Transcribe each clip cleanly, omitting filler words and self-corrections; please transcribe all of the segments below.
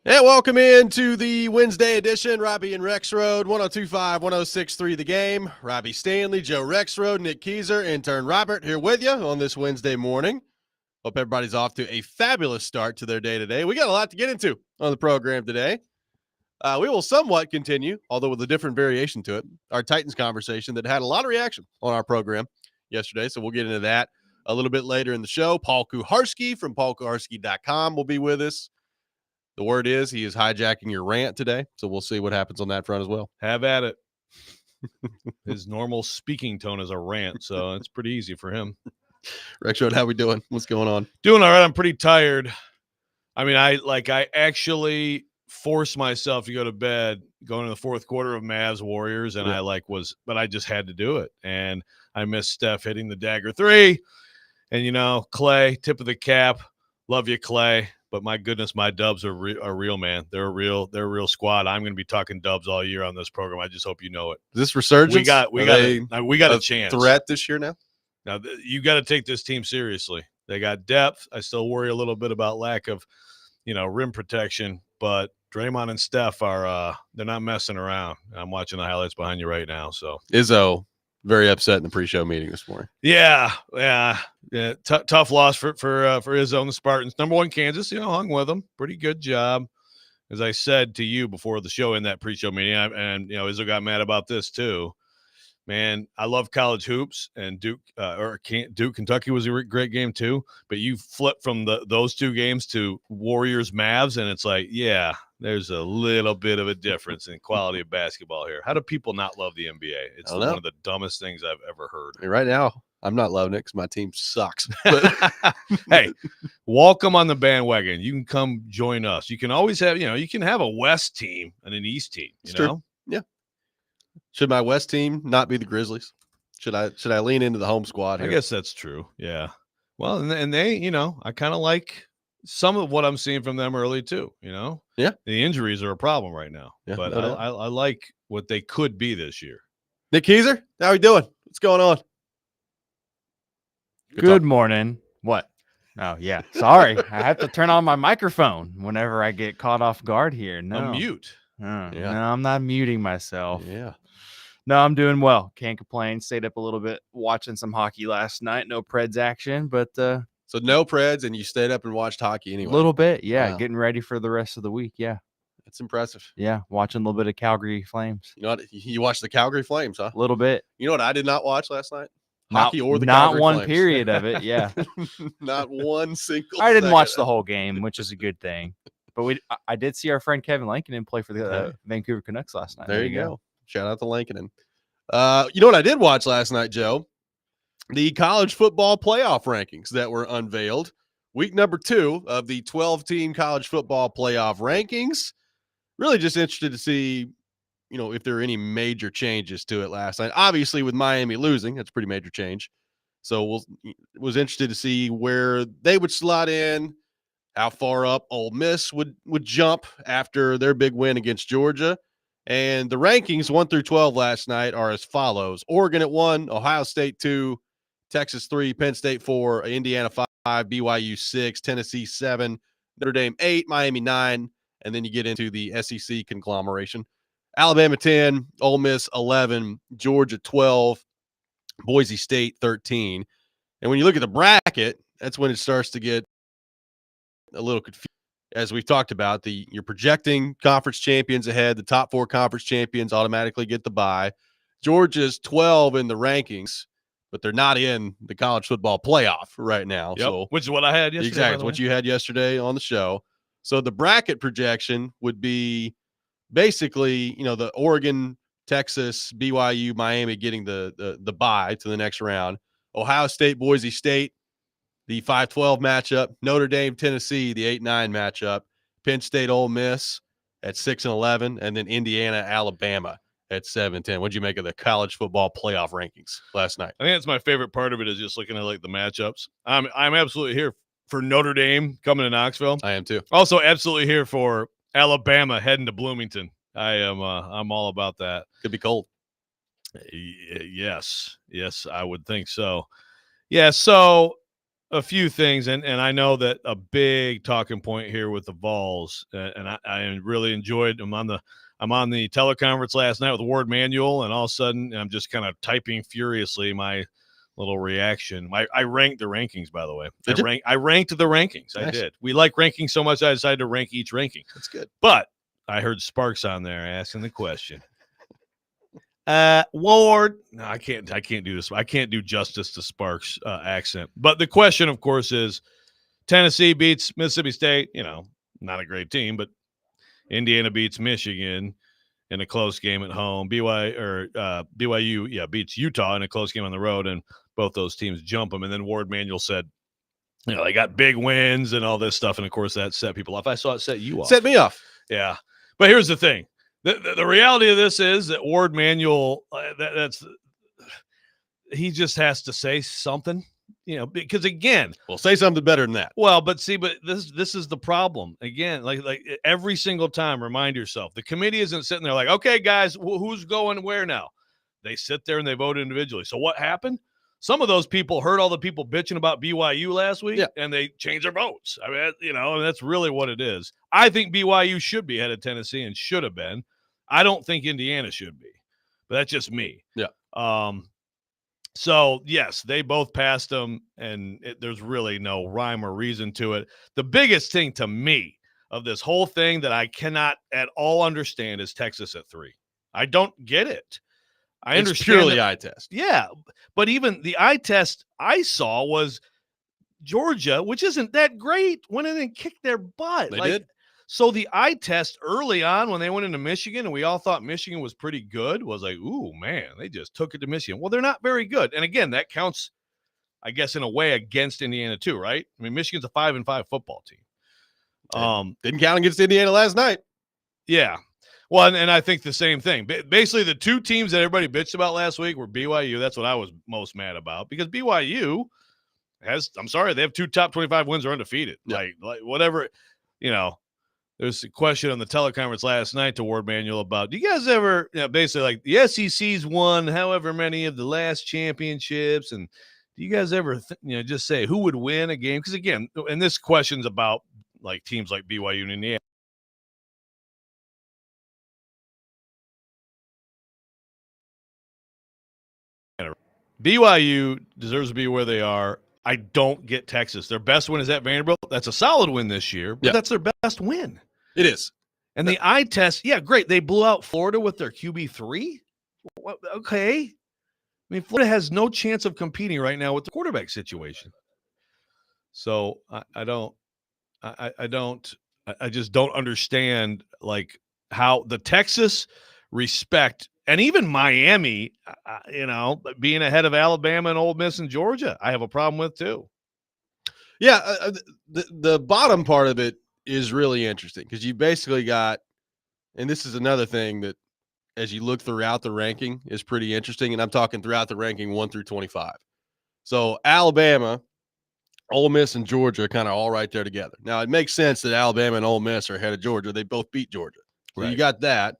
And welcome into the Wednesday edition. Robby and Rexrode, 102.5, 106.3 The Game. Robby Stanley, Joe Rexrode, Nick Keyser, intern Robert here with you on this Wednesday morning. Hope everybody's off to a fabulous start to their day today. We got a lot to get into on the program today. We will somewhat continue, although with a different variation to it, our Titans conversation that had a lot of reaction on our program yesterday. So we'll get into that a little bit later in the show. Paul Kuharsky from paulkuharsky.com will be with us. The word is he is hijacking your rant today, so we'll see what happens on that front as well. Have at it. His normal speaking tone is a rant, so it's pretty easy for him. Rexrode, how we doing? What's going on? Doing all right. I'm pretty tired. I mean, I actually forced myself to go to bed going to the fourth quarter of Mavs Warriors, and but I just had to do it. And I missed Steph hitting the dagger three. And, Clay, tip of the cap. Love you, Clay. But my goodness, my Dubs are real, man. They're a real squad. I'm going to be talking Dubs all year on this program. I just hope you know it. Is this resurgence? We got a chance. Threat this year now. Now you got to take this team seriously. They got depth. I still worry a little bit about lack of, rim protection. But Draymond and Steph are they're not messing around. I'm watching the highlights behind you right now. So Izzo very upset in the pre-show meeting this morning. Yeah. Tough loss for Izzo and the Spartans. Number one, Kansas, hung with them. Pretty good job. As I said to you before the show in that pre-show meeting, and Izzo got mad about this too. Man, I love college hoops, and Duke, Kentucky was a great game too. But you flip from those two games to Warriors, Mavs, and it's like, yeah, there's a little bit of a difference in quality of basketball here. How do people not love the NBA? It's one of the dumbest things I've ever heard. Right now, I'm not loving it because my team sucks. But hey, welcome on the bandwagon. You can come join us. You can always have, you can have a West team and an East team. You know? True. Yeah. Should my West team not be the Grizzlies? Should I lean into the home squad here? I guess that's true. Yeah. Well, and they, I kind of like some of what I'm seeing from them early too. Yeah. The injuries are a problem right now, but I like what they could be this year. Nick Keyser, how are you doing? What's going on? Good morning. What? Oh, yeah. Sorry. I have to turn on my microphone whenever I get caught off guard here. No. Mute. No, I'm not muting myself. Yeah. No, I'm doing well. Can't complain. Stayed up a little bit watching some hockey last night. No Preds action, but so no Preds, and you stayed up and watched hockey anyway. A little bit, yeah. Wow. Getting ready for the rest of the week, yeah. That's impressive. Yeah, watching a little bit of Calgary Flames. You know what? You watched the Calgary Flames, huh? A little bit. You know what I did not watch last night? Hockey or the Calgary Flames. Not one period of it, yeah. Not one single I didn't watch the whole game, which is a good thing. But I did see our friend Kevin Lankinen play for the Vancouver Canucks last night. There you go. Shout out to Lankinen. You know what I did watch last night, Joe? The college football playoff rankings that were unveiled. Week number 2 of the 12-team college football playoff rankings. Really just interested to see, if there are any major changes to it last night. Obviously, with Miami losing, that's a pretty major change. So was interested to see where they would slot in, how far up Ole Miss would jump after their big win against Georgia. And the rankings 1 through 12 last night are as follows. Oregon at 1, Ohio State 2, Texas 3, Penn State 4, Indiana 5, BYU 6, Tennessee 7, Notre Dame 8, Miami 9, and then you get into the SEC conglomeration. Alabama 10, Ole Miss 11, Georgia 12, Boise State 13. And when you look at the bracket, that's when it starts to get a little confusing. As we've talked about, you're projecting conference champions ahead. The top 4 conference champions automatically get the bye. Georgia's 12 in the rankings, but they're not in the college football playoff right now. Yep, so which is what I had yesterday. Exactly, what you had yesterday on the show. So the bracket projection would be basically, the Oregon, Texas, BYU, Miami getting the bye to the next round. Ohio State, Boise State, the 5-12 matchup, Notre Dame, Tennessee, the 8-9 matchup, Penn State, Ole Miss at 6-11, and then Indiana, Alabama at 7-10. What'd you make of the college football playoff rankings last night? I think that's my favorite part of it is just looking at the matchups. I'm absolutely here for Notre Dame coming to Knoxville. I am too. Also absolutely here for Alabama heading to Bloomington. I'm all about that. Could be cold. Yes, I would think so. Yeah, so a few things, and I know that a big talking point here with the Vols, and I really enjoyed. I'm on the teleconference last night with Ward Manuel, and all of a sudden I'm just kind of typing furiously my little reaction. I ranked the rankings, by the way. I ranked the rankings. Nice. I did. We like rankings so much, I decided to rank each ranking. That's good. But I heard Sparks on there asking the question. Ward, no, I can't do this. I can't do justice to Sparks' accent. But the question, of course, is Tennessee beats Mississippi State. Not a great team, but Indiana beats Michigan in a close game at home. BYU, beats Utah in a close game on the road, and both those teams jump them. And then Ward Manuel said, they got big wins and all this stuff, and of course that set people off. I saw it set you off. Set me off. Yeah, but here's the thing. The reality of this is that Ward Manuel, he just has to say something, because again, well, say something better than that. Well, but this is the problem. Again, like every single time, remind yourself, the committee isn't sitting there like, okay, guys, who's going where now? They sit there and they vote individually. So what happened? Some of those people heard all the people bitching about BYU last week, and they changed their votes. I mean, that's really what it is. I think BYU should be ahead of Tennessee and should have been. I don't think Indiana should be, but that's just me. Yeah. So, yes, they both passed them, and there's really no rhyme or reason to it. The biggest thing to me of this whole thing that I cannot at all understand is Texas at 3. I don't get it. I understand purely eye test. Yeah, but even the eye test I saw was Georgia, which isn't that great, went in and kicked their butt. They did. So the eye test early on when they went into Michigan, and we all thought Michigan was pretty good, was like, ooh, man, they just took it to Michigan. Well, they're not very good. And again, that counts, I guess, in a way against Indiana too, right? I mean, Michigan's a 5-5 football team. Didn't count against Indiana last night. Yeah. Well, and I think the same thing. Basically, the two teams that everybody bitched about last week were BYU. That's what I was most mad about, because BYU they have 2 top 25 wins, are undefeated. Yeah. Like whatever, There's a question on the teleconference last night to Ward Manuel about, do you guys ever, basically like the SEC's won however many of the last championships, and do you guys ever, just say who would win a game? Because again, and this question's about like teams like BYU and Indiana. BYU deserves to be where they are. I don't get Texas. Their best win is at Vanderbilt. That's a solid win this year, but that's their best win. It is. And the eye test, great. They blew out Florida with their QB3. Okay. I mean, Florida has no chance of competing right now with the quarterback situation. So I just don't understand like how the Texas respect, and even Miami, being ahead of Alabama and Ole Miss and Georgia, I have a problem with too. Yeah, the bottom part of it is really interesting because you basically got, and this is another thing that as you look throughout the ranking is pretty interesting, and I'm talking throughout the ranking 1 through 25. So Alabama, Ole Miss, and Georgia are kind of all right there together. Now, it makes sense that Alabama and Ole Miss are ahead of Georgia. They both beat Georgia. So You got that.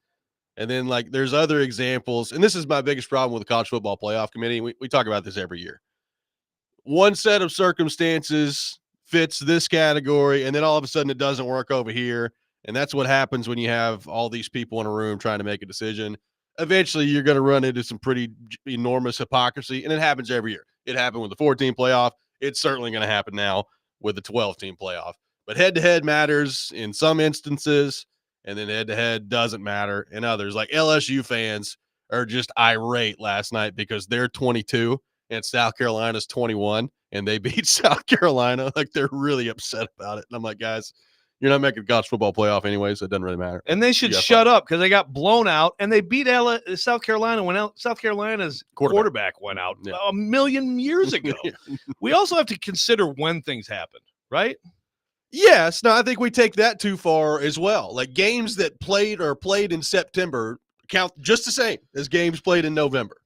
And then, like, there's other examples, and this is my biggest problem with the College Football Playoff Committee. We talk about this every year. One set of circumstances fits this category, and then all of a sudden it doesn't work over here. And that's what happens when you have all these people in a room trying to make a decision. Eventually, you're going to run into some pretty enormous hypocrisy, and it happens every year. It happened with the 14 playoff. It's certainly going to happen now with the 12-team playoff. But head-to-head matters in some instances, and then head-to-head doesn't matter in others. Like LSU fans are just irate last night because they're 22 and South Carolina's 21, and they beat South Carolina. Like, they're really upset about it. And I'm like, guys, you're not making the college football playoff anyway, so it doesn't really matter. And they should shut up because they got blown out, and they beat South Carolina when South Carolina's quarterback went out a million years ago. We also have to consider when things happen, right? Yes. No, I think we take that too far as well. Like, games that played in September count just the same as games played in November.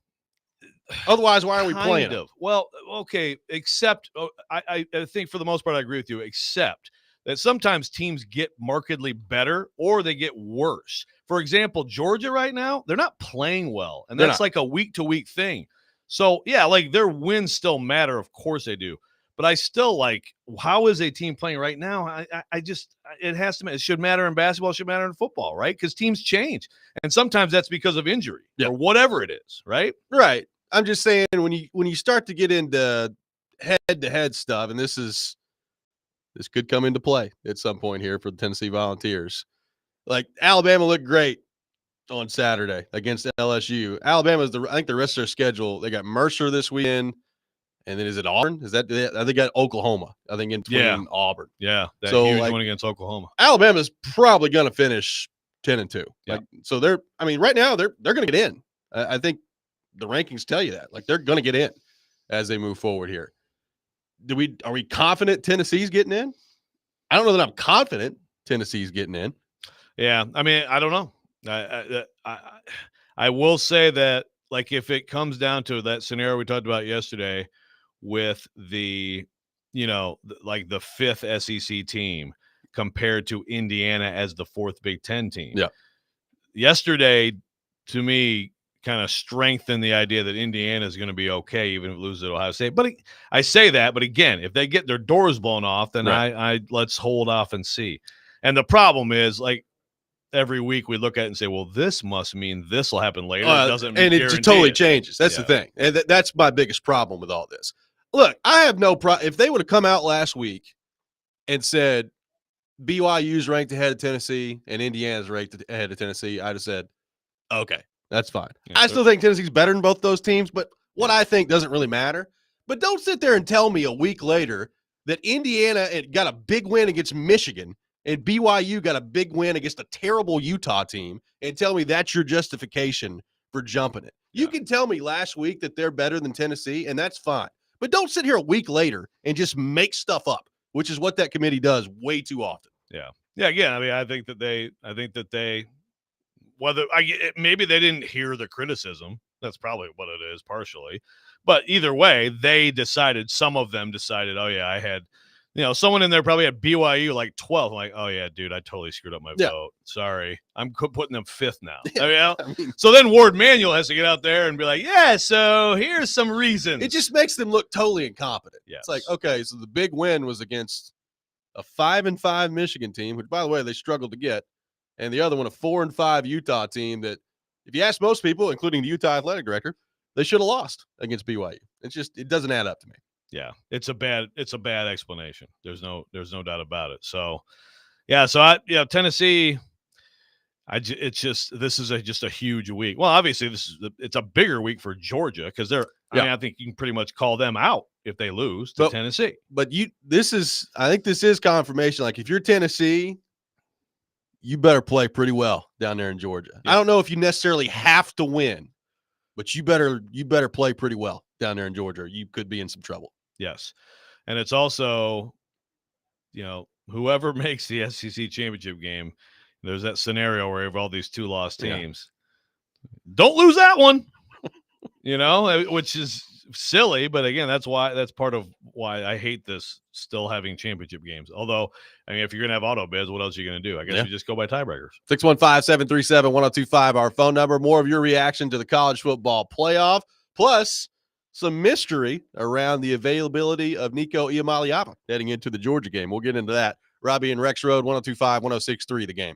Otherwise, why are we playing them? Well, okay, except I think for the most part I agree with you, except that sometimes teams get markedly better or they get worse. For example, Georgia right now, they're not playing well, and that's like a week-to-week thing. So, yeah, like their wins still matter. Of course they do. But I still how is a team playing right now? It should matter in basketball, it should matter in football, right? Because teams change. And sometimes that's because of injury or whatever it is, right? Right. I'm just saying when you start to get into head-to-head stuff, and this could come into play at some point here for the Tennessee Volunteers. Like Alabama looked great on Saturday against LSU. Alabama's I think the rest of their schedule, they got Mercer this weekend, and then is it Auburn? They got Oklahoma, I think, in between Auburn. Yeah, that so huge one against Oklahoma. Alabama's probably going to finish 10-2. Yeah. So right now they're going to get in. I think the rankings tell you that. Like they're going to get in as they move forward here. Are we confident Tennessee's getting in? I don't know that I'm confident Tennessee's getting in. Yeah, I mean, I don't know. I will say that, like, if it comes down to that scenario we talked about yesterday with the, the fifth SEC team compared to Indiana as the fourth Big Ten team. Yeah. Yesterday, to me, kind of strengthened the idea that Indiana is going to be okay even if it loses at Ohio State. But I say that, but again, if they get their doors blown off, then I let's hold off and see. And the problem is, like, every week we look at it and say, well, this must mean this will happen later. It doesn't, and it totally changes. That's the thing. And that's my biggest problem with all this. Look, I have no problem. If they would have come out last week and said BYU's ranked ahead of Tennessee and Indiana's ranked ahead of Tennessee, I'd have said, okay, that's fine. Yeah, I still think Tennessee's better than both those teams, but what I think doesn't really matter. But don't sit there and tell me a week later that Indiana got a big win against Michigan and BYU got a big win against a terrible Utah team and tell me that's your justification for jumping it. You can tell me last week that they're better than Tennessee, and that's fine. But don't sit here a week later and just make stuff up, which is what that committee does way too often. Yeah. Yeah, again, I mean, I think that they maybe they didn't hear the criticism. That's probably what it is, partially. But either way, some of them decided, oh, yeah, I had – someone in there probably had BYU like 12. I'm like, oh, yeah, dude, I totally screwed up my vote. Sorry. I'm putting them fifth now. So then Ward Manuel has to get out there and be like, yeah, so here's some reasons. It just makes them look totally incompetent. Yes. It's like, okay, so the big win was against a 5-5 Michigan team, which, by the way, they struggled to get, and the other one, a 4-5 Utah team that, if you ask most people, including the Utah athletic director, they should have lost against BYU. It doesn't add up to me. Yeah, it's a bad explanation. There's no doubt about it. So, yeah, Tennessee. This is just a huge week. Well, obviously it's a bigger week for Georgia because I think you can pretty much call them out if they lose to Tennessee. But I think this is confirmation. Like if you're Tennessee, you better play pretty well down there in Georgia. Yeah. I don't know if you necessarily have to win, but you better play pretty well down there in Georgia. You could be in some trouble. Yes. And it's also, whoever makes the SEC championship game, there's that scenario where you have all these 2-loss teams. Yeah. Don't lose that one, which is silly. But again, that's part of why I hate this still having championship games. Although, I mean, if you're going to have auto bids, what else are you going to do? I guess you just go by tiebreakers. 615-737-1025, our phone number. More of your reaction to the college football playoff, plus some mystery around the availability of Nico Iamaleava heading into the Georgia game. We'll get into that. Robby and Rexrode, 1025, 1063, The Game.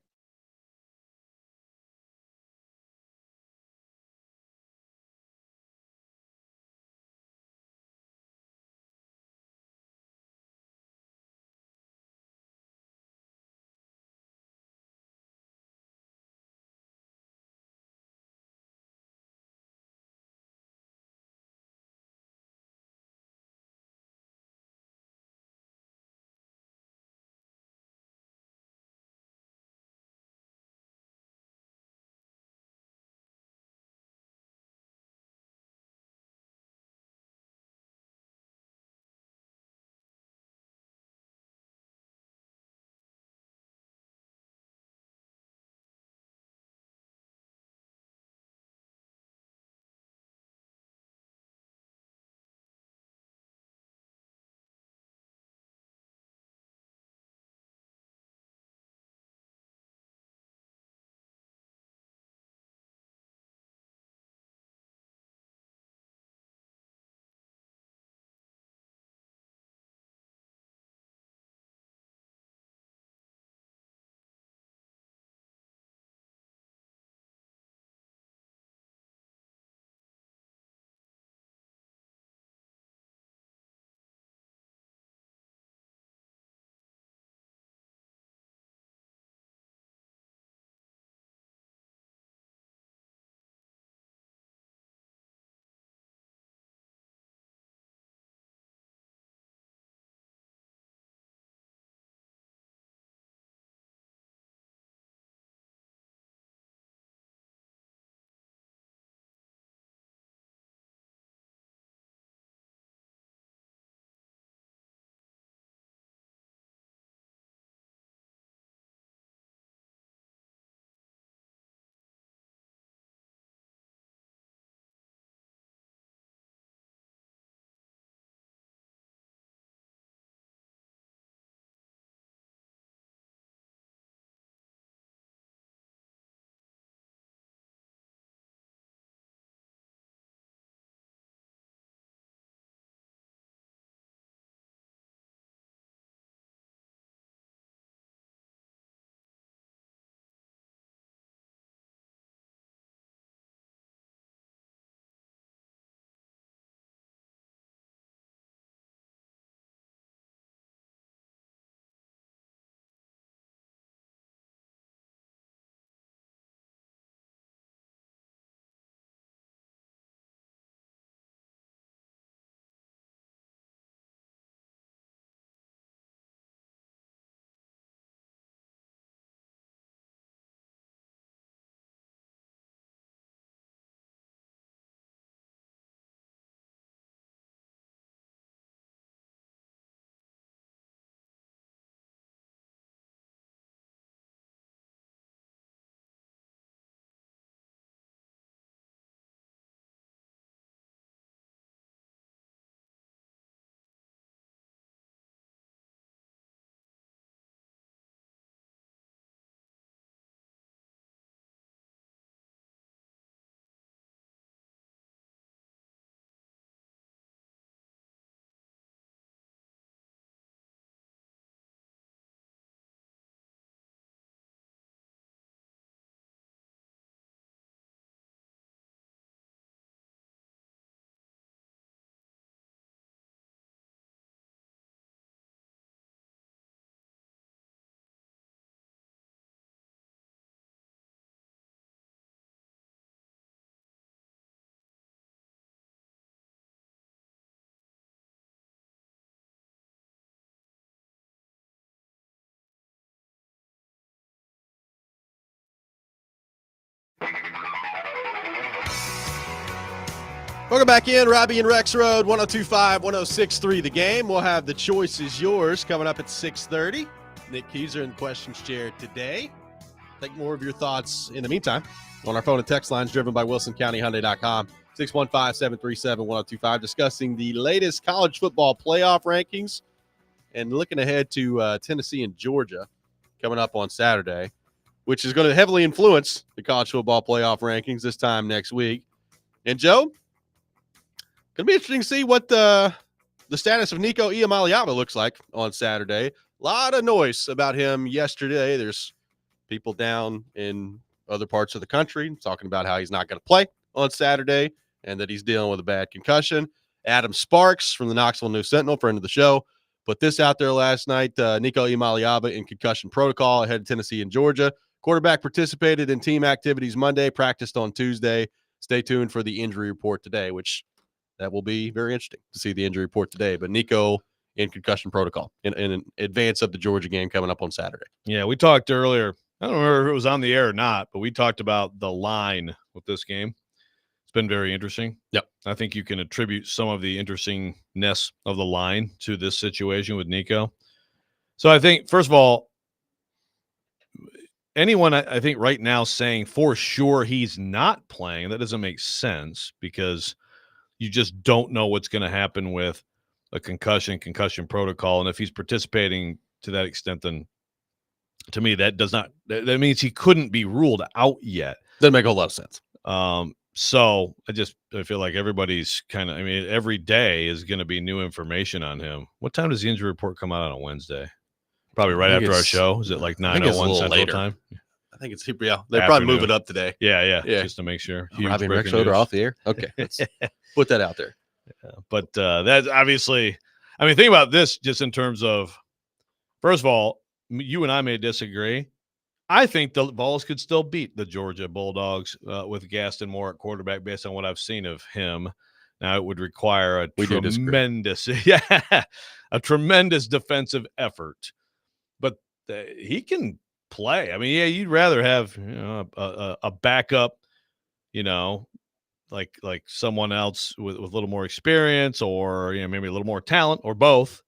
Welcome back in, Robby and Rexrode, 102.5, 106.3 The Game. We'll have The Choice Is Yours coming up at 6:30. Nick Keyser in the questions chair today. Take more of your thoughts in the meantime on our phone and text lines driven by WilsonCountyHyundai.com. 615-737-1025, discussing the latest college football playoff rankings and looking ahead to Tennessee and Georgia coming up on Saturday, which is going to heavily influence the college football playoff rankings this time next week. And Joe, going to be interesting to see what the status of Nico Iamaleava looks like on Saturday. A lot of noise about him yesterday. There's people down in other parts of the country talking about how he's not going to play on Saturday and that he's dealing with a bad concussion. Adam Sparks from the Knoxville News Sentinel, friend of the show, put this out there last night. Nico Iamaleava in concussion protocol ahead of Tennessee and Georgia. Quarterback participated in team activities Monday, practiced on Tuesday. Stay tuned for the injury report today, which that will be very interesting to see the injury report today. But Nico in concussion protocol in advance of the Georgia game coming up on Saturday. Yeah, we talked earlier. I don't remember if it was on the air or not, but we talked about the line with this game. It's been very interesting. Yep. I think you can attribute some of the interestingness of the line to this situation with Nico. So I think, first of all, anyone I think right now saying for sure he's not playing, that doesn't make sense because you just don't know what's going to happen with a concussion protocol. And if he's participating to that extent, then to me, that means he couldn't be ruled out yet. Doesn't make a whole lot of sense. So I feel like everybody's every day is going to be new information on him. What time does the injury report come out on a Wednesday? Probably right after our show. Is it like 9:01 Central Time? I think it's they probably move it up today. Yeah. Just to make sure. Robby and Rexrode are off the air. Okay, let's put that out there. Yeah, but that's obviously. I mean, think about this just in terms of. First of all, you and I may disagree. I think the Vols could still beat the Georgia Bulldogs with Gaston Moore at quarterback based on what I've seen of him. Now, it would require a tremendous defensive effort, but he can play. I mean, yeah, you'd rather have a backup, like someone else with a little more experience or maybe a little more talent or both,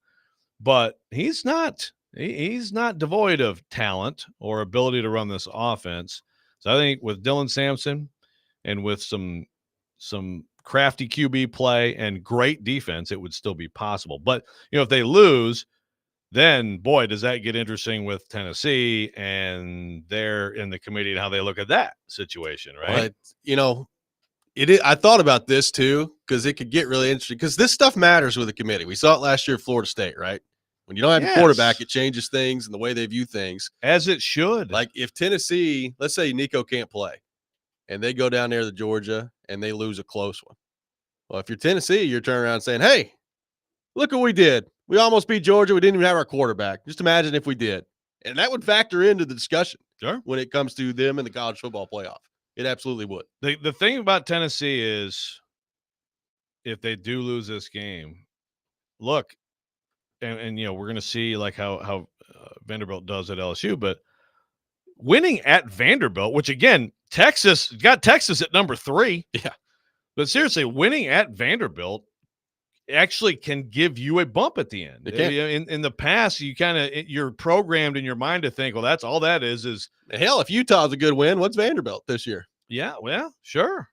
but he's not. He's not devoid of talent or ability to run this offense. So I think with Dylan Sampson and with some crafty QB play and great defense, it would still be possible. But, if they lose, then, boy, does that get interesting with Tennessee and they're in the committee and how they look at that situation, right? Well, I thought about this, too, because it could get really interesting because this stuff matters with the committee. We saw it last year at Florida State, right? When you don't have a quarterback, it changes things and the way they view things. As it should. Like if Tennessee, let's say Nico can't play, and they go down there to Georgia and they lose a close one. Well, if you're Tennessee, you're turning around saying, hey, look what we did. We almost beat Georgia. We didn't even have our quarterback. Just imagine if we did. And that would factor into the discussion when it comes to them in the college football playoff. It absolutely would. The thing about Tennessee is if they do lose this game, look, and we're going to see like how Vanderbilt does at LSU, but winning at Vanderbilt, which again, Texas got Texas at number 3. Yeah. But seriously, winning at Vanderbilt actually can give you a bump at the end. In the past, you're programmed in your mind to think, well, that's all that is hell, if Utah's a good win, what's Vanderbilt this year? Yeah, well, sure.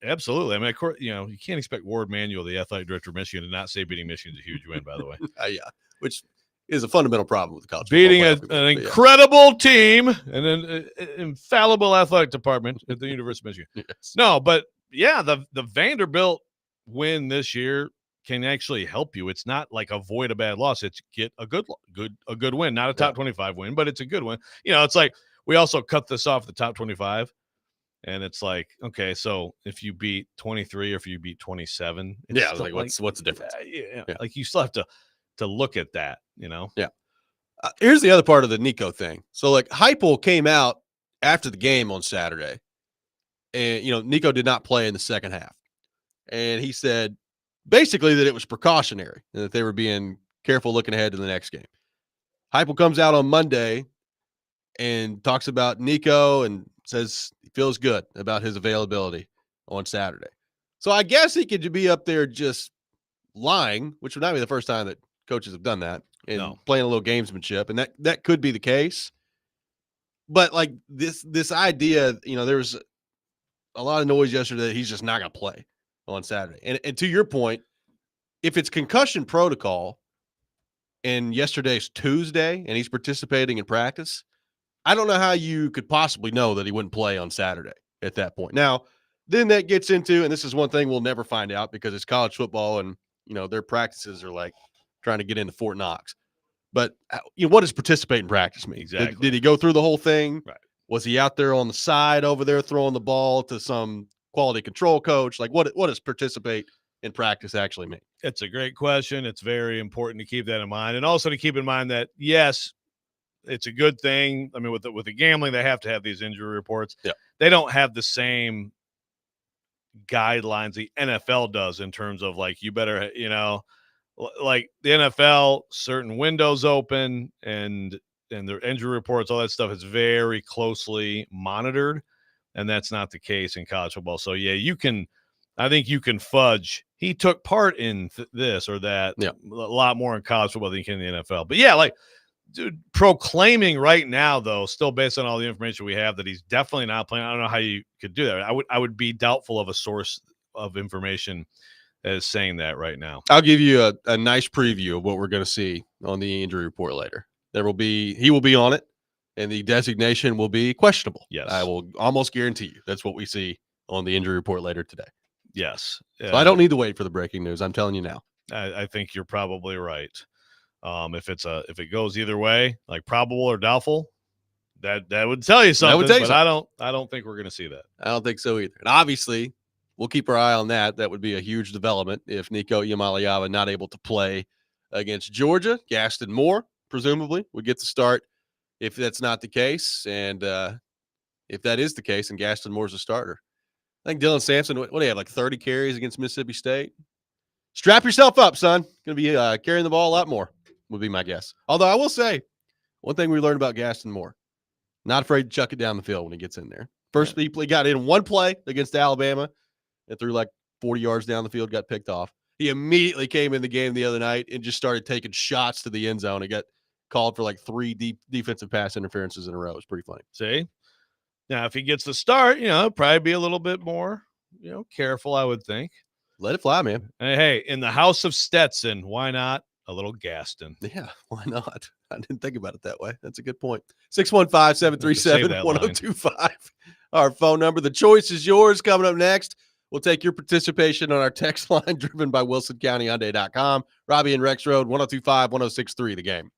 Absolutely. I mean, of course, you can't expect Ward Manuel, the athletic director of Michigan, to not say beating Michigan's a huge win, by the way. Yeah, which is a fundamental problem with the college beating an incredible team and an infallible athletic department at the University of Michigan. Yes. No, but yeah, the Vanderbilt win this year can actually help you. It's not like avoid a bad loss. It's get a good win, not a top 25 win, but it's a good win. It's like we also cut this off the top 25. And it's like, okay, so if you beat 23 or if you beat 27, like what's the difference? Like you still have to look at that, Yeah. Here's the other part of the Nico thing. So like Heupel came out after the game on Saturday, and Nico did not play in the second half, and he said basically that it was precautionary and that they were being careful looking ahead to the next game. Heupel comes out on Monday and talks about Nico and says he feels good about his availability on Saturday. So I guess he could be up there just lying, which would not be the first time that coaches have done that, and No. playing a little gamesmanship, and that could be the case. But like this idea, there was a lot of noise yesterday that he's just not going to play on Saturday. And to your point, if it's concussion protocol and yesterday's Tuesday and he's participating in practice, I don't know how you could possibly know that he wouldn't play on Saturday at that point. Now, then that gets into, and this is one thing we'll never find out because it's college football and, their practices are like trying to get into Fort Knox. But what does participate in practice mean? Exactly. Did he go through the whole thing? Right. Was he out there on the side over there throwing the ball to some quality control coach? Like what does participate in practice actually mean? It's a great question. It's very important to keep that in mind. And also to keep in mind that, yes, it's a good thing. I mean, with the gambling, they have to have these injury reports. Yeah. They don't have the same guidelines the NFL does in terms of like, you better, like the NFL, certain windows open and their injury reports, all that stuff is very closely monitored. And that's not the case in college football. So yeah, I think you can fudge. He took part in this or that a lot more in college football than he can in the NFL. But yeah, like, dude, proclaiming right now, though, still based on all the information we have, that he's definitely not playing. I don't know how you could do that. I would be doubtful of a source of information that is saying that right now. I'll give you a nice preview of what we're going to see on the injury report later. He will be on it, and the designation will be questionable. Yes. I will almost guarantee you that's what we see on the injury report later today. Yes. So I don't need to wait for the breaking news. I'm telling you now. I think you're probably right. If it goes either way, like probable or doubtful, that would tell you something. But I don't think we're going to see that. I don't think so either. And obviously, we'll keep our eye on that. That would be a huge development if Nico Iamaleava not able to play against Georgia. Gaston Moore presumably would get to start if that's not the case, and if that is the case, and Gaston Moore's a starter. I think Dylan Sampson, what do you have, like 30 carries against Mississippi State? Strap yourself up, son. Going to be carrying the ball a lot more, would be my guess. Although I will say, one thing we learned about Gaston Moore, not afraid to chuck it down the field when he gets in there. First, he got in one play against Alabama and threw like 40 yards down the field, got picked off. He immediately came in the game the other night and just started taking shots to the end zone. He got called for like 3 defensive pass interferences in a row. It's pretty funny. See? Now, if he gets the start, probably be a little bit more, careful, I would think. Let it fly, man. Hey, in the house of Stetson, why not a little Gaston? Yeah, why not? I didn't think about it that way. That's a good point. 615-737-1025. Our phone number. The choice is yours. Coming up next, we'll take your participation on our text line driven by WilsonCountyHyundai.com. Robby and Rexrode, 102.5, 106.3 The Game.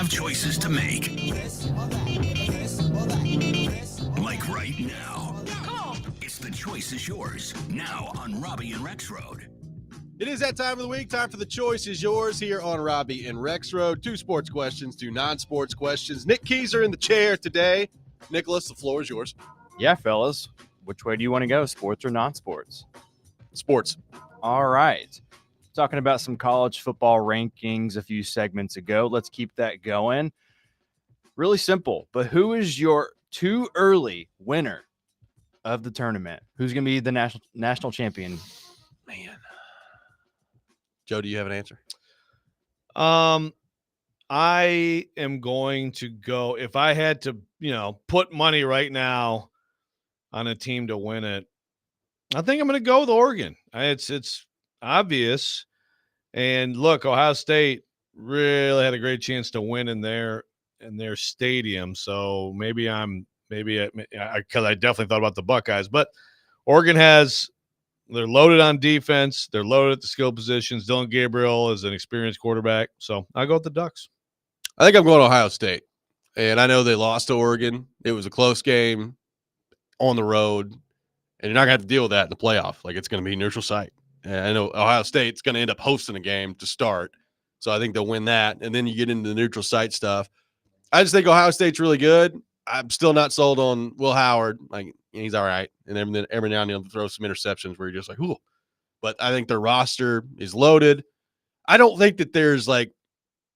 choices to make. Like right now. It's The Choice Is Yours, now on Robby and Rexrode. It is that time of the week. Time for The Choice Is Yours here on Robby and Rexrode. 2 sports questions, 2 non-sports questions. Nick Keyser in the chair today. Nicholas, the floor is yours. Yeah, fellas. Which way do you want to go, sports or non-sports? Sports. All right. Talking about some college football rankings a few segments ago. Let's keep that going. Really simple, but who is your too early winner of the tournament? Who's going to be the national champion? Man. Joe, do you have an answer? I am going to go, if I had to, put money right now on a team to win it, I think I'm going to go with Oregon. It's obvious. And look, Ohio State really had a great chance to win in their stadium. So maybe because I definitely thought about the Buckeyes, but Oregon they're loaded on defense. They're loaded at the skill positions. Dylan Gabriel is an experienced quarterback. So I go with the Ducks. I think I'm going Ohio State. And I know they lost to Oregon. It was a close game on the road. And you're not going to have to deal with that in the playoff. Like, it's going to be neutral site. And I know Ohio State's going to end up hosting a game to start. So I think they'll win that. And then you get into the neutral site stuff. I just think Ohio State's really good. I'm still not sold on Will Howard. Like, he's all right. And every now and then he'll throw some interceptions where you're just like, ooh. But I think their roster is loaded. I don't think that there's like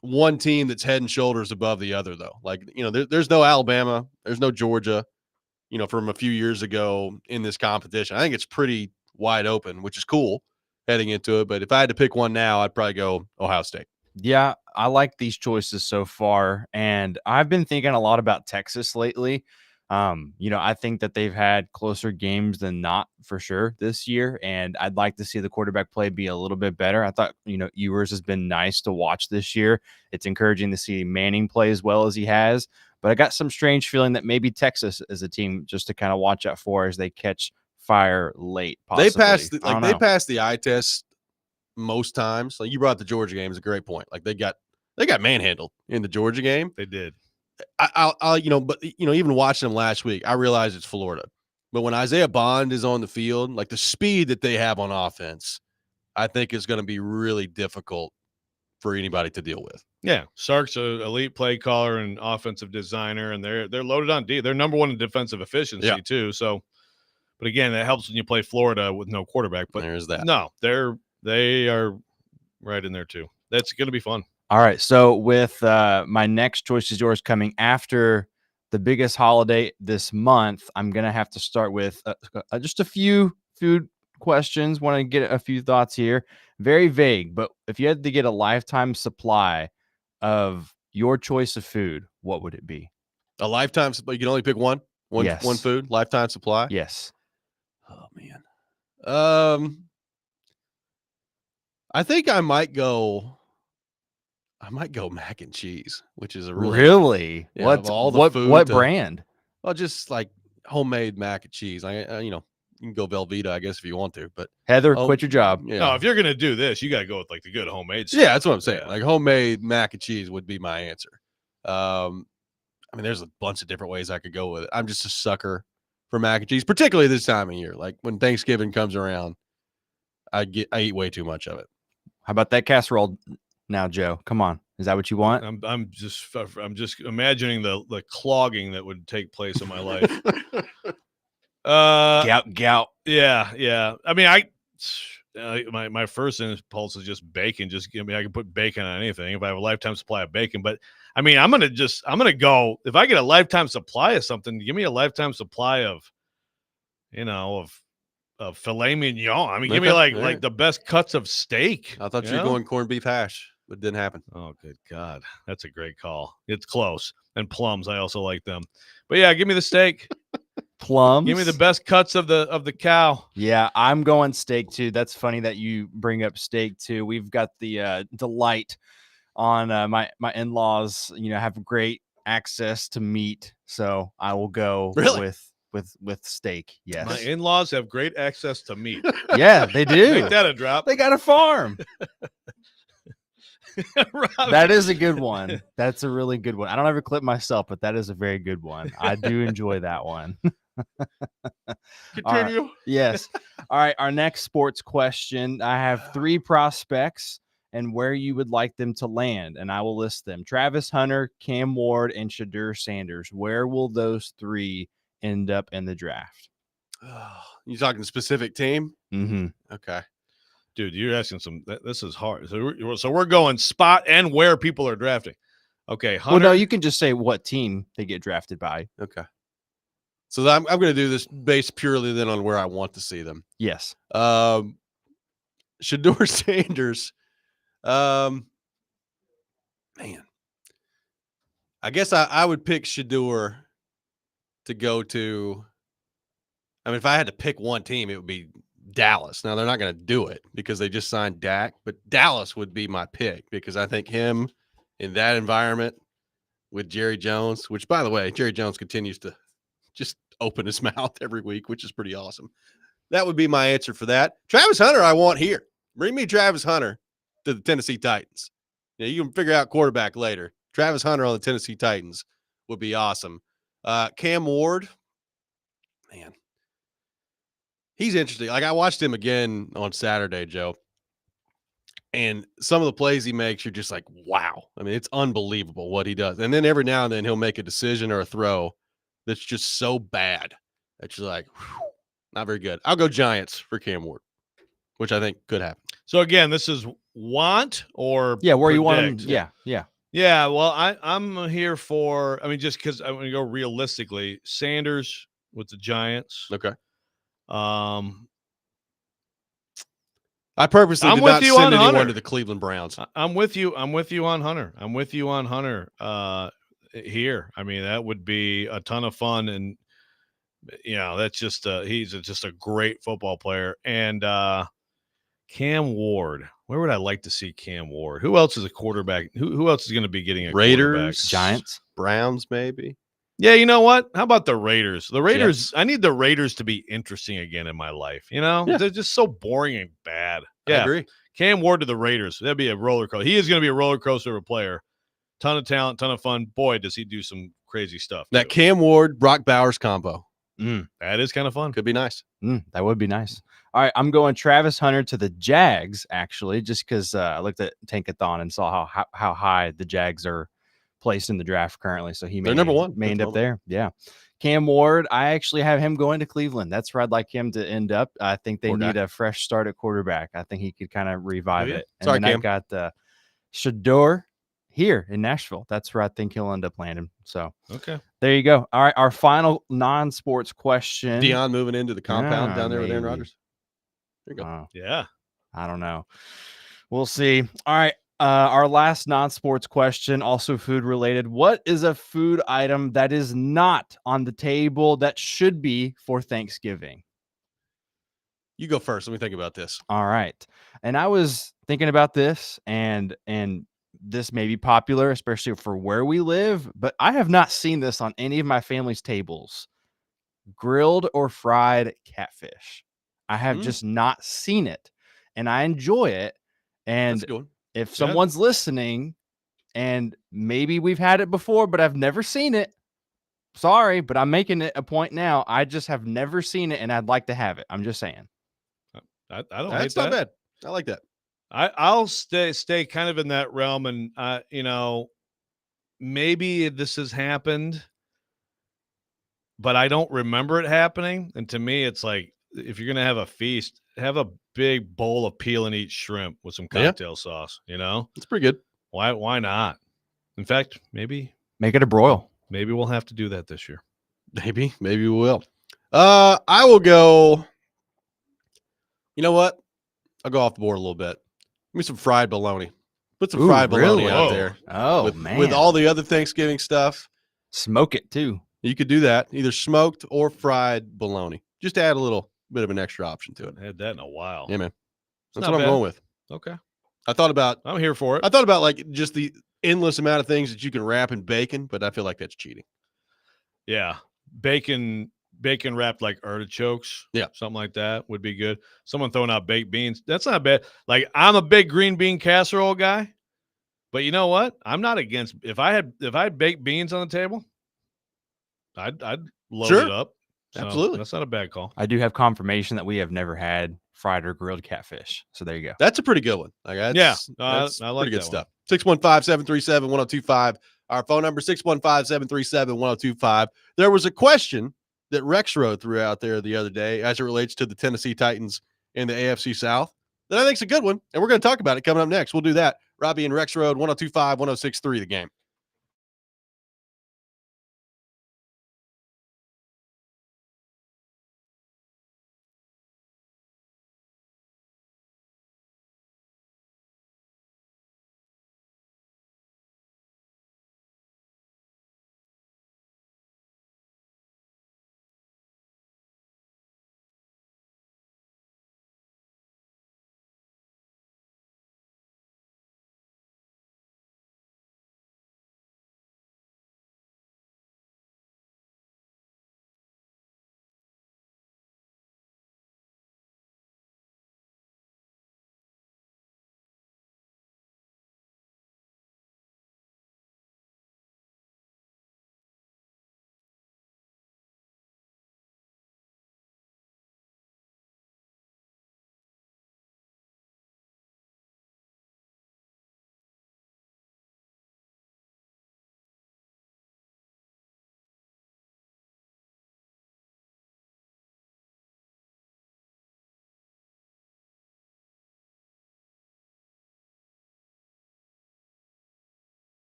one team that's head and shoulders above the other, though. Like, there's no Alabama. There's no Georgia, from a few years ago in this competition. I think it's pretty wide open, which is cool heading into it. But if I had to pick one now, I'd probably go Ohio State. Yeah, I like these choices so far. And I've been thinking a lot about Texas lately. I think that they've had closer games than not for sure this year. And I'd like to see the quarterback play be a little bit better. I thought, Ewers has been nice to watch this year. It's encouraging to see Manning play as well as he has. But I got some strange feeling that maybe Texas is a team just to kind of watch out for as they catch fire late. Possibly. They passed the eye test most times. Like, you brought the Georgia game is a great point. Like, they got manhandled in the Georgia game. They did. Even watching them last week, I realize it's Florida. But when Isaiah Bond is on the field, like, the speed that they have on offense, I think is going to be really difficult for anybody to deal with. Yeah, Sark's an elite play caller and offensive designer, and they're loaded on D. They're number one in defensive efficiency too. So, but again, that helps when you play Florida with no quarterback. But there's that. No, they are right in there too. That's going to be fun. All right, so with my next choice is yours coming after the biggest holiday this month, I'm going to have to start with just a few food questions. Want to get a few thoughts here. Very vague, but if you had to get a lifetime supply of your choice of food, what would it be? A lifetime supply? You can only pick one food, lifetime supply? Yes. Oh, man. I think I might go mac and cheese, which is a really what brand? Well, just like homemade mac and cheese. You can go Velveeta, I guess, if you want to. But Heather, quit your job. Yeah. No, if you're gonna do this, you gotta go with like the good homemade stuff. Yeah, that's what I'm saying. Yeah. Like, homemade mac and cheese would be my answer. There's a bunch of different ways I could go with it. I'm just a sucker for mac and cheese, particularly this time of year. Like, when Thanksgiving comes around, I eat way too much of it. How about that casserole now, Joe? Come on. Is that what you want? I'm just imagining the clogging that would take place in my life. Gout. Yeah. I mean, my first impulse is just bacon. Just I can put bacon on anything if I have a lifetime supply of bacon. But I mean, I'm gonna go, if I get a lifetime supply of something, give me a lifetime supply of filet mignon. I mean, give me like the best cuts of steak. I thought you were going corned beef hash, but it didn't happen. Oh, good God. That's a great call. It's close. And plums, I also like them. But yeah, give me the steak. Plums. Give me the best cuts of the cow. Yeah, I'm going steak too. That's funny that you bring up steak too. We've got the delight on my in-laws, have great access to meat. So I will go with steak. Yes. My in-laws have great access to meat. Yeah, they do. Make that a drop. They got a farm. Robby. That is a good one. That's a really good one. I don't ever clip myself, but that is a very good one. I do enjoy that one. All right. Continue. Yes. All right. Our next sports question. I have 3 prospects and where you would like them to land, and I will list them: Travis Hunter, Cam Ward, and Shadur Sanders. Where will those 3 end up in the draft? You talking specific team? Mm-hmm. Okay. Dude, you're asking this is hard. So we're going spot and where people are drafting. Okay, Hunter. Well, no, you can just say what team they get drafted by. Okay. So I'm going to do this based purely then on where I want to see them. Yes. Shadur Sanders. Man, I guess I would pick Shadur to go to. I mean, if I had to pick one team, it would be Dallas. Now, they're not going to do it because they just signed Dak, but Dallas would be my pick because I think him in that environment with Jerry Jones, which, by the way, Jerry Jones continues to just open his mouth every week, which is pretty awesome. That would be my answer for that. Travis Hunter, I want here. Bring me Travis Hunter to the Tennessee Titans. Yeah, you can figure out quarterback later. Travis Hunter on the Tennessee Titans would be awesome. Cam Ward, man, he's interesting. Like, I watched him again on Saturday, Joe, and some of the plays he makes, you're just like, wow. I mean, it's unbelievable what he does. And then every now and then he'll make a decision or a throw that's just so bad that you're like, whew, not very good. I'll go Giants for Cam Ward, which I think could happen. So again, this is want or Yeah, where you want predict? them. Yeah, yeah. Yeah, well, I'm here for. I mean, just because I'm going to go realistically, Sanders with the Giants. Okay. Um, I purposely I'm did with not you send on anyone Hunter. to the Cleveland Browns. I'm with you. I'm with you on Hunter. I'm with you on Hunter. Here, I mean, that would be a ton of fun, and that's just he's just a great football player. And Cam Ward, where would I like to see Cam Ward? Who else is a quarterback? Who else is going to be getting a Raiders, quarterback? Giants, Browns, maybe. Yeah, you know what? How about the Raiders? The Raiders, Jets. I need the Raiders to be interesting again in my life. Yeah. They're just so boring and bad. I agree. Cam Ward to the Raiders. That'd be a roller coaster. He is going to be a roller coaster of a player. Ton of talent, ton of fun. Boy, does he do some crazy stuff. That too. Cam Ward, Brock Bowers combo That is kind of fun. could be nice. that would be nice. All right, I'm going Travis Hunter to the Jags, actually, just because I looked at Tankathon and saw how high the Jags are placed in the draft currently. So They're number 1. may end up there. Yeah. Cam Ward, I actually have him going to Cleveland. That's where I'd like him to end up. I think they need a fresh start at quarterback. I think he could kind of revive it. And Sorry, then Cam. I got Shadur here in Nashville. That's where I think he'll end up landing. So Okay. there you go. All right, our final non-sports question. Dion moving into the compound down there with Aaron maybe. Rodgers. There you go. Yeah. I don't know. We'll see. All right. Our last non-sports question, also food related. What is a food item that is not on the table that should be for Thanksgiving? You go first. Let me think about this. All right. And I was thinking about this, and this may be popular, especially for where we live, but I have not seen this on any of my family's tables. Grilled or fried catfish. I have just not seen it, and I enjoy it. And That's a good one. if someone's listening and maybe we've had it before, but I've never seen it, sorry, but I'm making it a point now. I just have never seen it, and I'd like to have it. I'm just saying. I don't hate That's that. not bad. I like that. I'll stay kind of in that realm, and maybe this has happened, but I don't remember it happening. And to me, it's like, if you're gonna have a feast, have a big bowl of peel and eat shrimp with some cocktail sauce. It's pretty good. Why not? In fact, maybe Make it a broil. we'll have to do that this year. Maybe we will. I will go. You know what? I'll go off the board a little bit. Give me some fried bologna. Put some fried bologna out there. Oh, with, with all the other Thanksgiving stuff. Smoke it too. You could do that, either smoked or fried bologna. Just add a little bit of an extra option to it. I had that in a while. Yeah, man. That's not what I'm bad. going with. Okay. I thought about like just the endless amount of things that you can wrap in bacon, but I feel like that's cheating. Yeah. Bacon wrapped like artichokes. Yeah. Something like that would be good. Someone throwing out baked beans. That's not bad. Like, I'm a big green bean casserole guy. But you know what? I'm not against if I had baked beans on the table, I'd load Sure. it up. So Absolutely. that's not a bad call. I do have confirmation that we have never had fried or grilled catfish. So there you go. That's a pretty good one. Like that's, that's I like pretty good that one. stuff. 615-737-1025. Our phone number 615-737-1025. There was a question that Rexrode threw out there the other day as it relates to the Tennessee Titans in the AFC South that I think is a good one, and we're going to talk about it coming up next. We'll do that. Robby and Rexrode 1025, 1063 The Game.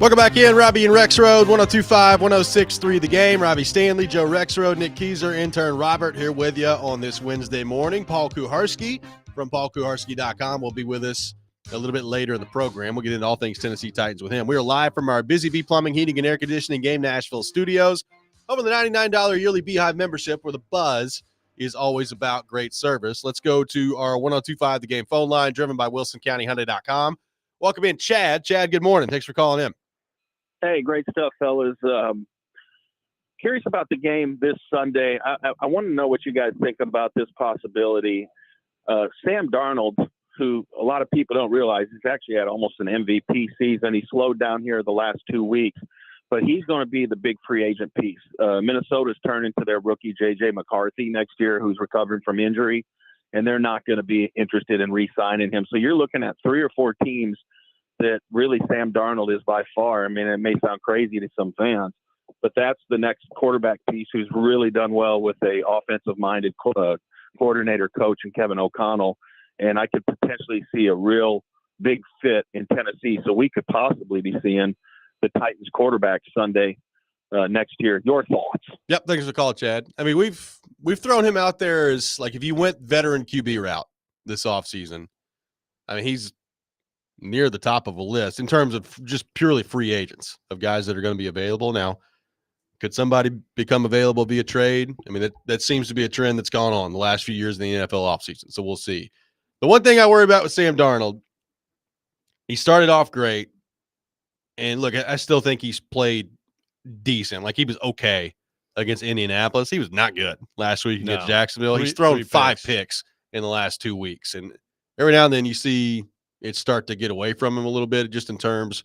Welcome back in, Robby and Rexrode, 102.5, 106.3 The Game. Robbie Stanley, Joe Rexrode, Nick Keyser, intern Robert here with you on this Wednesday morning. Paul Kuharski from paulkuharski.com will be with us a little bit later in the program. We'll get into all things Tennessee Titans with him. We are live from our Busy Bee Plumbing, Heating, and Air Conditioning Game Nashville studios. Over the $99 yearly Beehive membership, where the buzz is always about great service. Let's go to our 102.5 The Game phone line, driven by WilsonCountyHyundai.com. Welcome in, Chad. Chad, good morning. Thanks for calling in. Hey, great stuff, fellas. Curious about the game this Sunday. I want to know what you guys think about this possibility. Sam Darnold, who a lot of people don't realize, he's actually had almost an MVP season. He slowed down here the last 2 weeks, but he's going to be the big free agent piece. Minnesota's turning to their rookie, J.J. McCarthy, next year, who's recovering from injury, and they're not going to be interested in re-signing him. So you're looking at 3 or 4 teams that really Sam Darnold is by far. I mean, it may sound crazy to some fans, but that's the next quarterback piece who's really done well with a offensive-minded coordinator coach in Kevin O'Connell. And I could potentially see a real big fit in Tennessee. So we could possibly be seeing the Titans quarterback Sunday next year. Your thoughts? Yep, thanks for the call, Chad. I mean, we've thrown him out there as, like, if you went veteran QB route this offseason, I mean, he's near the top of a list in terms of just purely free agents of guys that are going to be available. Now, could somebody become available via trade? I mean, that seems to be a trend that's gone on the last few years in the NFL offseason, so we'll see. The one thing I worry about with Sam Darnold, he started off great, and look, I still think he's played decent. Like, he was okay against Indianapolis. He was not good last week against Jacksonville. He's thrown 5 picks in the last 2 weeks, and every now and then you see it start to get away from him a little bit just in terms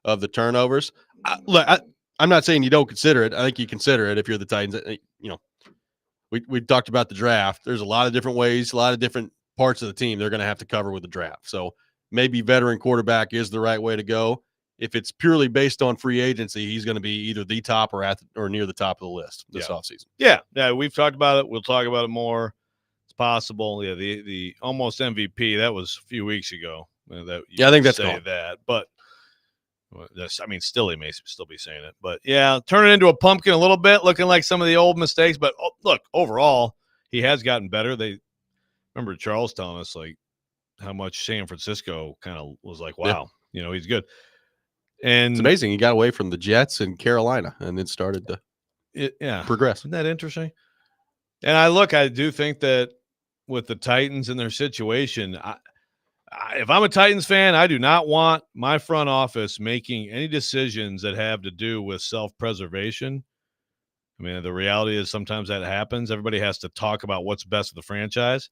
of the turnovers. I'm not saying you don't consider it. I think you consider it if you're the Titans. You know, we talked about the draft. There's a lot of different ways, a lot of different parts of the team they're going to have to cover with the draft. So maybe veteran quarterback is the right way to go. If it's purely based on free agency, he's going to be either the top or near the top of the list this offseason. Yeah, we've talked about it. We'll talk about it more. It's possible. Yeah, the almost MVP, that was a few weeks ago. I think that's gone. That, but still he may still be saying it, but yeah, turning into a pumpkin a little bit, looking like some of the old mistakes. But look, overall, he has gotten better. They remember Charles telling us like how much San Francisco kind of was like, wow, he's good. And it's amazing he got away from the Jets and Carolina and then started to progress. Isn't that interesting? And I do think that with the Titans and their situation, if I'm a Titans fan, I do not want my front office making any decisions that have to do with self-preservation. I mean, the reality is sometimes that happens. Everybody has to talk about what's best for the franchise.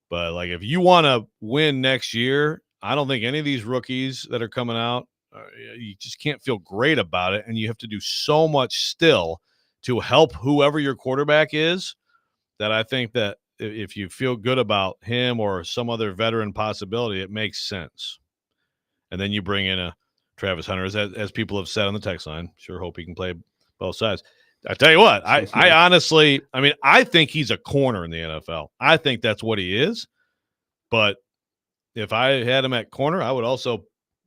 But, like, if you want to win next year, I don't think any of these rookies that are coming out, you just can't feel great about it. And you have to do so much still to help whoever your quarterback is that I think that if you feel good about him or some other veteran possibility, it makes sense. And then you bring in a Travis Hunter, as people have said on the text line. Sure hope he can play both sides. I tell you what, I honestly, I think he's a corner in the NFL. I think that's what he is. But if I had him at corner, I would also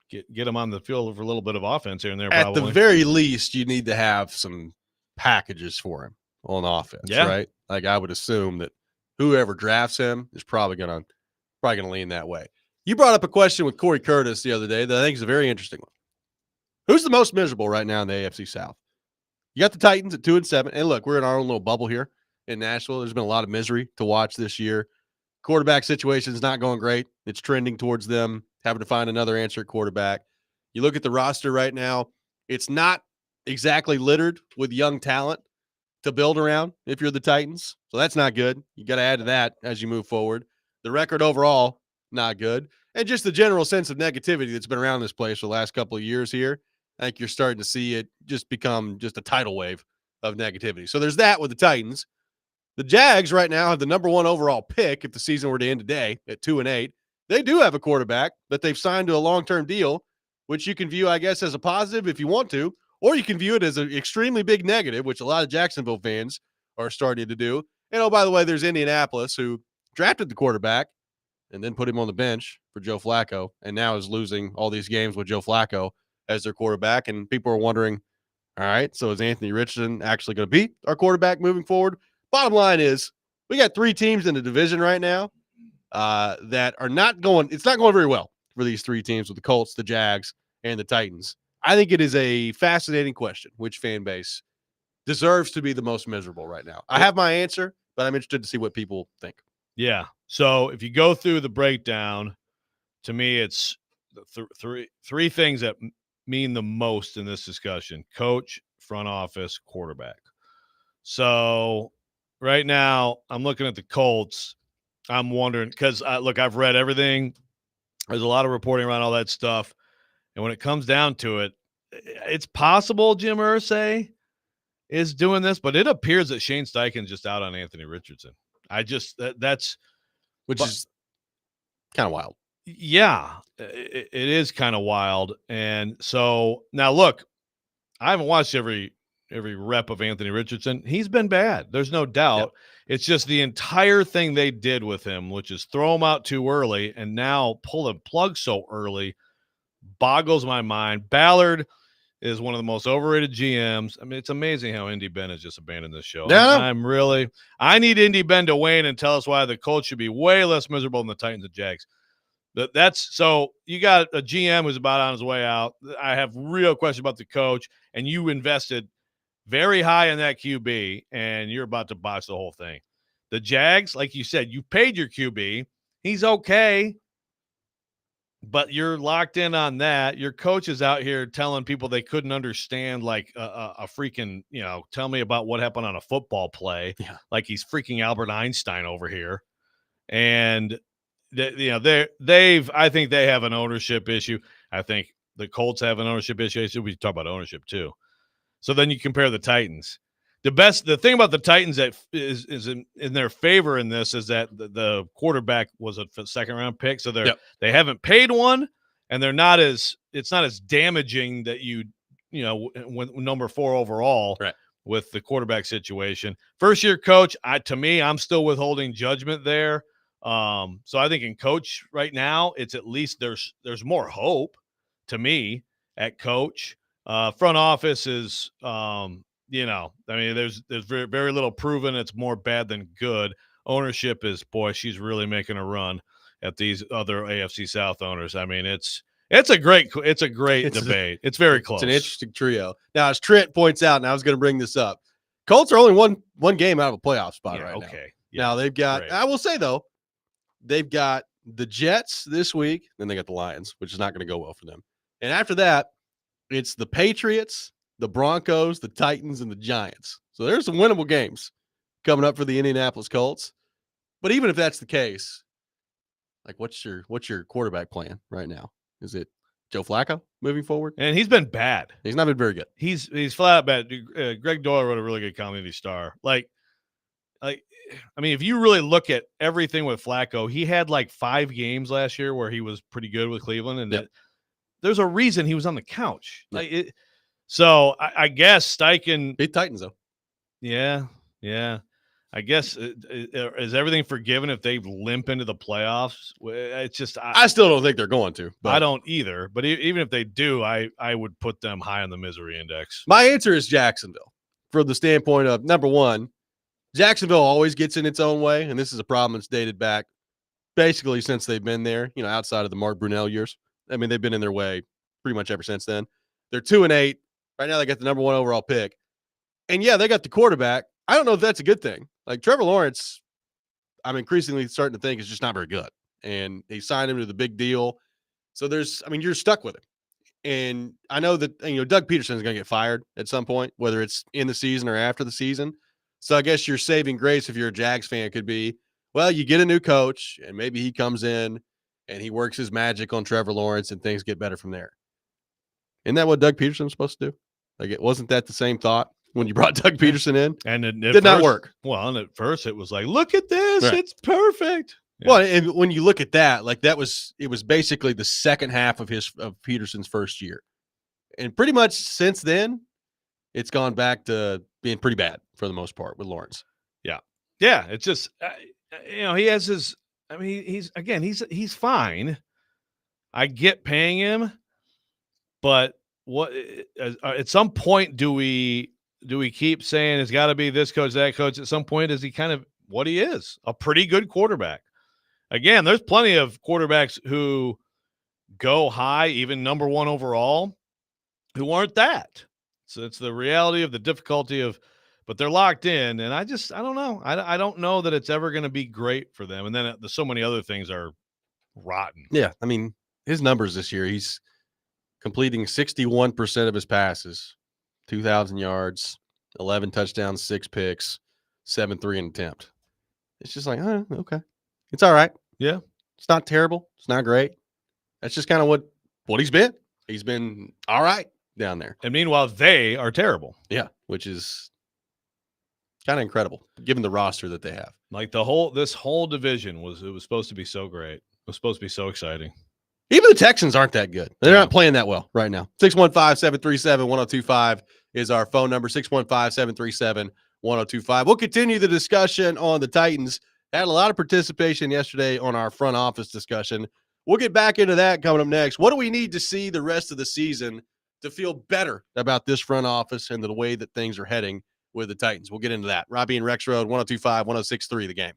get him on the field for a little bit of offense here and there. At the very least, you need to have some packages for him on offense, right? Like, I would assume that whoever drafts him is probably gonna lean that way. You brought up a question with Corey Curtis the other day that I think is a very interesting one. Who's the most miserable right now in the AFC South? You got the Titans at 2-7, and look, we're in our own little bubble here in Nashville. There's been a lot of misery to watch this year. Quarterback situation is not going great. It's trending towards them having to find another answer at quarterback. You look at the roster right now; it's not exactly littered with young talent to build around if you're the Titans. So that's not good. You got to add to that as you move forward. The record overall, not good. And just the general sense of negativity that's been around this place for the last couple of years here. I think you're starting to see it just become just a tidal wave of negativity. So there's that with the Titans. The Jags right now have the number 1 overall pick if the season were to end today at 2-8. They do have a quarterback that they've signed to a long-term deal, which you can view, I guess, as a positive if you want to. Or you can view it as an extremely big negative, which a lot of Jacksonville fans are starting to do. And, oh, by the way, there's Indianapolis, who drafted the quarterback and then put him on the bench for Joe Flacco, and now is losing all these games with Joe Flacco as their quarterback. And people are wondering, all right, so is Anthony Richardson actually going to be our quarterback moving forward? Bottom line is we got 3 teams in the division right now that are not going – it's not going very well for these 3 teams with the Colts, the Jags, and the Titans. I think it is a fascinating question, which fan base deserves to be the most miserable right now. I have my answer, but I'm interested to see what people think. Yeah. So if you go through the breakdown, to me, it's three things that mean the most in this discussion: coach, front office, quarterback. So right now I'm looking at the Colts. I'm wondering because, look, I've read everything. There's a lot of reporting around all that stuff. And when it comes down to it, it's possible Jim Irsay is doing this, but it appears that Shane Steichen's just out on Anthony Richardson. That's which is kind of wild. Yeah, it is kind of wild. And so now look, I haven't watched every rep of Anthony Richardson. He's been bad. There's no doubt. Yep. It's just the entire thing they did with him, which is throw him out too early and now pull the plug so early, boggles my mind. Ballard is one of the most overrated GMs. I mean, it's amazing how Indy Ben has just abandoned this show. Yeah. I need Indy Ben to weigh in and tell us why the Colts should be way less miserable than the Titans and Jags. That's so you got a GM who's about on his way out. I have real questions about the coach, and you invested very high in that QB, and you're about to botch the whole thing. The Jags, like you said, you paid your QB. He's okay, but you're locked in on that. Your coach is out here telling people they couldn't understand like a freaking, tell me about what happened on a football play. Yeah. Like he's freaking Albert Einstein over here. And I think they have an ownership issue. I think the Colts have an ownership issue. We talk about ownership too. So then you compare the Titans. The thing about the Titans that is in their favor in this is that the quarterback was a second-round pick, so they haven't paid one, and it's not as damaging that when number 4 overall right. with the quarterback situation. First-year coach, I'm still withholding judgment there. So I think in coach right now, it's at least there's more hope to me at coach. Front office is, there's very, very little proven. It's more bad than good. Ownership is, boy, she's really making a run at these other AFC South owners. I mean, it's a great debate. It's very close. It's an interesting trio. Now, as Trent points out, and I was going to bring this up, Colts are only one game out of a playoff spot right now. Okay. Now they've got, great. I will say though, they've got the Jets this week, then they got the Lions, which is not going to go well for them. And after that, it's the Patriots, the Broncos, the Titans, and the Giants. So there's some winnable games coming up for the Indianapolis Colts. But even if that's the case, like what's your quarterback plan right now? Is it Joe Flacco moving forward? And he's been bad. He's not been very good. He's flat out bad. Greg Doyle wrote a really good Comedy Star. If you really look at everything with Flacco, he had like 5 games last year where he was pretty good with Cleveland, and there's a reason he was on the couch. Yep. So I guess Steichen beat Titans though. Yeah. I guess is everything forgiven if they limp into the playoffs? It's just I still don't think they're going to. But I don't either. But even if they do, I would put them high on the misery index. My answer is Jacksonville, from the standpoint of number one. Jacksonville always gets in its own way, and this is a problem that's dated back basically since they've been there, outside of the Mark Brunell years. I mean, they've been in their way pretty much ever since then. They're 2-8. Right now they got the number 1 overall pick. And, they got the quarterback. I don't know if that's a good thing. Like, Trevor Lawrence, I'm increasingly starting to think is just not very good. And they signed him to the big deal. So you're stuck with him. And I know that, Doug Peterson is going to get fired at some point, whether it's in the season or after the season. So I guess your saving grace, if you're a Jags fan, could be, well, you get a new coach and maybe he comes in and he works his magic on Trevor Lawrence and things get better from there. Isn't that what Doug Peterson was supposed to do? Like, it wasn't that the same thought when you brought Doug Peterson in? And it did not work. Well, and at first it was like, look at this. Right. It's perfect. Yeah. Well, and when you look at that, like it was basically the second half of Peterson's first year. And pretty much since then, it's gone back to being pretty bad for the most part with Lawrence. Yeah. It's just, he has his, he's fine. I get paying him, but what at some point do we keep saying it's got to be this coach, that coach? At some point, is he kind of what he is, a pretty good quarterback? Again, there's plenty of quarterbacks who go high, even number one overall, who aren't that. So it's the reality of the difficulty of, but they're locked in. And I don't know. I don't know that it's ever going to be great for them. And then there's so many other things are rotten. Yeah. I mean, his numbers this year, he's completing 61% of his passes, 2,000 yards, 11 touchdowns, 6 picks, 7-3 an attempt. It's just like, okay. It's all right. Yeah. It's not terrible. It's not great. That's just kind of what he's been. He's been all right down there. And meanwhile, they are terrible. Yeah, which is kind of incredible given the roster that they have. Like this whole division was supposed to be so great. It was supposed to be so exciting. Even the Texans aren't that good. They're not playing that well right now. 615-737-1025 is our phone number, 615-737-1025. We'll continue the discussion on the Titans. Had a lot of participation yesterday on our front office discussion. We'll get back into that coming up next. What do we need to see the rest of the season to feel better about this front office and the way that things are heading with the Titans? We'll get into that. Robby and Rexrode, 102.5, 106.3 The Game.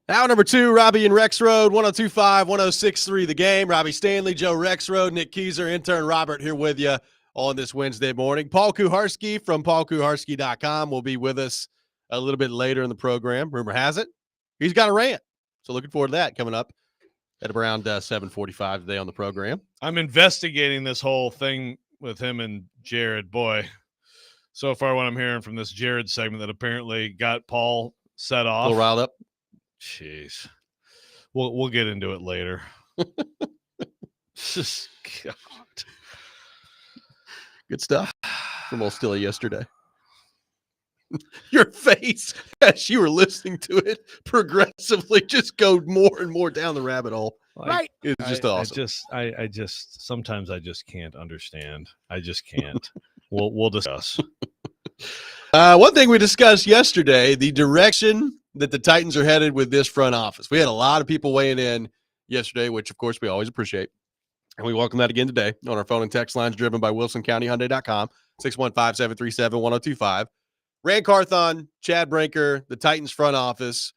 Hour number 2, Robby and Rexrode, 102.5, 106.3 The Game. Robbie Stanley, Joe Rexrode, Nick Keyser, intern Robert here with you on this Wednesday morning. Paul Kuharski from paulkuharski.com will be with us a little bit later in the program. Rumor has it he's got a rant. So looking forward to that coming up at around 7:45 today on the program. I'm investigating this whole thing with him and Jared. Boy, so far what I'm hearing from this Jared segment that apparently got Paul set off. A little riled up. Jeez. We'll get into it later. Just God. Good stuff from old Stilly yesterday. Your face as you were listening to it progressively just go more and more down the rabbit hole. Right. It's just awesome. I just sometimes I just can't understand. I just can't. We'll discuss. One thing we discussed yesterday, the direction that the Titans are headed with this front office. We had a lot of people weighing in yesterday, which of course we always appreciate. And we welcome that again today on our phone and text lines driven by WilsonCountyHyundai.com, 615-737-1025. Rand Carthon, Chad Brinker, the Titans front office.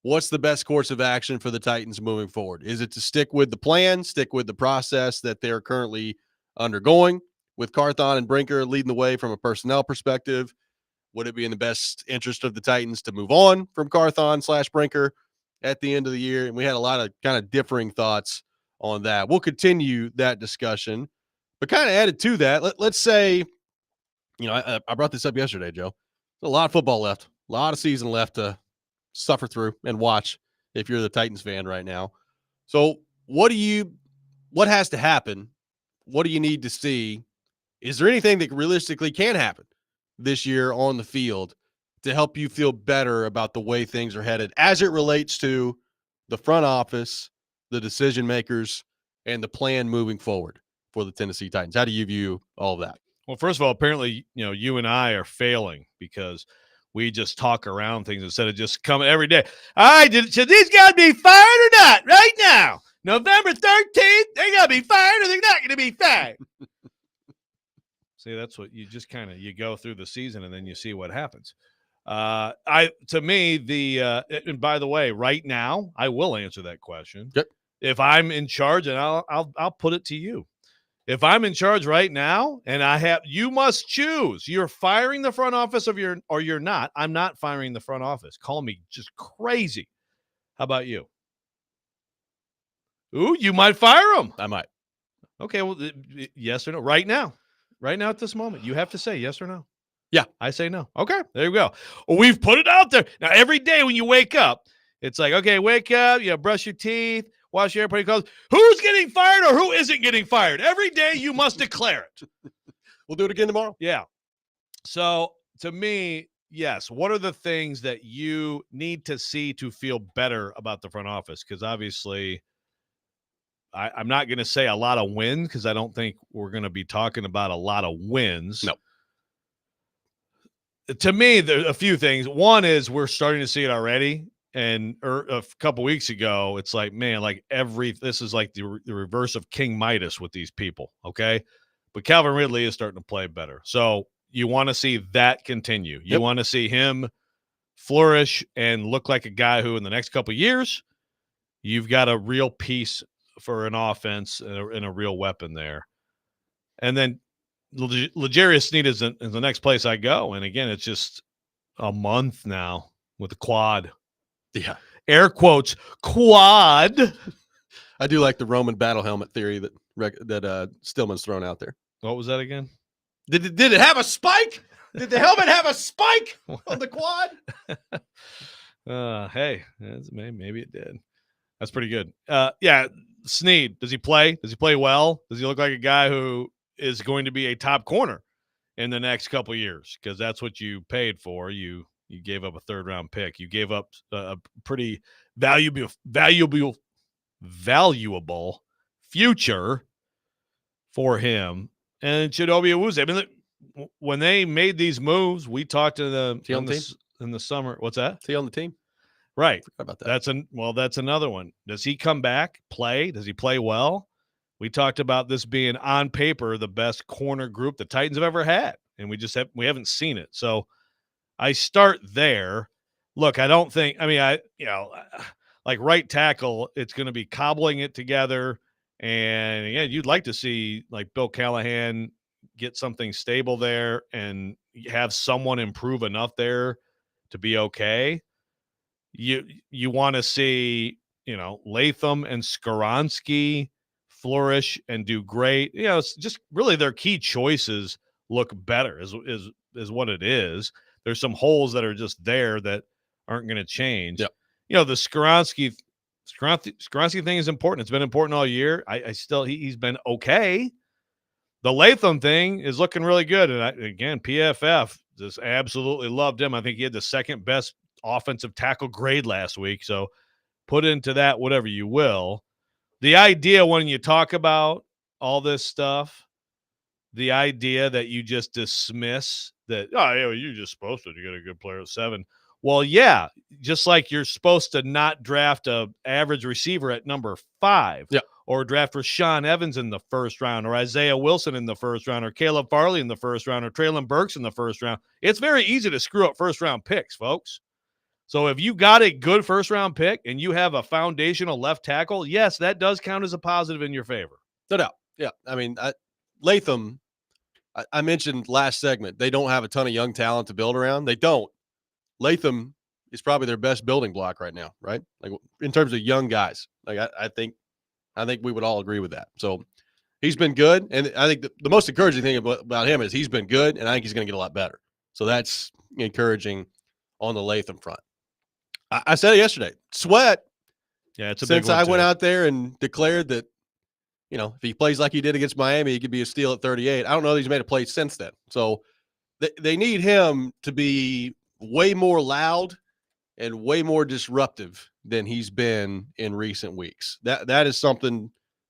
What's the best course of action for the Titans moving forward? Is it to stick with the plan, stick with the process that they're currently undergoing with Carthon and Brinker leading the way from a personnel perspective? Would it be in the best interest of the Titans to move on from Carthon/Brinker at the end of the year? And we had a lot of kind of differing thoughts on that. We'll continue that discussion, but kind of added to that, let's say, I brought this up yesterday, Joe. A lot of football left, a lot of season left to suffer through and watch if you're the Titans fan right now. So what has to happen? What do you need to see? Is there anything that realistically can happen this year on the field to help you feel better about the way things are headed as it relates to the front office, the decision makers, and the plan moving forward for the Tennessee Titans? How do you view all of that? Well, first of all, apparently, you and I are failing because we just talk around things instead of just coming every day. All right, should these guys be fired or not right now? November 13th, they're going to be fired or they're not going to be fired. See, that's what you just you go through the season and then you see what happens. And by the way, right now, I will answer that question. Yep. If I'm in charge, and I'll put it to you. If I'm in charge right now and you must choose. You're firing the front office or you're not. I'm not firing the front office. Call me just crazy. How about you? Ooh, you might fire them. I might. Okay, well, yes or no? Right now at this moment, you have to say yes or no. Yeah. I say no. Okay, there you go. Well, we've put it out there. Now, every day when you wake up, it's like, okay, wake up, brush your teeth, wash your hair, put your clothes. Who's getting fired or who isn't getting fired? Every day you must declare it. We'll do it again tomorrow. Yeah. So to me, yes. What are the things that you need to see to feel better about the front office? Because obviously I'm not going to say a lot of wins because I don't think we're going to be talking about a lot of wins. No. To me, there's a few things. One is we're starting to see it already. And a couple weeks ago, it's like, man, this is like the reverse of King Midas with these people, okay? But Calvin Ridley is starting to play better. So you want to see that continue. You want to see him flourish and look like a guy who in the next couple of years, you've got a real piece for an offense and a real weapon there. And then L'Jarius Sneed is the next place I go. And again, it's just a month now with the quad. Yeah. Air quotes, quad. I do like the Roman battle helmet theory that Stillman's thrown out there. What was that again? Did it have a spike? Did the helmet have a spike on the quad? Hey, maybe it did. That's pretty good. Yeah, Sneed, does he play? Does he play well? Does he look like a guy who is going to be a top corner in the next couple of years? Because that's what you paid for. You gave up a third-round pick. You gave up a pretty valuable future for him. And Chidobe Awuzie. I mean, when they made these moves, we talked to them in the summer. What's that? Is he on the team? Right. How about that? That's another one. Does he come back, play? Does he play well? We talked about this being on paper the best corner group the Titans have ever had, and we haven't seen it. So I start there. Look, I don't think. I mean, like right tackle, it's going to be cobbling it together. And yeah, you'd like to see like Bill Callahan get something stable there and have someone improve enough there to be okay. You want to see, Latham and Skoronski flourish and do great. It's just really their key choices look better is what it is. There's some holes that are just there that aren't going to change. Yep. The Skoronski thing is important. It's been important all year. I still he's been okay. The Latham thing is looking really good. And again, PFF just absolutely loved him. I think he had the second best offensive tackle grade last week. So put into that whatever you will. The idea when you talk about all this stuff, the idea that you just dismiss that, you're just supposed to get a good player at 7. Well, yeah, just like you're supposed to not draft a average receiver at number 5. Yeah. Or draft Rashaan Evans in the first round, or Isaiah Wilson in the first round, or Caleb Farley in the first round, or Treylon Burks in the first round. It's very easy to screw up first-round picks, folks. So if you got a good first-round pick and you have a foundational left tackle, yes, that does count as a positive in your favor. No doubt. Yeah. I mean, Latham, I mentioned last segment, they don't have a ton of young talent to build around. They don't. Latham is probably their best building block right now, right? Like in terms of young guys. Like I think we would all agree with that. So he's been good. And I think the most encouraging thing about him is he's been good, and I think he's going to get a lot better. So that's encouraging on the Latham front. I said it yesterday. Sweat. Yeah, it's a since big one I too. went out there and declared that, if he plays like he did against Miami, he could be a steal at 38. I don't know that he's made a play since then. So they need him to be way more loud and way more disruptive than he's been in recent weeks. That is something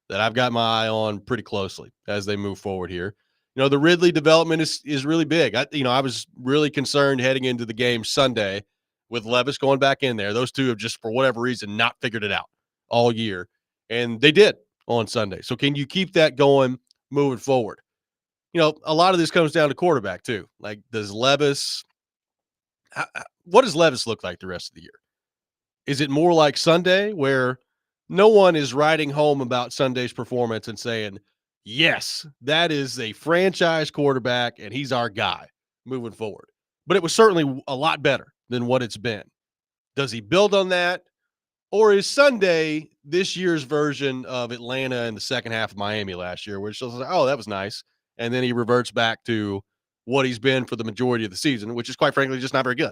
that I've got my eye on pretty closely as they move forward here. The Ridley development is really big. I was really concerned heading into the game Sunday with Levis going back in there. Those two have just, for whatever reason, not figured it out all year. And they did on Sunday. So can you keep that going moving forward? A lot of this comes down to quarterback too. Like, what does Levis look like the rest of the year? Is it more like Sunday where no one is writing home about Sunday's performance and saying, yes, that is a franchise quarterback and he's our guy moving forward? But it was certainly a lot better than what it's been. Does he build on that? Or is Sunday this year's version of Atlanta in the second half of Miami last year, where it's just like, oh, that was nice. And then he reverts back to what he's been for the majority of the season, which is quite frankly just not very good.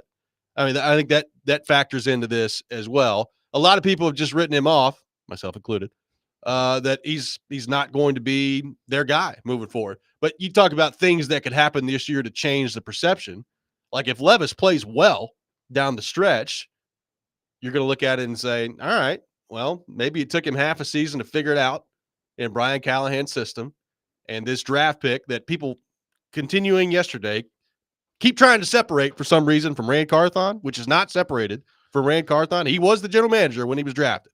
I mean, I think that factors into this as well. A lot of people have just written him off, myself included, that he's not going to be their guy moving forward. But you talk about things that could happen this year to change the perception. Like if Levis plays well down the stretch, you're going to look at it and say, all right, well, maybe it took him half a season to figure it out in Brian Callahan's system. And this draft pick that people continuing yesterday keep trying to separate for some reason from Rand Carthon, which is not separated from Rand Carthon. He was the general manager when he was drafted.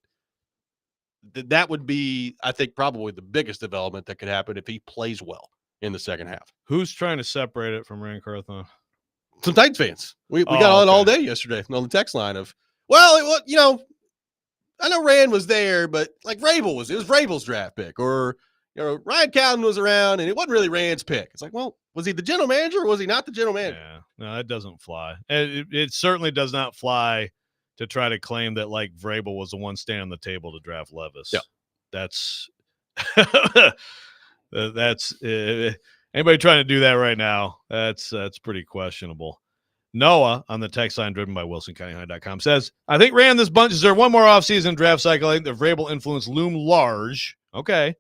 That would be, I think, probably the biggest development that could happen if he plays well in the second half. Who's trying to separate it from Rand Carthon? Some Titans fans. We got on all day yesterday on the text line of, well, I know Rand was there, but like it was Vrabel's draft pick, or Ryan Cowden was around and it wasn't really Rand's pick. It's like, well, was he the general manager or was he not the general manager? Yeah, no, that doesn't fly. It certainly does not fly to try to claim that like Vrabel was the one standing on the table to draft Levis. Yeah, that's anybody trying to do that right now. That's pretty questionable. Noah on the text line driven by WilsonCountyHigh.com says, I think Rand this bunch deserve one more offseason draft cycle. I think the Vrabel influence loom large. Okay.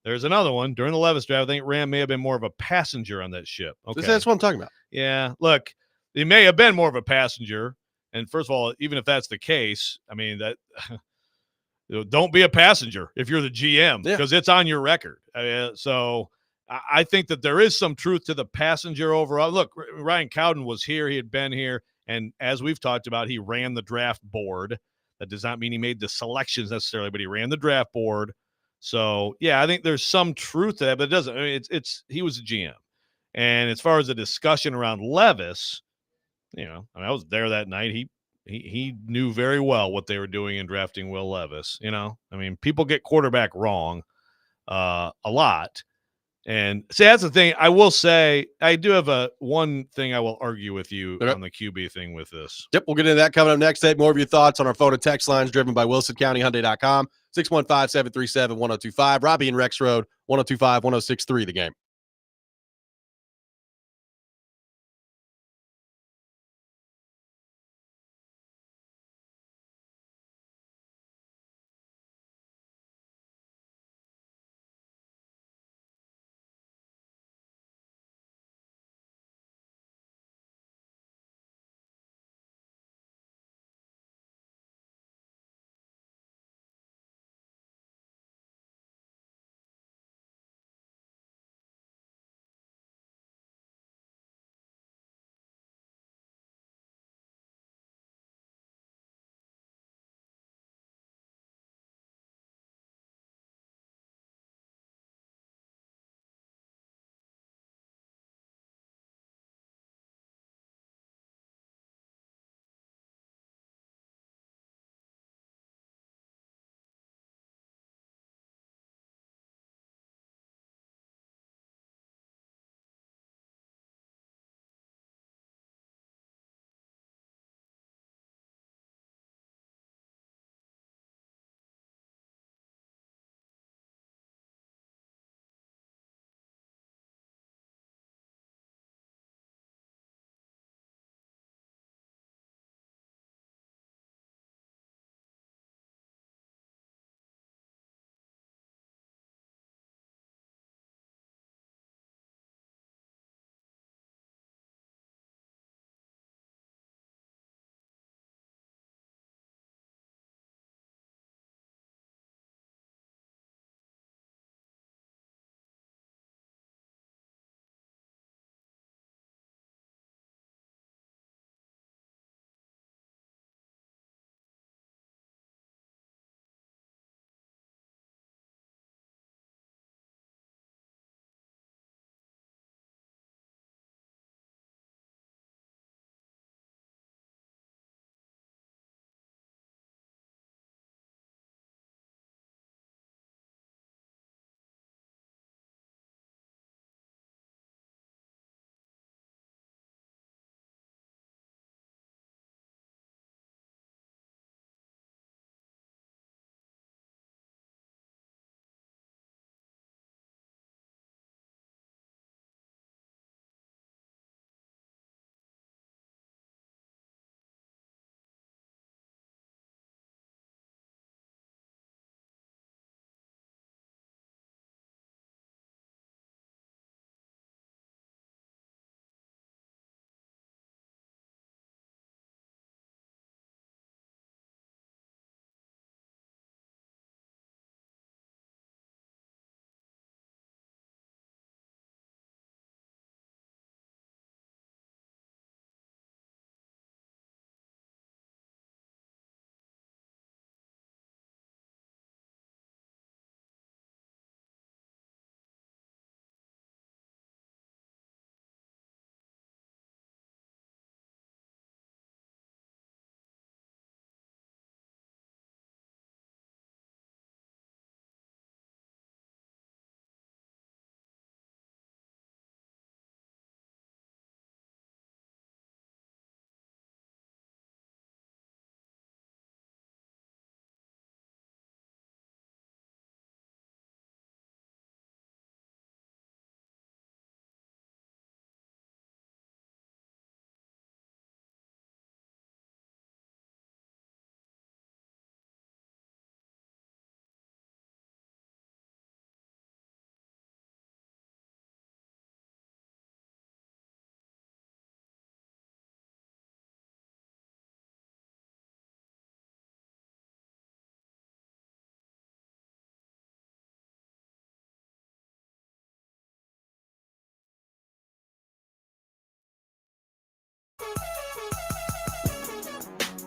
There's another one. During the Levis draft, I think Rand may have been more of a passenger on that ship. Okay. That's what I'm talking about. Yeah. Look, he may have been more of a passenger. And first of all, even if that's the case, I mean, that don't be a passenger if you're the GM because it's on your record. So I think that there is some truth to the passenger overall. Look, Ryan Cowden was here. He had been here. And as we've talked about, he ran the draft board. That does not mean he made the selections necessarily, but he ran the draft board. So, yeah, I think there's some truth to that, but it doesn't. I mean, he was a GM. And as far as the discussion around Levis, I was there that night. he knew very well what they were doing in drafting Will Levis. You know, I mean, people get quarterback wrong a lot. And see, that's the thing. I will say, I do have one thing I will argue with you on the QB thing with this. Yep, we'll get into that coming up next. Take more of your thoughts on our phone and text lines driven by WilsonCountyHyundai.com, 615-737-1025. Robby and Rexrode, 1025-1063, The Game.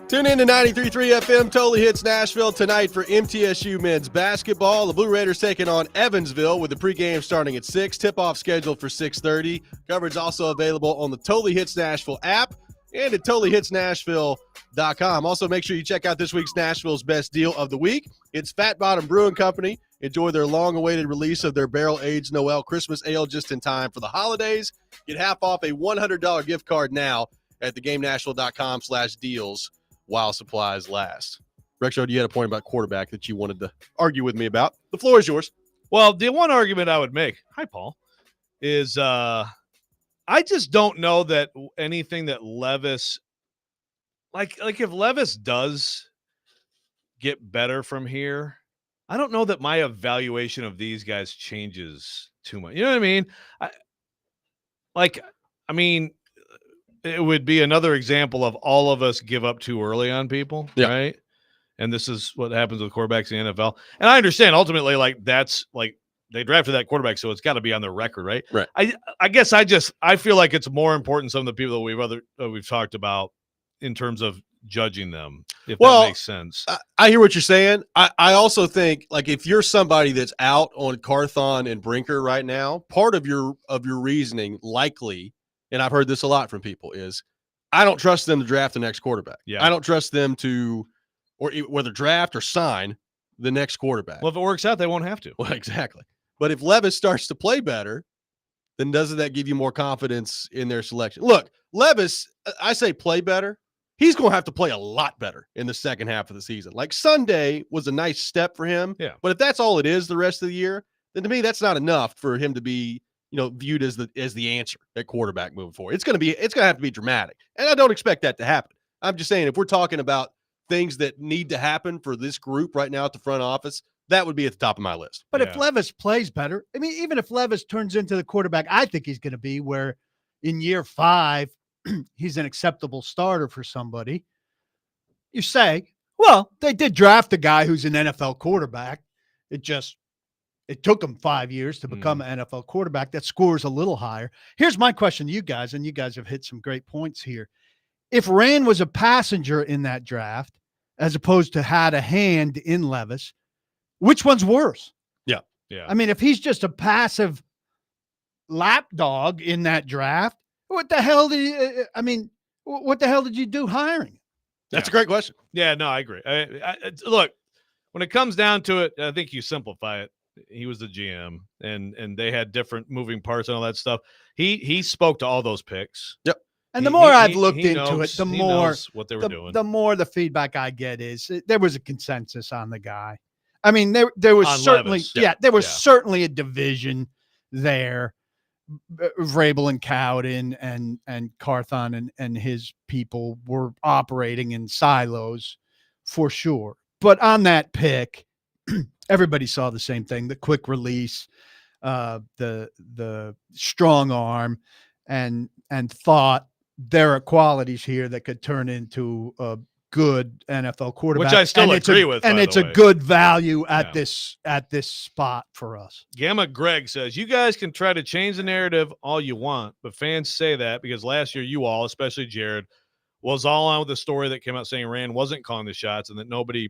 Tune in to 93.3 FM, Totally Hits Nashville tonight for MTSU men's basketball. The Blue Raiders taking on Evansville with the pregame starting at 6. Tip-off scheduled for 6:30. Coverage also available on the Totally Hits Nashville app and at TotallyHitsNashville.com. nashvillenation.com. Also, make sure you check out this week's Nashville's Best Deal of the Week. It's Fat Bottom Brewing Company. Enjoy their long-awaited release of their barrel-aged Noel Christmas Ale just in time for the holidays. Get half off a $100 gift card now at theGameNashville.com/deals while supplies last. Rexrode, you had a point about quarterback that you wanted to argue with me about. The floor is yours. Well, the one argument I would make, hi, Paul, is I just don't know that anything that Levis, like if Levis does get better from here, I don't know that my evaluation of these guys changes too much. You know what I mean? I mean, it would be another example of all of us give up too early on people, right? And this is what happens with quarterbacks in the NFL. And I understand ultimately, like, that's like they drafted that quarterback, so it's got to be on their record, right? Right. I guess I feel like it's more important some of the people that we've talked about in terms of judging them, if that makes sense. I hear what you're saying. I also think, like, if you're somebody that's out on Carthon and Brinker right now, part of your reasoning likely, and I've heard this a lot from people, is I don't trust them to draft the next quarterback. Yeah. I don't trust them to, or whether draft or sign the next quarterback. Well, if it works out, they won't have to. Well, exactly. But if Levis starts to play better, then doesn't that give you more confidence in their selection? Look, Levis, I say play better. He's going to have to play a lot better in the second half of the season. Like, Sunday was a nice step for him. Yeah. But if that's all it is the rest of the year, then to me, that's not enough for him to be, viewed as the answer at quarterback moving forward. It's going to have to be dramatic. And I don't expect that to happen. I'm just saying, if we're talking about things that need to happen for this group right now at the front office, that would be at the top of my list. But if Levis plays better, I mean, even if Levis turns into the quarterback I think he's going to be, where in year 5, he's an acceptable starter for somebody, you say, well, they did draft a guy who's an NFL quarterback. It took him 5 years to become an NFL quarterback that scores a little higher. Here's my question to you guys, and you guys have hit some great points here. If Rand was a passenger in that draft, as opposed to had a hand in Levis, which one's worse? Yeah. I mean, if he's just a passive lapdog in that draft, what the hell did you do hiring? That's a great question. Yeah, no, I agree. Look, when it comes down to it, I think you simplify it. He was the GM, and they had different moving parts and all that stuff. He spoke to all those picks. Yep. And the more I've looked into knows, it, the more what they were doing. The more the feedback I get is there was a consensus on the guy. I mean, there was on certainly, Levis. there was certainly a division there. Vrabel and Cowden and Carthon and his people were operating in silos for sure. But on that pick, everybody saw the same thing: the quick release, the strong arm, and thought there are qualities here that could turn into a good NFL quarterback, which I still agree with. And it's a good value at this spot for us. Gamma Greg says, you guys can try to change the narrative all you want, but fans say that because last year you all, especially Jared, was all on with the story that came out saying Rand wasn't calling the shots and that nobody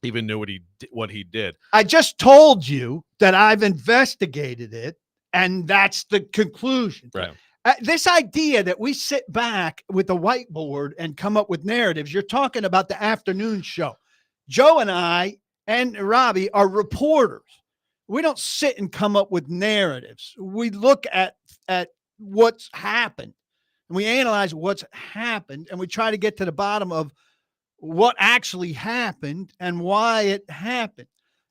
even knew what he did. I just told you that I've investigated it, and that's the conclusion. Right. This idea that we sit back with a whiteboard and come up with narratives, you're talking about the afternoon show. Joe and I and Robby are reporters. We don't sit and come up with narratives. We look at what's happened, and we analyze what's happened, and we try to get to the bottom of what actually happened and why it happened.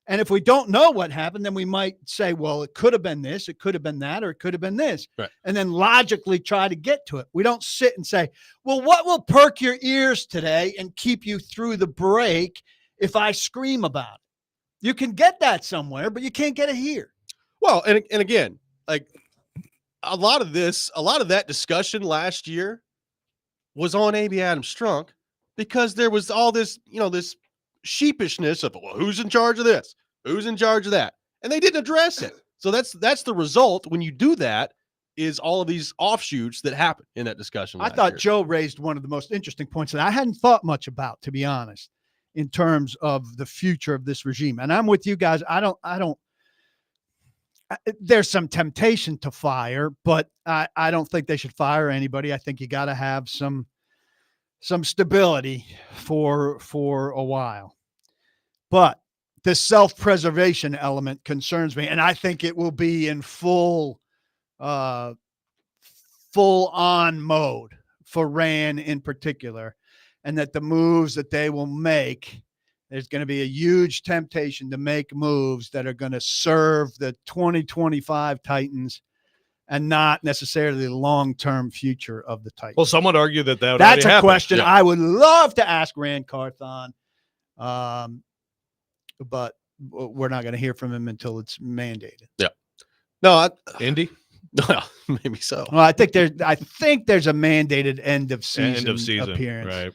And if we don't know what happened, then we might say, well, it could have been this, it could have been that, or it could have been this. Right. And then logically try to get to it. We don't sit and say, well, what will perk your ears today and keep you through the break if I scream about it? You can get that somewhere, but you can't get it here. Well, and again, like a lot of that discussion last year was on A.B. Adams-Strunk because there was all this, this sheepishness of, well, who's in charge of this? Who's in charge of that? And they didn't address it. So that's the result when you do that, is all of these offshoots that happen in that discussion. I thought Joe raised one of the most interesting points that I hadn't thought much about, to be honest, in terms of the future of this regime. And I'm with you guys. There's some temptation to fire, but I don't think they should fire anybody. I think you got to have some some stability for a while. But the self-preservation element concerns me, and I think it will be in full on mode for Rand in particular, and that the moves that they will make, there's going to be a huge temptation to make moves that are going to serve the 2025 Titans and not necessarily the long-term future of the Titans. Well, some would argue that would That's a happen. question I would love to ask Rand Carthon, but we're not going to hear from him until it's mandated. Yeah. No, Indy? Well, maybe so. Well, I think there's a mandated end of season appearance, right,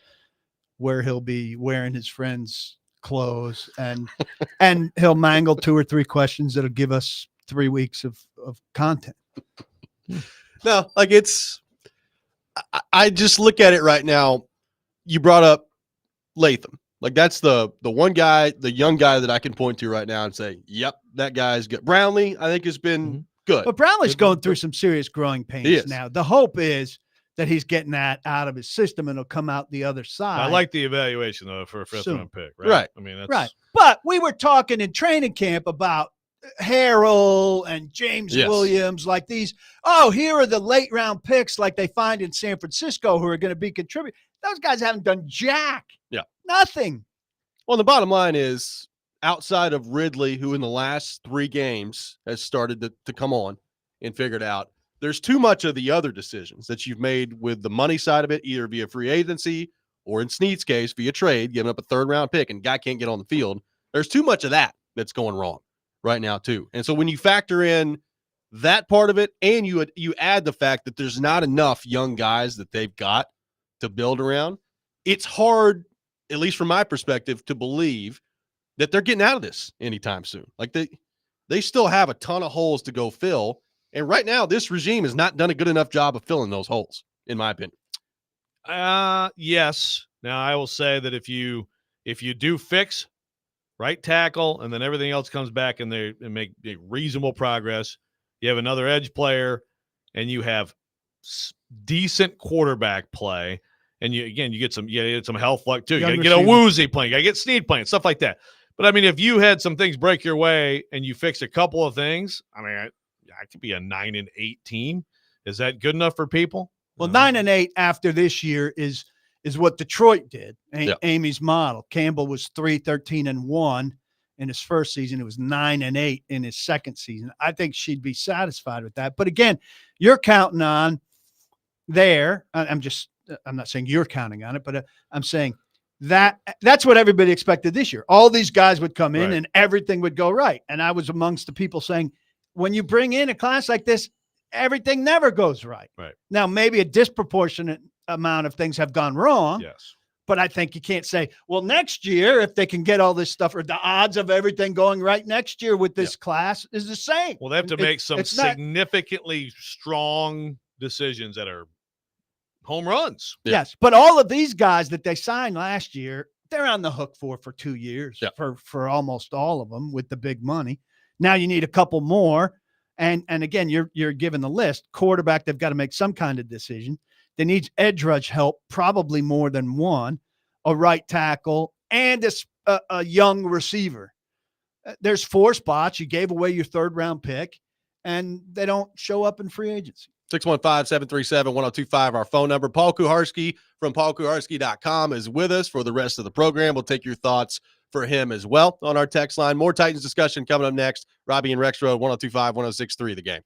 where he'll be wearing his friend's clothes and he'll mangle 2 or 3 questions that'll give us 3 weeks of content. No, like I just look at it right now. You brought up Latham. Like that's the one guy, the young guy that I can point to right now and say, yep, that guy's good. Brownlee, I think, has been good. But Brownlee's going through some serious growing He pains is. now. The hope is that he's getting that out of his system and he'll come out the other side. I like the evaluation, though, for a fifth-round pick, right? Right. I mean, that's right. But we were talking in training camp about Harrell and James Williams, like these. Oh, here are the late round picks like they find in San Francisco who are going to be contributing. Those guys haven't done jack. Yeah. Nothing. Well, the bottom line is, outside of Ridley, who in the last 3 games has started to come on and figured out, there's too much of the other decisions that you've made with the money side of it, either via free agency or in Snead's case, via trade, giving up a 3rd-round pick and guy can't get on the field. There's too much of that that's going wrong right now too. And so when you factor in that part of it and you add the fact that there's not enough young guys that they've got to build around, it's hard, at least from my perspective, to believe that they're getting out of this anytime soon. Like they still have a ton of holes to go fill. And right now, this regime has not done a good enough job of filling those holes, in my opinion. Yes. Now I will say that if you do fix right tackle and then everything else comes back and they make reasonable progress, you have another edge player and you have decent quarterback play, and you get some health luck too. You got to get a Woozy playing, you got to get Snead playing, stuff like that. But I mean, if you had some things break your way and you fix a couple of things, I mean, I could be a 9-8 team. Is that good enough for people? Well, 9-8 after this year is what Detroit did. Amy's model. Campbell was 3-13-1 in his first season. It was 9-8 in his second season. I think she'd be satisfied with that. But again, you're counting on there. I'm not saying you're counting on it, but I'm saying that's what everybody expected this year. All these guys would come in and everything would go right. And I was amongst the people saying, when you bring in a class like this, everything never goes right. Right. Now, maybe a disproportionate amount of things have gone wrong. Yes. But I think you can't say, well, next year, if they can get all this stuff, or the odds of everything going right next year with this class is the same. Well, they have to make some significantly strong decisions that are home runs. Yeah. Yes. But all of these guys that they signed last year, they're on the hook for 2 years for almost all of them with the big money. Now you need a couple more. And again, you're given the list. Quarterback, they've got to make some kind of decision. They need edge rush help, probably more than one, a right tackle, and a young receiver. There's 4 spots. You gave away your 3rd-round pick, and they don't show up in free agency. 615-737-1025, our phone number. Paul Kuharsky from paulkuharsky.com is with us for the rest of the program. We'll take your thoughts for him as well on our text line. More Titans discussion coming up next. Robby and Rexrode, 1025-1063, The Game.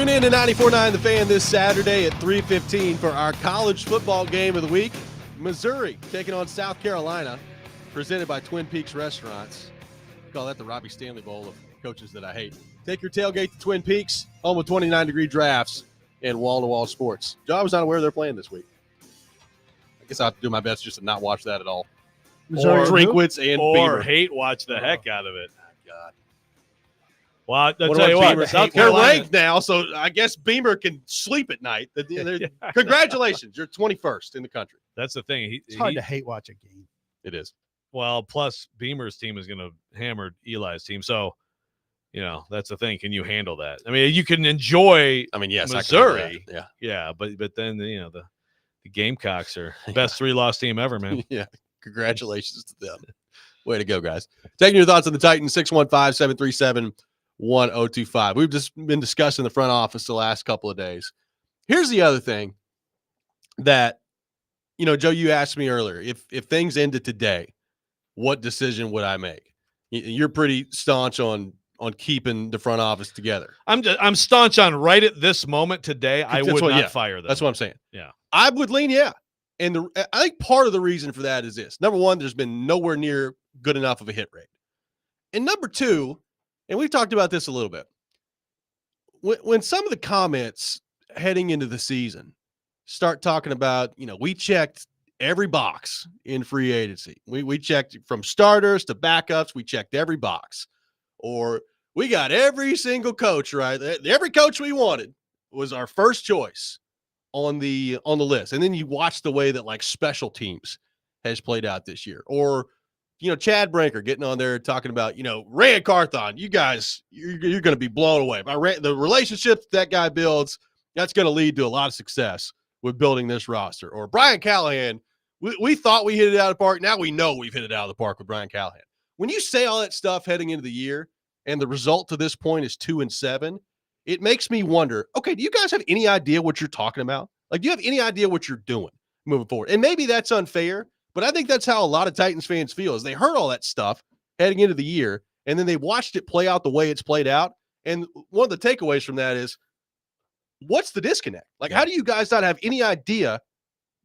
Tune in to 94.9 The Fan this Saturday at 3:15 for our college football game of the week. Missouri taking on South Carolina, presented by Twin Peaks Restaurants. Call that the Robby Stanley Bowl of coaches that I hate. Take your tailgate to Twin Peaks, home with 29-degree drafts and wall-to-wall sports. Joe, I was not aware they're playing this week. I guess I'll have to do my best just to not watch that at all. Missouri Drinkwitz and or Beamer. hate watch the heck out of it. God. Well, I'll What tell about you what, Beamer? South They're Carolina, ranked now, so I guess Beamer can sleep at night. Congratulations, you're 21st in the country. that's the thing. It's hard to hate watch a game. It is. Well, plus Beamer's team is going to hammer Eli's team. So, that's the thing. Can you handle that? I mean, you can enjoy I mean, yes, Missouri. I can do that. Yeah, but then, the Gamecocks are best 3-loss team ever, man. Yeah. Congratulations to them. Way to go, guys. Taking your thoughts on the Titans, 615-737-1025. We've just been discussing the front office the last couple of days. Here's the other thing that, Joe, you asked me earlier, if things ended today, what decision would I make? You're pretty staunch on keeping the front office together. I'm staunch on right at this moment today. I That's would what- not yeah, fire them. That's what I'm saying. Yeah. I would lean, yeah. And I think part of the reason for that is this. Number one, there's been nowhere near good enough of a hit rate. And number two, and we've talked about this a little bit, when some of the comments heading into the season start talking about, we checked every box in free agency. We checked from starters to backups. We checked every box. Or we got every single coach, right? Every coach we wanted was our first choice on the list. And then you watch the way that like special teams has played out this year. Or, Chad Brinker getting on there talking about, Rand Carthon, you guys, you're going to be blown away. The relationships that guy builds, that's going to lead to a lot of success with building this roster. Or Brian Callahan, we thought we hit it out of the park. Now we know we've hit it out of the park with Brian Callahan. When you say all that stuff heading into the year and the result to this point is 2-7, it makes me wonder, okay, do you guys have any idea what you're talking about? Like, do you have any idea what you're doing moving forward? And maybe that's unfair, but I think that's how a lot of Titans fans feel, is they heard all that stuff heading into the year, and then they watched it play out the way it's played out. And one of the takeaways from that is, what's the disconnect? Like, how do you guys not have any idea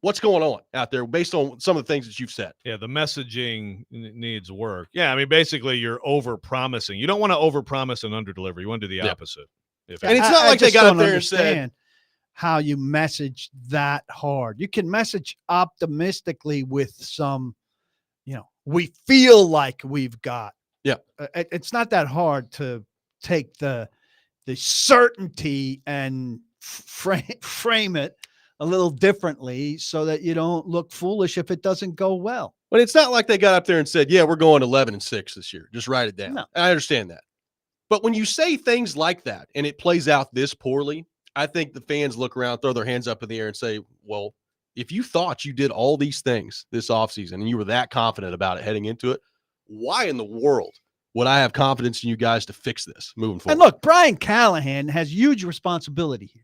what's going on out there based on some of the things that you've said? Yeah, the messaging needs work. Yeah, I mean, basically, you're over-promising. You don't want to over-promise and under-deliver. You want to do the opposite. And it's not like they got up there and said how you message that hard. You can message optimistically with some, we feel like we've got. Yeah. It's not that hard to take the certainty and frame it a little differently so that you don't look foolish if it doesn't go well. But it's not like they got up there and said, yeah, we're going 11-6 this year. Just write it down. No. I understand that. But when you say things like that and it plays out this poorly, I think the fans look around, throw their hands up in the air and say, well, if you thought you did all these things this offseason and you were that confident about it heading into it, why in the world would I have confidence in you guys to fix this moving forward? And look, Brian Callahan has huge responsibility here.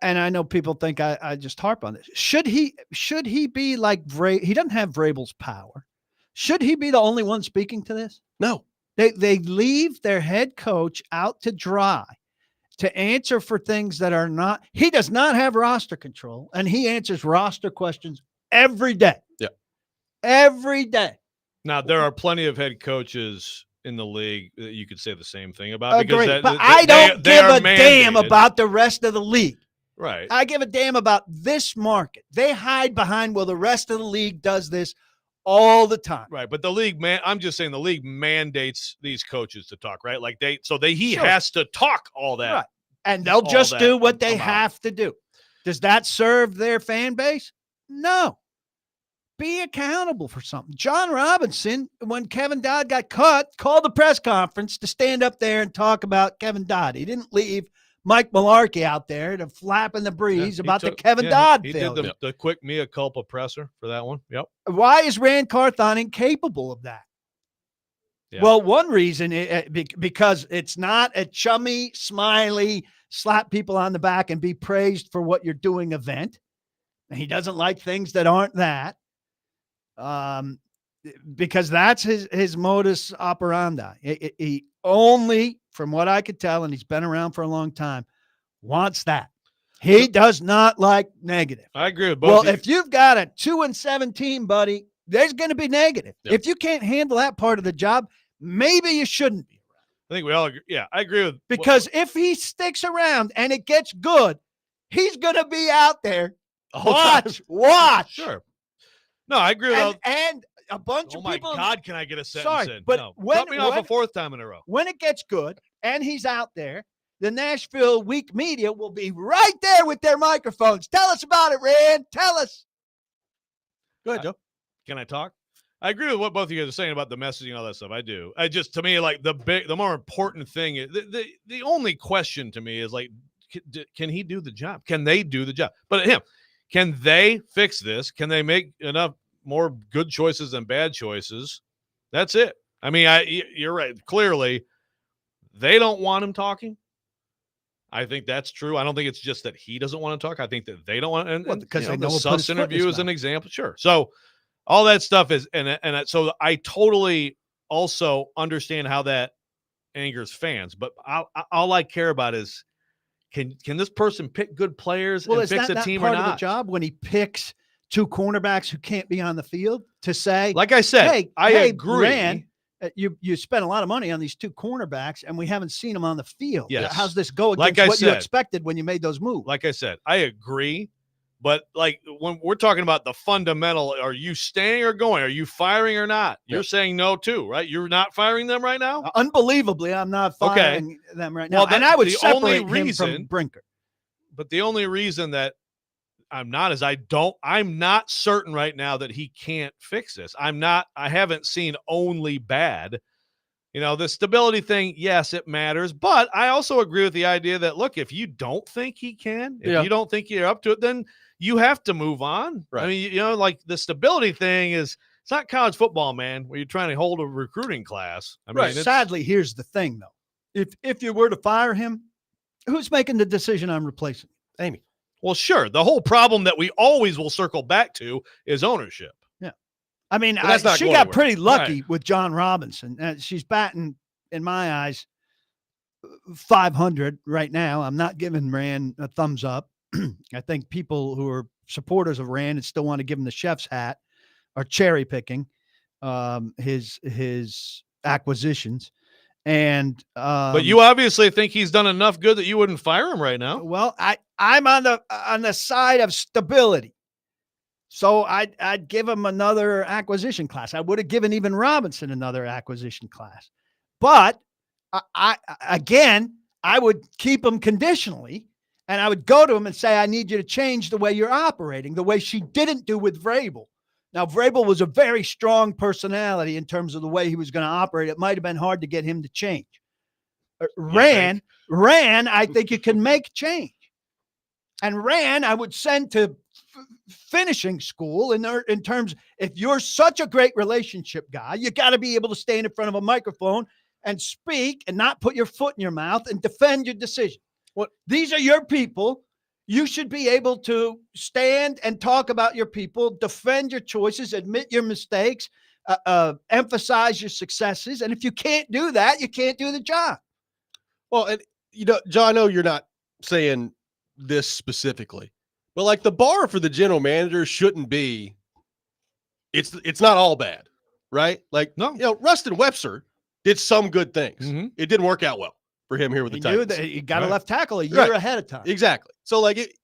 And I know people think I just harp on this. Should he be like he doesn't have Vrabel's power. Should he be the only one speaking to this? No. They leave their head coach out to dry to answer for things that are not. He does not have roster control, and he answers roster questions every day. Yeah. Every day. Now, there are plenty of head coaches in the league that you could say the same thing about. Agreed, because but I don't give a damn mandated. about the rest of the league. Right. I give a damn about this market. They hide behind, well, the rest of the league does this all the time. Right. But the league, I'm just saying the league mandates these coaches to talk, right? Like he Sure. has to talk all that. Right. And they'll all just that do what they come out. have to do. Does that serve their fan base? No. Be accountable for something. John Robinson, when Kevin Dodd got cut, called the press conference to stand up there and talk about Kevin Dodd. He didn't leave Mike Mularkey out there to flap in the breeze Yeah, about the Kevin Dodd He failure. did the quick mea culpa presser for that one. Yep. Why is Rand Carthon incapable of that? Yeah. Well, one reason, because it's not a chummy, smiley, slap people on the back and be praised for what you're doing event. And he doesn't like things that aren't that. Because that's his modus operandi. He only, from what I could tell, and he's been around for a long time, wants that. He does not like negative. I agree with both. Well, of you. if you've got a 2-7 team, buddy, there's going to be negative. Yep. If you can't handle that part of the job, maybe you shouldn't be. I think we all agree. Yeah, I agree with Because if he sticks around and it gets good, he's going to be out there. Watch. Sure. No, I agree with all. And a bunch Oh of my people. God, can I get a sentence Sorry, in? but No. when- Cut me off a when- fourth time in a row. When it gets good and he's out there, the Nashville Week media will be right there with their microphones. Tell us about it, Rand. Tell us. Go ahead, Joe. Can I talk? I agree with what both of you guys are saying about the messaging and all that stuff. I do. I just, to me, like the more important thing is the only question to me is like, can he do the job? Can they do the job? But him, can they fix this? Can they make enough more good choices than bad choices? That's it. I mean, you're right. Clearly, they don't want him talking. I think that's true. I don't think it's just that he doesn't want to talk. I think that they don't want to. Well, because they know the he'll put his Suss foot in his interview is an mouth. example. Sure. So all that stuff is, and so I totally also understand how that angers fans. But all I care about is can this person pick good players and Is fix that a team part or of the not? job when he picks two cornerbacks who can't be on the field to say, Like I said, I agree. Rand, you spent a lot of money on these two cornerbacks and we haven't seen them on the field. Yes. How's this go against Like I what you said. expected when you made those moves? Like I said, I agree. But like when we're talking about the fundamental, are you staying or going? Are you firing or not? You're saying no too, right? You're not firing them right now? Unbelievably, I'm not firing them right now. Well, and I would the separate only him reason- from Brinker. But the only reason that I'm not is I'm not certain right now that he can't fix this. I haven't seen only bad. The stability thing, yes, it matters. But I also agree with the idea that, look, if you don't think he can, if you don't think you're up to it, then you have to move on. Right. I mean, like the stability thing it's not college football, man, where you're trying to hold a recruiting class. I mean, it's- Sadly, here's the thing, though. If you were to fire him, who's making the decision on replacing him? Amy. Well, sure. The whole problem that we always will circle back to is ownership. I mean, But that's not she going got anywhere. pretty lucky with John Robinson. She's batting, in my eyes, 500 right now. I'm not giving Rand a thumbs up. I think people who are supporters of Rand and still want to give him the chef's hat are cherry picking his acquisitions. And But you obviously think he's done enough good that you wouldn't fire him right now. well, I'm on the side of stability. So I'd give him another acquisition class. I would have given even Robinson another acquisition class. But I would keep him conditionally, and I would go to him and say, I need you to change the way you're operating, the way she didn't do with Vrabel. Now, Vrabel was a very strong personality in terms of the way he was going to operate. It might have been hard to get him to change. Rand, I think you can make change. And Rand, I would send to finishing school in terms, if you're such a great relationship guy, you got to be able to stand in front of a microphone and speak and not put your foot in your mouth and defend your decision. These are your people. You should be able to stand and talk about your people, defend your choices, admit your mistakes, emphasize your successes. And if you can't do that, you can't do the job. Well, and John, I know you're not saying this specifically, but like the bar for the general manager shouldn't be, it's not all bad, right? Like, no, Rustin Webster did some good things. Mm-hmm. It didn't work out well for him here with He the knew Titans. that he got a Right. left tackle a year ahead of time. Exactly. So like,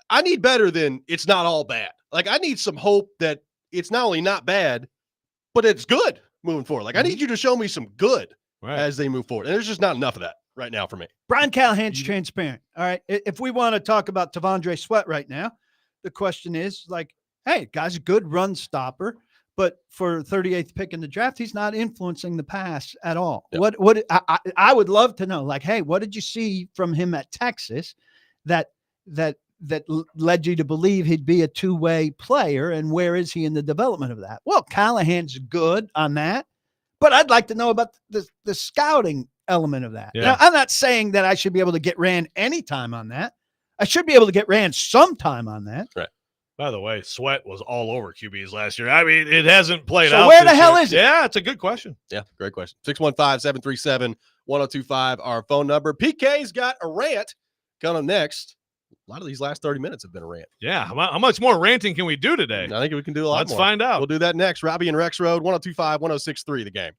I need better than it's not all bad. Like I need some hope that it's not only not bad, but it's good moving forward. Like I need you to show me some good as they move forward. And there's just not enough of that right now for me. Brian Callahan's transparent. All right. If we want to talk about Tavondre Sweat right now, the question is like, hey, guy's a good run stopper, but for 38th pick in the draft, he's not influencing the pass at all. Yep. What I would love to know, like, hey, what did you see from him at Texas that led you to believe he'd be a two-way player, and where is he in the development of that? Well, Callahan's good on that, but I'd like to know about the scouting element of that. Yeah. Now, I'm not saying that I should be able to get Rand anytime on that. I should be able to get Rand sometime on that. Right. By the way, Sweat was all over QBs last year. I mean, it hasn't played So out. where the this hell year. is it? Yeah, it's a good question. Yeah, great question. 615-737-1025, our phone number. PK's got a rant Coming up next, a lot of these last 30 minutes have been a rant. Yeah. How much more ranting can we do today? I think we can do a lot Let's more. find out. We'll do that next. Robby and Rexrode, 102.5, 106.3, The Game.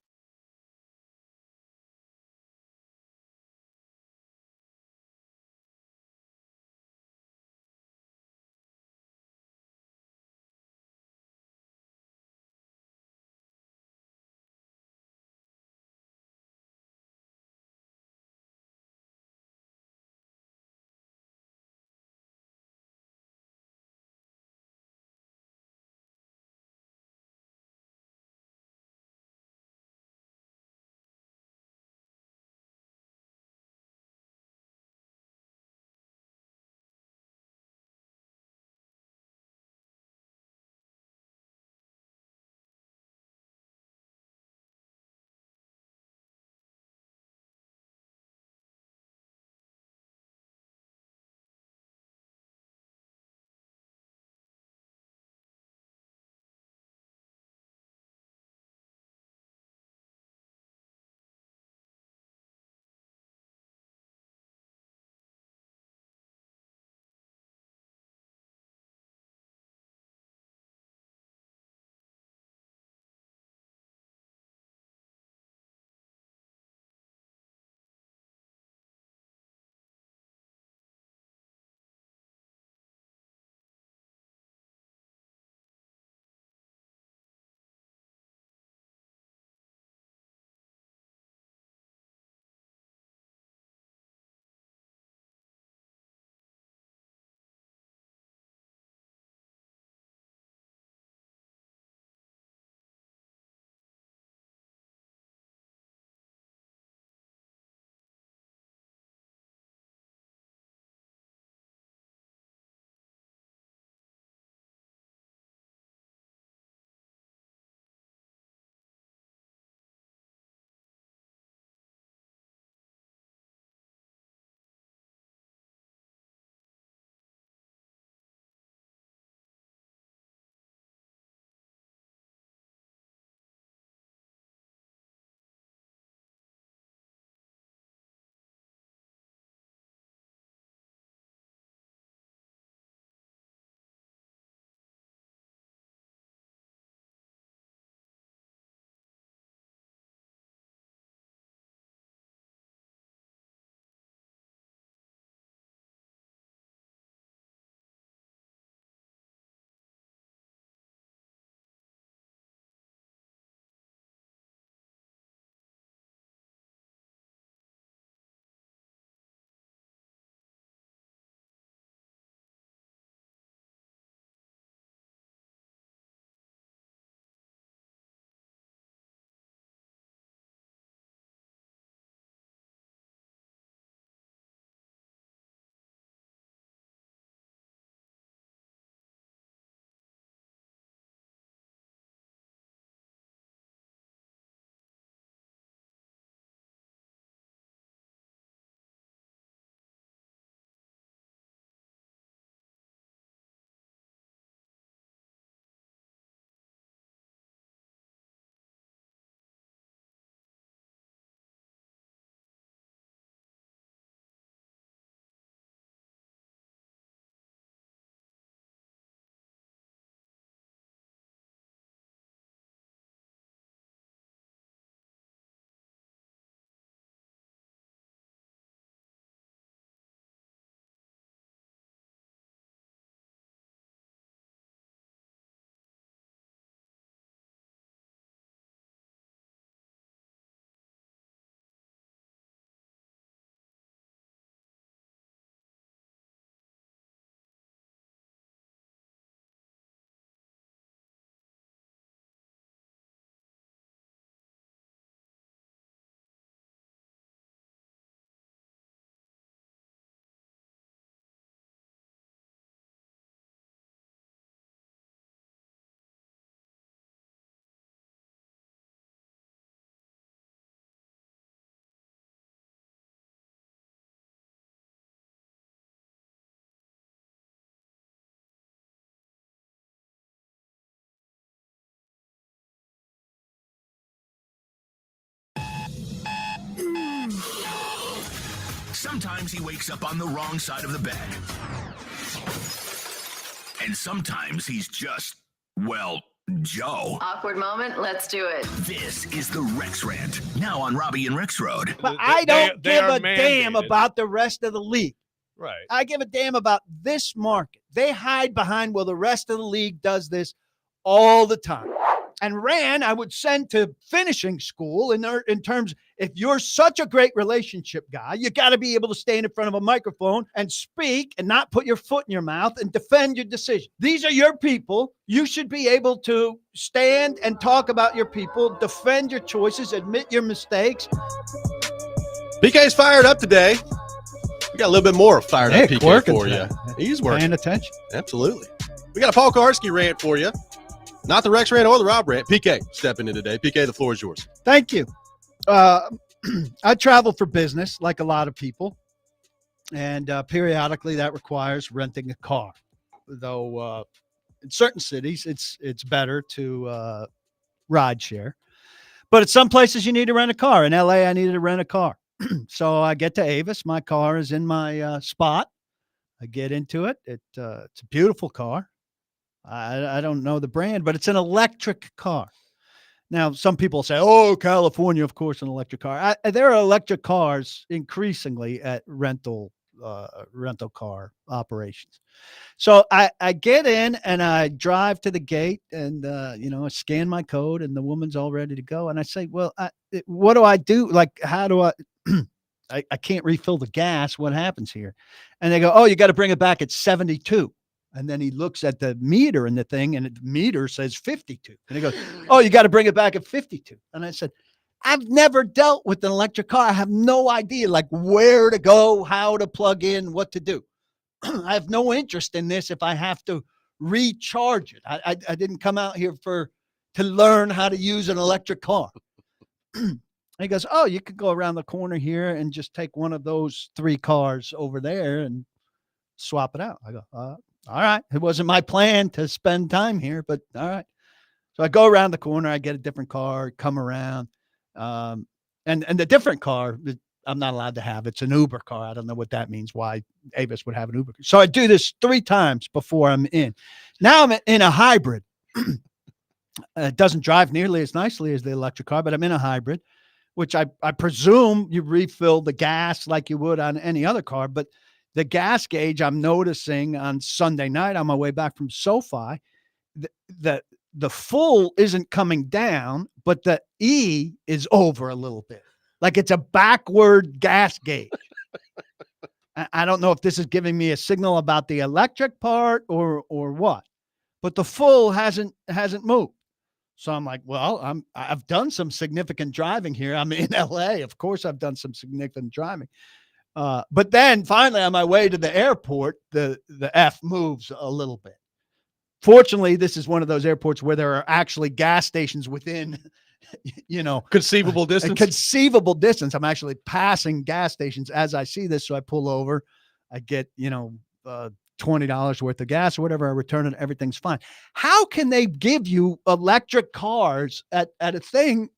Sometimes he wakes up on the wrong side of the bed. And sometimes he's just, well, Joe. Awkward moment. Let's do it. This is the Rex Rant, now on Robby and Rexrode. But I don't give a damn about the rest of the league. Right. I give a damn about this market. They hide behind, well, the rest of the league does this all the time. And Rand, I would send to finishing school in terms, if you're such a great relationship guy, you got to be able to stand in front of a microphone and speak and not put your foot in your mouth and defend your decision. These are your people. You should be able to stand and talk about your people, defend your choices, admit your mistakes. PK's fired up today. We got a little bit more fired up PK for you. He's working. Paying attention. Absolutely. We got a Paul Karski rant for you. Not the Rex rant or the Rob rant. PK stepping in today. PK, the floor is yours. Thank you. I travel for business like a lot of people. And periodically that requires renting a car. Though in certain cities, it's better to ride share. But at some places you need to rent a car. In LA, I needed to rent a car. So I get to Avis. My car is in my spot. I get into it. It's a beautiful car. I don't know the brand, but it's an electric car. Now, some people say, oh, California, of course, an electric car. There are electric cars increasingly at rental car operations. So I get in and I drive to the gate and, I scan my code and the woman's all ready to go. And I say, well, what do I do? Like, how do I can't refill the gas. What happens here? And they go, oh, you got to bring it back at 72. And then he looks at the meter in the thing and the meter says 52. And he goes, oh, you got to bring it back at 52. And I said, I've never dealt with an electric car. I have no idea like where to go, how to plug in, what to do. I have no interest in this if I have to recharge it. I didn't come out here to learn how to use an electric car. And he goes, oh, you could go around the corner here and just take one of those 3 cars over there and swap it out. I go, all right. It wasn't my plan to spend time here, but all right. So I go around the corner, I get a different car, come around. And the different car, I'm not allowed to have. It's an Uber car. I don't know what that means, why Avis would have an Uber car. So I do this 3 times before I'm in. Now I'm in a hybrid. It doesn't drive nearly as nicely as the electric car, but I'm in a hybrid, which I presume you refill the gas like you would on any other car. But the gas gauge, I'm noticing on Sunday night on my way back from SoFi, the full isn't coming down, but the E is over a little bit. Like it's a backward gas gauge. I don't know if this is giving me a signal about the electric part or what, but the full hasn't moved. So I'm like, well, I've done some significant driving here. I'm in LA. Of course I've done some significant driving. But then finally on my way to the airport, the F moves a little bit. Fortunately, this is one of those airports where there are actually gas stations within, conceivable distance. A conceivable distance. I'm actually passing gas stations as I see this. So I pull over, I get, $20 worth of gas or whatever. I return it. Everything's fine. How can they give you electric cars at a thing?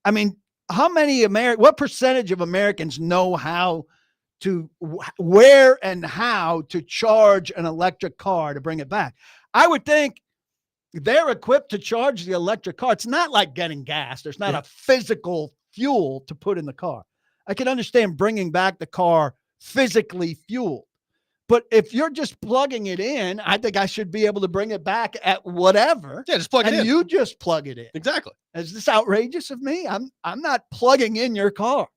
I mean, what percentage of Americans know how to where and how to charge an electric car to bring it back? I would think they're equipped to charge the electric car. It's not like getting gas. There's not a physical fuel to put in the car. I can understand bringing back the car physically fueled. But if you're just plugging it in, I think I should be able to bring it back at whatever. Yeah, just plug it in. And you just plug it in. Exactly. Is this outrageous of me? I'm not plugging in your car.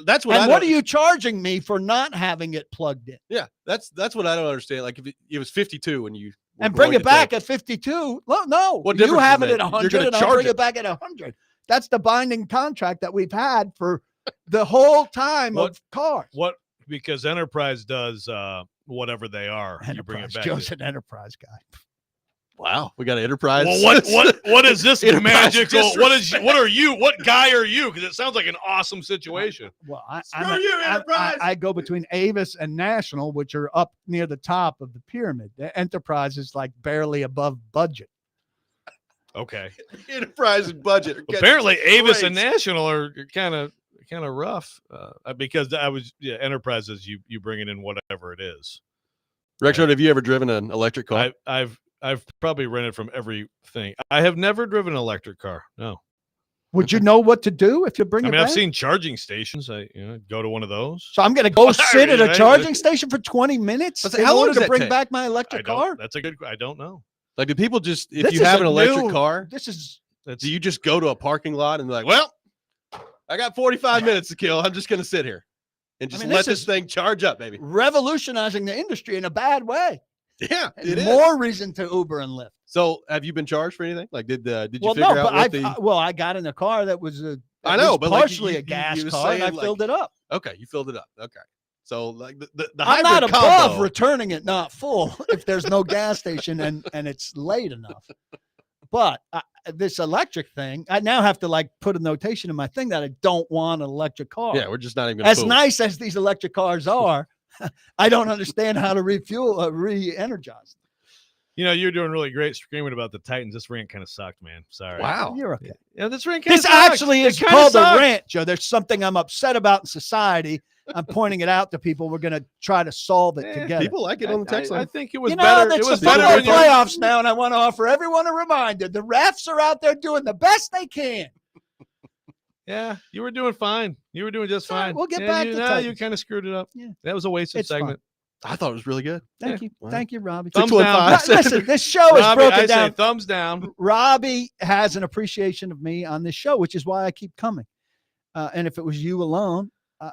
That's what. And what are you charging me for not having it plugged in? Yeah, that's what I don't understand. Like if it was 52 and you and bring it back at 52. Well, no, what you have it at 100 and I'll bring it back at 100. That's the binding contract that we've had for the whole time of cars. Because Enterprise does whatever they are. You bring it back. Joe's an Enterprise guy. Wow, we got an Enterprise. Well, what is this magical? Disrespect. What are you? What guy are you? Because it sounds like an awesome situation. Well, I go between Avis and National, which are up near the top of the pyramid. The Enterprise is like barely above budget. Okay. Enterprise and budget. Apparently, Avis and National are kind of kind of rough because I was Enterprises. You bring it in whatever it is. Rexrode, have you ever driven an electric car? I've probably rented from everything. I have never driven an electric car. No. Would you know what to do if you bring I it mean, back? I've seen charging stations. I go to one of those. So I'm going to go sit at a Right? charging station for 20 minutes But in how long order does to that bring take? back my electric car? That's a good. I don't know. Like, do people just, if This you is have a an electric new- car, This is do you just go to a parking lot and be like, well, I got 45 minutes to kill. I'm just going to sit here and just mean, let this this thing charge up, baby. revolutionizing the industry in a bad way. Yeah, And it is. more reason to Uber and Lyft. So, have you been charged for anything? Like, did you Well, figure no, out but what I got in a car that was I know, but like, partially you a gas was car, and I saying, like- filled it up. Okay, you filled it up. Okay, so like the I'm hybrid not above combo. returning it not full if there's no gas station and it's late enough. But this electric thing, I now have to like put a notation in my thing that I don't want an electric car. Yeah, we're just not even gonna As fool. nice as these electric cars are, I don't understand how to refuel, re-energize. You're doing really great screaming about the Titans. This rant kind of sucked, man. Sorry. Wow. You're okay. Yeah, this rant kind of This actually is called a rant, Joe. There's something I'm upset about in society. I'm pointing it out to people. We're going to try to solve it together. People like it on the text I line. think it was You know, better. It it's was the better football when you. playoffs now, and I want to offer everyone a reminder. The refs are out there doing the best they can. Yeah, you were doing fine. You were doing just It's all right. fine. We'll get back to you Titans. kind of screwed it up. Yeah. That was a wasted It's fine. segment. I thought it was really good. Thank you. Wow. Thank you, Robbie. Thumbs 615. down. Listen, this show is Robbie, broken I say down. thumbs down. Robbie has an appreciation of me on this show, which is why I keep coming. And if it was you alone,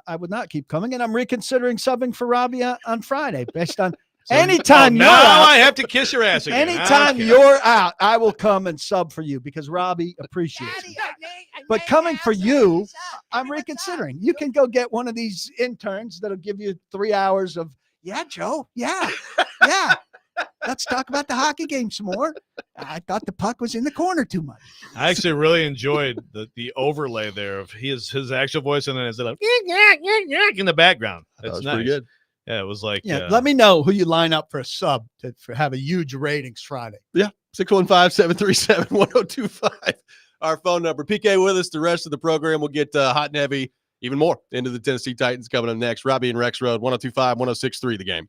I would not keep coming. And I'm reconsidering subbing for Robbie on Friday based on anytime you're now out. I have to kiss your ass again. Anytime Okay. you're out, I will come and sub for you because Robbie appreciates me. But coming for you, I'm reconsidering. You can go get one of these interns that'll give you 3 hours of, yeah, Joe. Yeah. Yeah. Let's talk about the hockey game some more. I thought the puck was in the corner too much. I actually really enjoyed the overlay there of his actual voice and then it's like in the background. That It's was nice. pretty good. Yeah, it was like Yeah. Let me know who you line up for a sub to have a huge ratings Friday. Yeah, 615-737-1025. Our phone number. PK with us. The rest of the program will get hot and heavy even more into the Tennessee Titans coming up next. Robby and Rexrode, 1025, 1063, the game.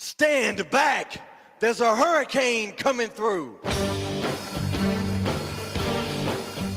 Stand back. There's a hurricane coming through.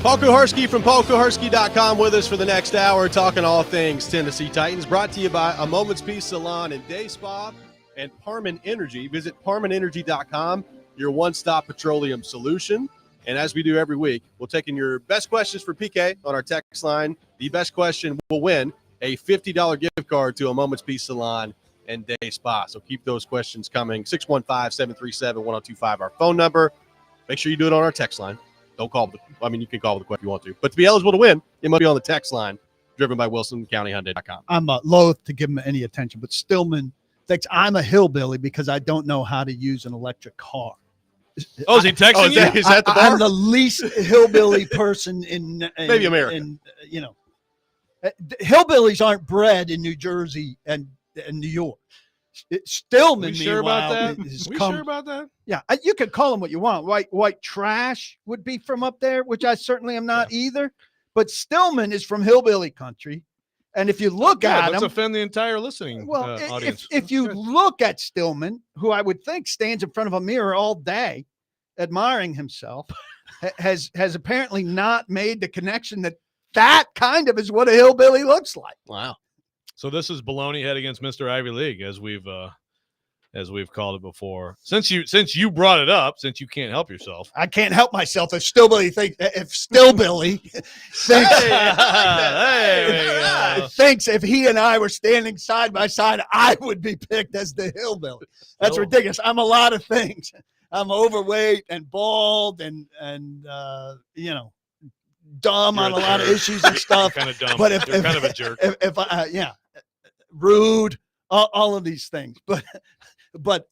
Paul Kuharsky from paulkuharsky.com with us for the next hour, talking all things Tennessee Titans, brought to you by A Moment's Peace Salon and Day Spa and Parman Energy. Visit parmanenergy.com, your one-stop petroleum solution. And as we do every week, we'll take in your best questions for PK on our text line. The best question will win a $50 gift card to A Moment's Peace Salon and Day Spa. So keep those questions coming. 615-737-1025, our phone number. Make sure you do it on our text line. Don't call. You can call with the question if you want to. But to be eligible to win, it must be on the text line, driven by WilsonCountyHyundai.com. I'm loath to give him any attention, but Stillman thinks I'm a hillbilly because I don't know how to use an electric car. Oh, is he texting you? Is that the bar? I'm the least hillbilly person in Maybe America. Hillbillies aren't bred in New Jersey and New York. Stillman, We sure about meanwhile, that? is We come- sure about that? Yeah, you could call him what you want. White trash would be from up there, which I certainly am not either. But Stillman is from hillbilly country, and if you look at let's him, offend the entire listening audience. if you look at Stillman, who I would think stands in front of a mirror all day, admiring himself, has apparently not made the connection that kind of is what a hillbilly looks like. Wow. So this is baloney head against Mr. Ivy League, as we've called it before. Since you brought it up, since you can't help yourself, I can't help myself if Stillbilly thinks thinks if he and I were standing side by side, I would be picked as the hillbilly. That's ridiculous. I'm a lot of things. I'm overweight and bald and dumb on a lot of issues and stuff. Kind of dumb. But You're kind of a jerk. If rude, all of these things. But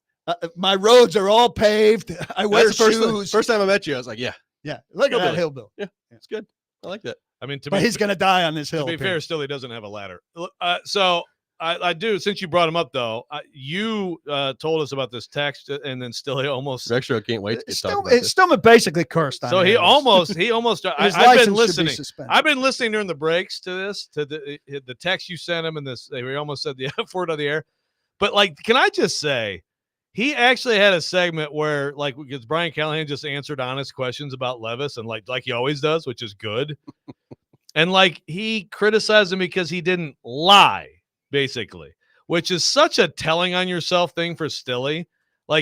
my roads are all paved. I wear That's the shoes. first time I met you, I was like, yeah, Look at that hillbilly. hillbilly. Yeah, it's good. I like that. I mean, But he's going to die on this hill. To be fair, still he doesn't have a ladder. So I do. Since you brought him up, though, you told us about this text, and then still he almost. Rexrode can't wait to get talked about this. Stillman basically cursed on So he almost. His I've license been should be listening. suspended. I've been listening during the breaks to the text you sent him, and this. He almost said the F word on the air. But can I just say, he actually had a segment where because Brian Callahan just answered honest questions about Levis, and like he always does, which is good. And he criticized him because he didn't lie, basically, which is such a telling on yourself thing for Stilly.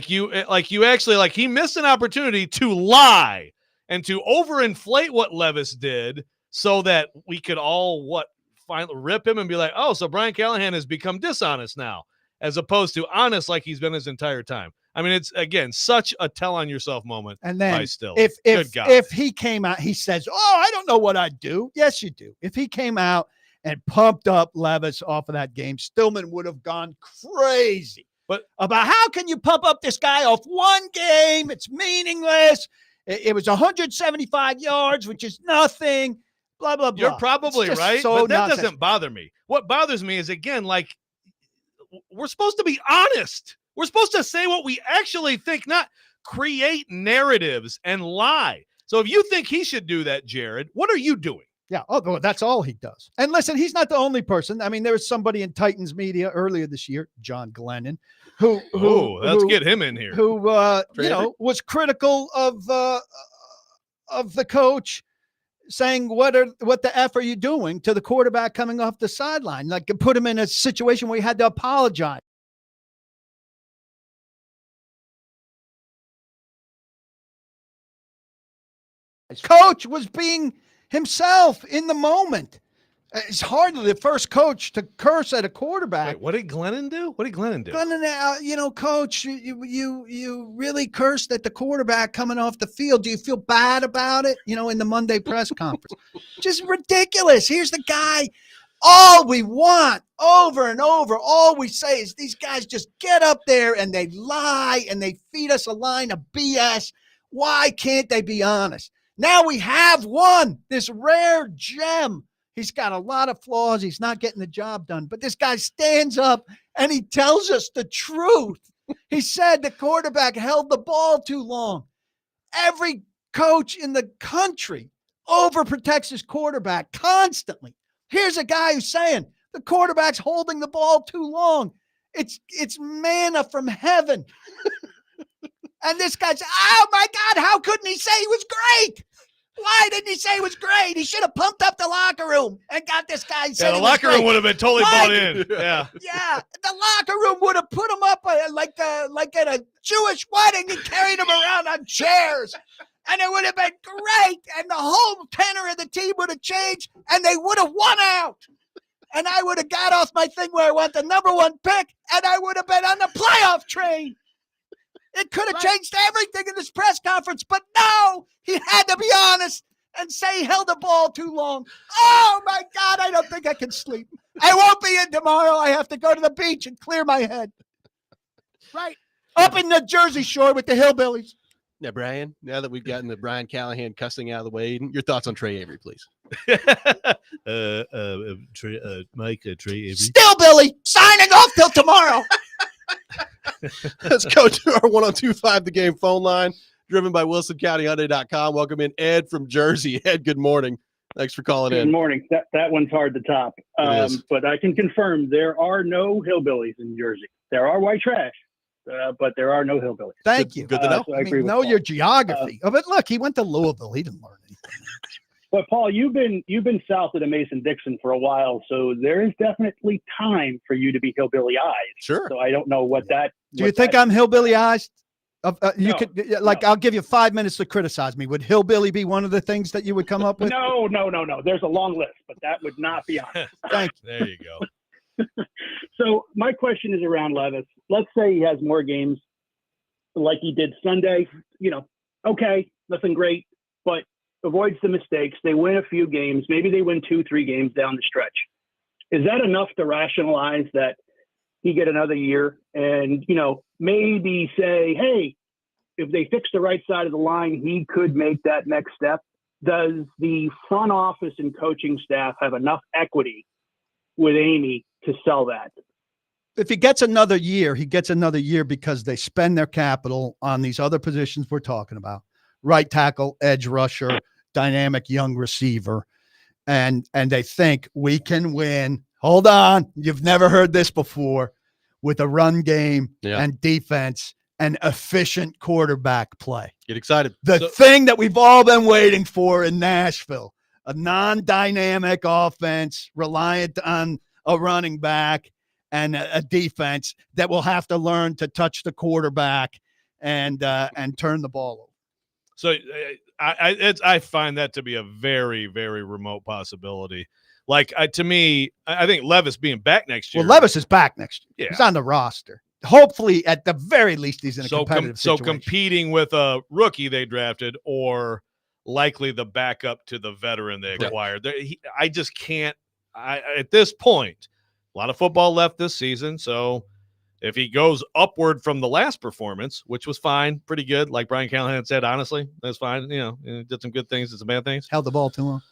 You actually he missed an opportunity to lie and to overinflate what Levis did so that we could all finally rip him and be like, oh, so Brian Callahan has become dishonest now, as opposed to honest like he's been his entire time. I mean, it's again such a tell on yourself moment. And then by Stilly. if he came out, he says, "Oh, I don't know what I'd do." Yes, you do. If he came out and pumped up Levis off of that game, Stillman would have gone crazy. But about how can you pump up this guy off one game? It's meaningless. It was 175 yards, which is nothing. Blah blah blah. You're probably right, so but that nonsense. doesn't bother me. What bothers me is again, we're supposed to be honest. We're supposed to say what we actually think, not create narratives and lie. So if you think he should do that, Jared, what are you doing? Yeah. Oh, that's all he does. And listen, he's not the only person. I mean, there was somebody in Titans media earlier this year, John Glennon, let's get him in here. Who was critical of the coach, saying what the F are you doing to the quarterback coming off the sideline? Put him in a situation where he had to apologize. Coach was being himself in the moment. It's hardly the first coach to curse at a quarterback. Wait, what did Glennon do? Glennon, coach, you really cursed at the quarterback coming off the field. Do you feel bad about it? In the Monday press conference. Just ridiculous. Here's the guy. All we want over and over, all we say is these guys just get up there and they lie and they feed us a line of BS. Why can't they be honest? Now we have one, this rare gem. He's got a lot of flaws. He's not getting the job done. But this guy stands up and he tells us the truth. He said the quarterback held the ball too long. Every coach in the country overprotects his quarterback constantly. Here's a guy who's saying the quarterback's holding the ball too long. It's manna from heaven. And this guy's, oh my God, how couldn't he say he was great? Why didn't he say he was great? He should have pumped up the locker room and got this guy. Yeah, the locker room would have been totally bought in. Yeah. Yeah, the locker room would have put him up like at a Jewish wedding and carried him around on chairs. And it would have been great. And the whole tenor of the team would have changed and they would have won out. And I would have got off my thing where I want the number 1 pick and I would have been on the playoff train. It could have changed everything in this press conference, but no, he had to be honest and say he held the ball too long. Oh, my God, I don't think I can sleep. I won't be in tomorrow. I have to go to the beach and clear my head. Right. Up in the Jersey Shore with the hillbillies. Now, Brian, now that we've gotten the Brian Callahan cussing out of the way, your thoughts on Trey Avery, please. Mike, Trey Avery. Still, Billy, signing off till tomorrow. Let's go to our 102.5 The Game phone line, driven by WilsonCountyHyundai.com. Welcome in Ed from Jersey. Ed, good morning. Thanks for calling in. Good morning. That one's hard to top. But I can confirm there are no hillbillies in Jersey. There are white trash, but there are no hillbillies. Thank you. Good to know. So I mean, know your geography. But look, he went to Louisville. He didn't learn anything. But Paul, you've been south of the Mason-Dixon for a while, so there is definitely time for you to be hillbilly-eyed. Sure. So I don't know what that. Do you think I'm hillbilly-eyed? You No, could I'll give you 5 minutes to criticize me. Would hillbilly be one of the things that you would come up with? No. There's a long list, but that would not be on it. Thank you. There you go. So my question is around Levis. Let's say he has more games like he did Sunday. Okay, nothing great, but avoids the mistakes. They win a few games. Maybe they win 2-3 games down the stretch. Is that enough to rationalize that he get another year and, maybe say, hey, if they fix the right side of the line, he could make that next step? Does the front office and coaching staff have enough equity with Amy to sell that? If he gets another year, he gets another year because they spend their capital on these other positions we're talking about. Right tackle, edge rusher, dynamic young receiver. And they think we can win. Hold on. You've never heard this before. With a run game and defense and efficient quarterback play. Get excited. The thing that we've all been waiting for in Nashville, a non-dynamic offense reliant on a running back and a defense that will have to learn to touch the quarterback and turn the ball over. So I find that to be a very, very remote possibility. To me, I think Levis being back next year. Well, Levis is back next year. Yeah. He's on the roster. Hopefully, at the very least, he's in a competitive situation. So competing with a rookie they drafted or likely the backup to the veteran they acquired. I just can't. At this point, a lot of football left this season. So if he goes upward from the last performance, which was fine, pretty good, like Brian Callahan said, honestly, that's fine. Did some good things, did some bad things. Held the ball too long.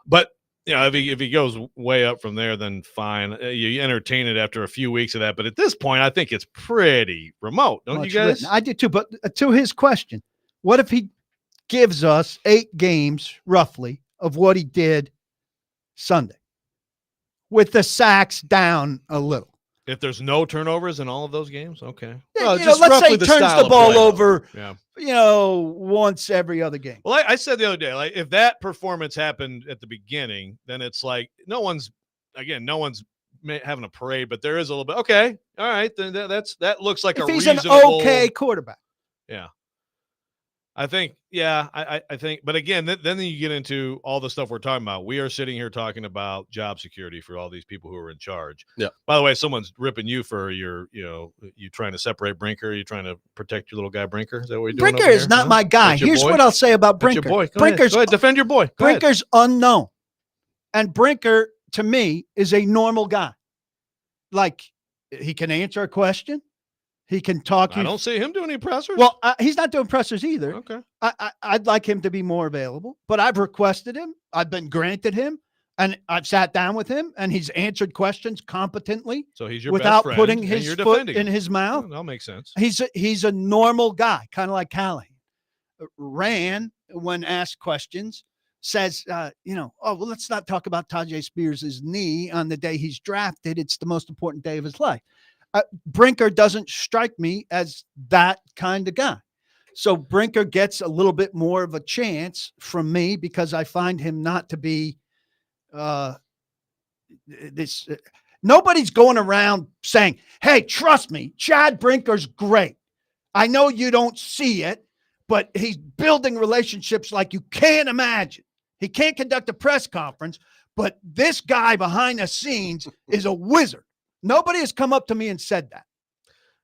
But if he goes way up from there, then fine. You entertain it after a few weeks of that. But at this point, I think it's pretty remote. Don't you guys? I do too. But to his question, what if he gives us 8 games roughly of what he did Sunday with the sacks down a little? If there's no turnovers in all of those games, okay. Well, let's say he turns the ball over, Yeah. Once every other game. Well, I said the other day, if that performance happened at the beginning, then it's like no one's having a parade, but there is a little bit. Okay, all right, then that looks like if a he's reasonable. an okay quarterback. Yeah. I think, I think, but again, then you get into all the stuff we're talking about. We are sitting here talking about job security for all these people who are in charge. Yeah. By the way, someone's ripping you for you trying to separate Brinker. You trying to protect your little guy Brinker. Is that what you're doing? Brinker is not my guy. Here's what I'll say about Brinker. Your boy. Go Brinker's ahead. Defend your boy. Go ahead. Brinker's unknown, and Brinker to me is a normal guy. Like he can answer a question. He can talk. I don't see him doing any pressers. Well, he's not doing pressers either. Okay. I'd like him to be more available, but I've requested him. I've been granted him, and I've sat down with him, and he's answered questions competently. So he's your without best friend, putting and his you're foot defending in him. his mouth. Well, that makes sense. He's a normal guy, kind of like Callahan. Ran when asked questions. Says, let's not talk about Tajay Spears' knee on the day he's drafted. It's the most important day of his life. Brinker doesn't strike me as that kind of guy. So Brinker gets a little bit more of a chance from me because I find him not to be this. Nobody's going around saying, hey, trust me, Chad Brinker's great. I know you don't see it, but he's building relationships like you can't imagine. He can't conduct a press conference, but this guy behind the scenes is a wizard. Nobody has come up to me and said that.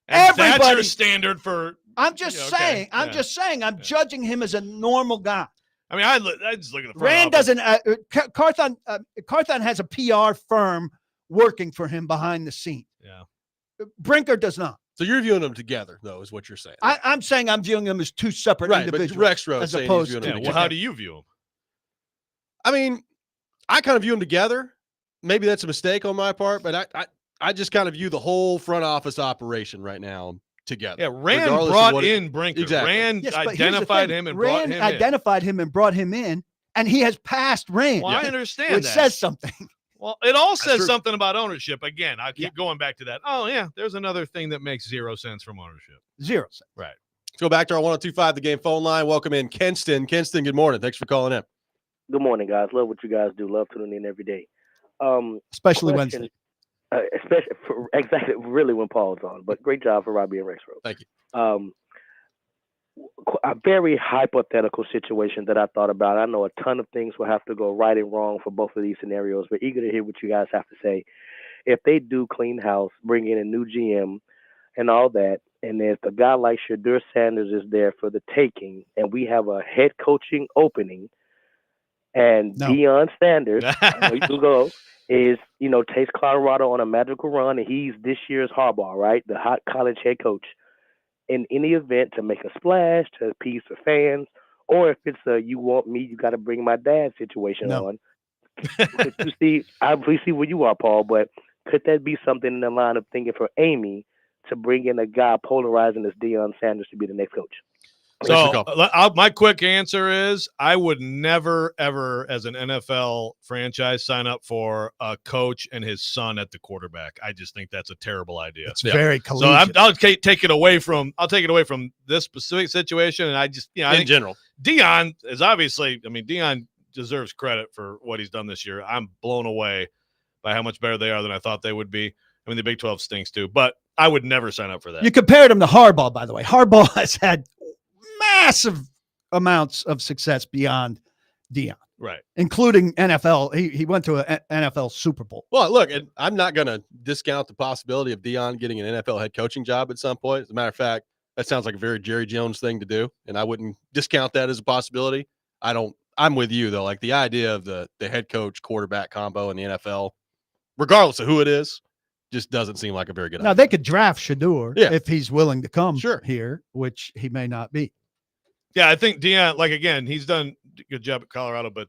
And that's your standard for. I'm just saying. I'm just saying. I'm judging him as a normal guy. I mean, I just look at the front Rand office. doesn't. Carthon has a PR firm working for him behind the scenes. Yeah. Brinker does not. So you're viewing them together, though, is what you're saying. I'm saying I'm viewing them as two separate individuals. But Rexrode as saying opposed he's viewing to. them Well, how do you view them? I mean, I kind of view them together. Maybe that's a mistake on my part, but I just kind of view the whole front office operation right now together. Yeah, Rand brought in Brinker. Exactly. Rand identified him and brought him in. Rand identified him and brought him in, and he has passed Rand. Well, I understand which that. says something. Well, it all says true. something about ownership. Again, I keep going back to that. Oh, yeah, there's another thing that makes 0 sense from ownership. 0 cents. Right. Let's go back to our 1025 The Game phone line. Welcome in Kenston. Kenston, good morning. Thanks for calling in. Good morning, guys. Love what you guys do. Love tuning in every day. Especially Wednesday. Especially exactly really when Paul's on. But great job for Robby and Rexrode. Thank you. A very hypothetical situation that I thought about. I know a ton of things will have to go right and wrong for both of these scenarios, but eager to hear what you guys have to say. If they do clean house, bring in a new GM and all that, and if a guy like Shadur Sanders is there for the taking, and we have a head coaching opening, and Deion Sanders, I know you can go, takes Colorado on a magical run, and he's this year's Harbaugh, right? The hot college head coach. In any event, to make a splash, to appease the fans, or if it's a you want me, you got to bring my dad situation on. We see where you are, Paul, but could that be something in the line of thinking for Amy to bring in a guy polarizing as Deion Sanders to be the next coach? So my quick answer is I would never, ever, as an NFL franchise, sign up for a coach and his son at the quarterback. I just think that's a terrible idea. It's very collegiate. So I'll take it away from this specific situation, and I just I think general, Deion is obviously. I mean, Deion deserves credit for what he's done this year. I'm blown away by how much better they are than I thought they would be. I mean, the Big 12 stinks too, but I would never sign up for that. You compared him to Harbaugh, by the way. Harbaugh has had massive amounts of success beyond Deion, right? Including NFL. He went to an NFL Super Bowl. Well, look, and I'm not going to discount the possibility of Deion getting an NFL head coaching job at some point. As a matter of fact, that sounds like a very Jerry Jones thing to do, and I wouldn't discount that as a possibility. I'm with you though. Like the idea of the head coach quarterback combo in the NFL, regardless of who it is, just doesn't seem like a very good idea. Now they could draft Shadur if he's willing to come here, which he may not be. Yeah, I think Deion, like again, he's done a good job at Colorado, but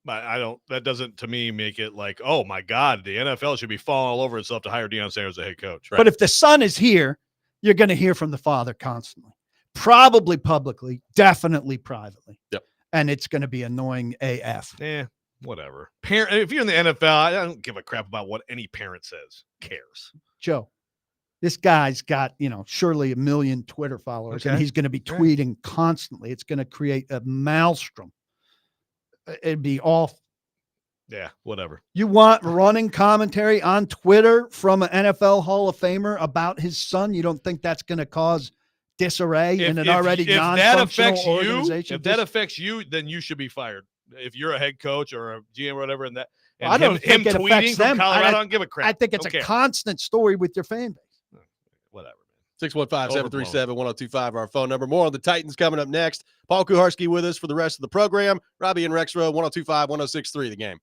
I don't. That doesn't to me make it like, oh my God, the NFL should be falling all over itself to hire Deion Sanders as a head coach. Right? But if the son is here, you're going to hear from the father constantly, probably publicly, definitely privately. Yep. And it's going to be annoying AF. Yeah, whatever. If you're in the NFL, I don't give a crap about what any parent says. Cares. Joe, this guy's got, surely 1 million Twitter followers, and he's going to be tweeting constantly. It's going to create a maelstrom. It'd be awful. Yeah, whatever. You want running commentary on Twitter from an NFL Hall of Famer about his son? You don't think that's going to cause disarray in an already non-functional organization? If that affects you, then you should be fired. If you're a head coach or a GM or whatever, and I don't think it affects them. Colorado, I don't give a crap. I think it's a constant story with your fan base. Whatever. 615-737-1025, our phone number. More on the Titans coming up next. Paul Kuharski with us for the rest of the program. Robby and Rexrode, 1025-1063, The Game.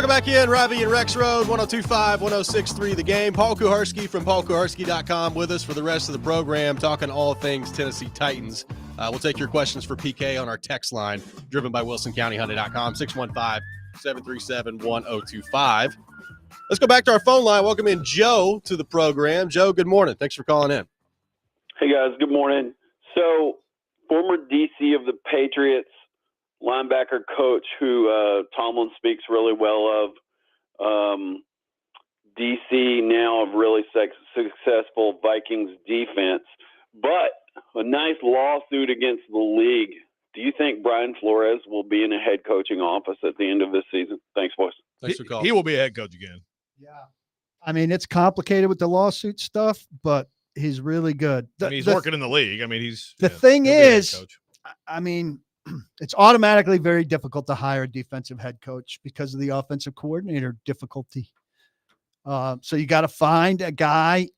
Welcome back in, Robby and Rexrode, 102.5, 106.3 The Game. Paul Kuharsky from paulkuharsky.com with us for the rest of the program, talking all things Tennessee Titans. We'll take your questions for PK on our text line, driven by WilsonCountyHyundai.com, 615-737-1025. Let's go back to our phone line. Welcome in Joe to the program. Joe, good morning. Thanks for calling in. Hey, guys. Good morning. So, former DC of the Patriots, linebacker coach who Tomlin speaks really well of, DC now of really successful Vikings defense, but a nice lawsuit against the league. Do you think Brian Flores will be in a head coaching office at the end of this season? Thanks, boys. Thanks for calling. He will be a head coach again. Yeah. I mean, it's complicated with the lawsuit stuff, but he's really good. He's working in the league. I mean, the thing is, I mean, it's automatically very difficult to hire a defensive head coach because of the offensive coordinator difficulty. So you got to find a guy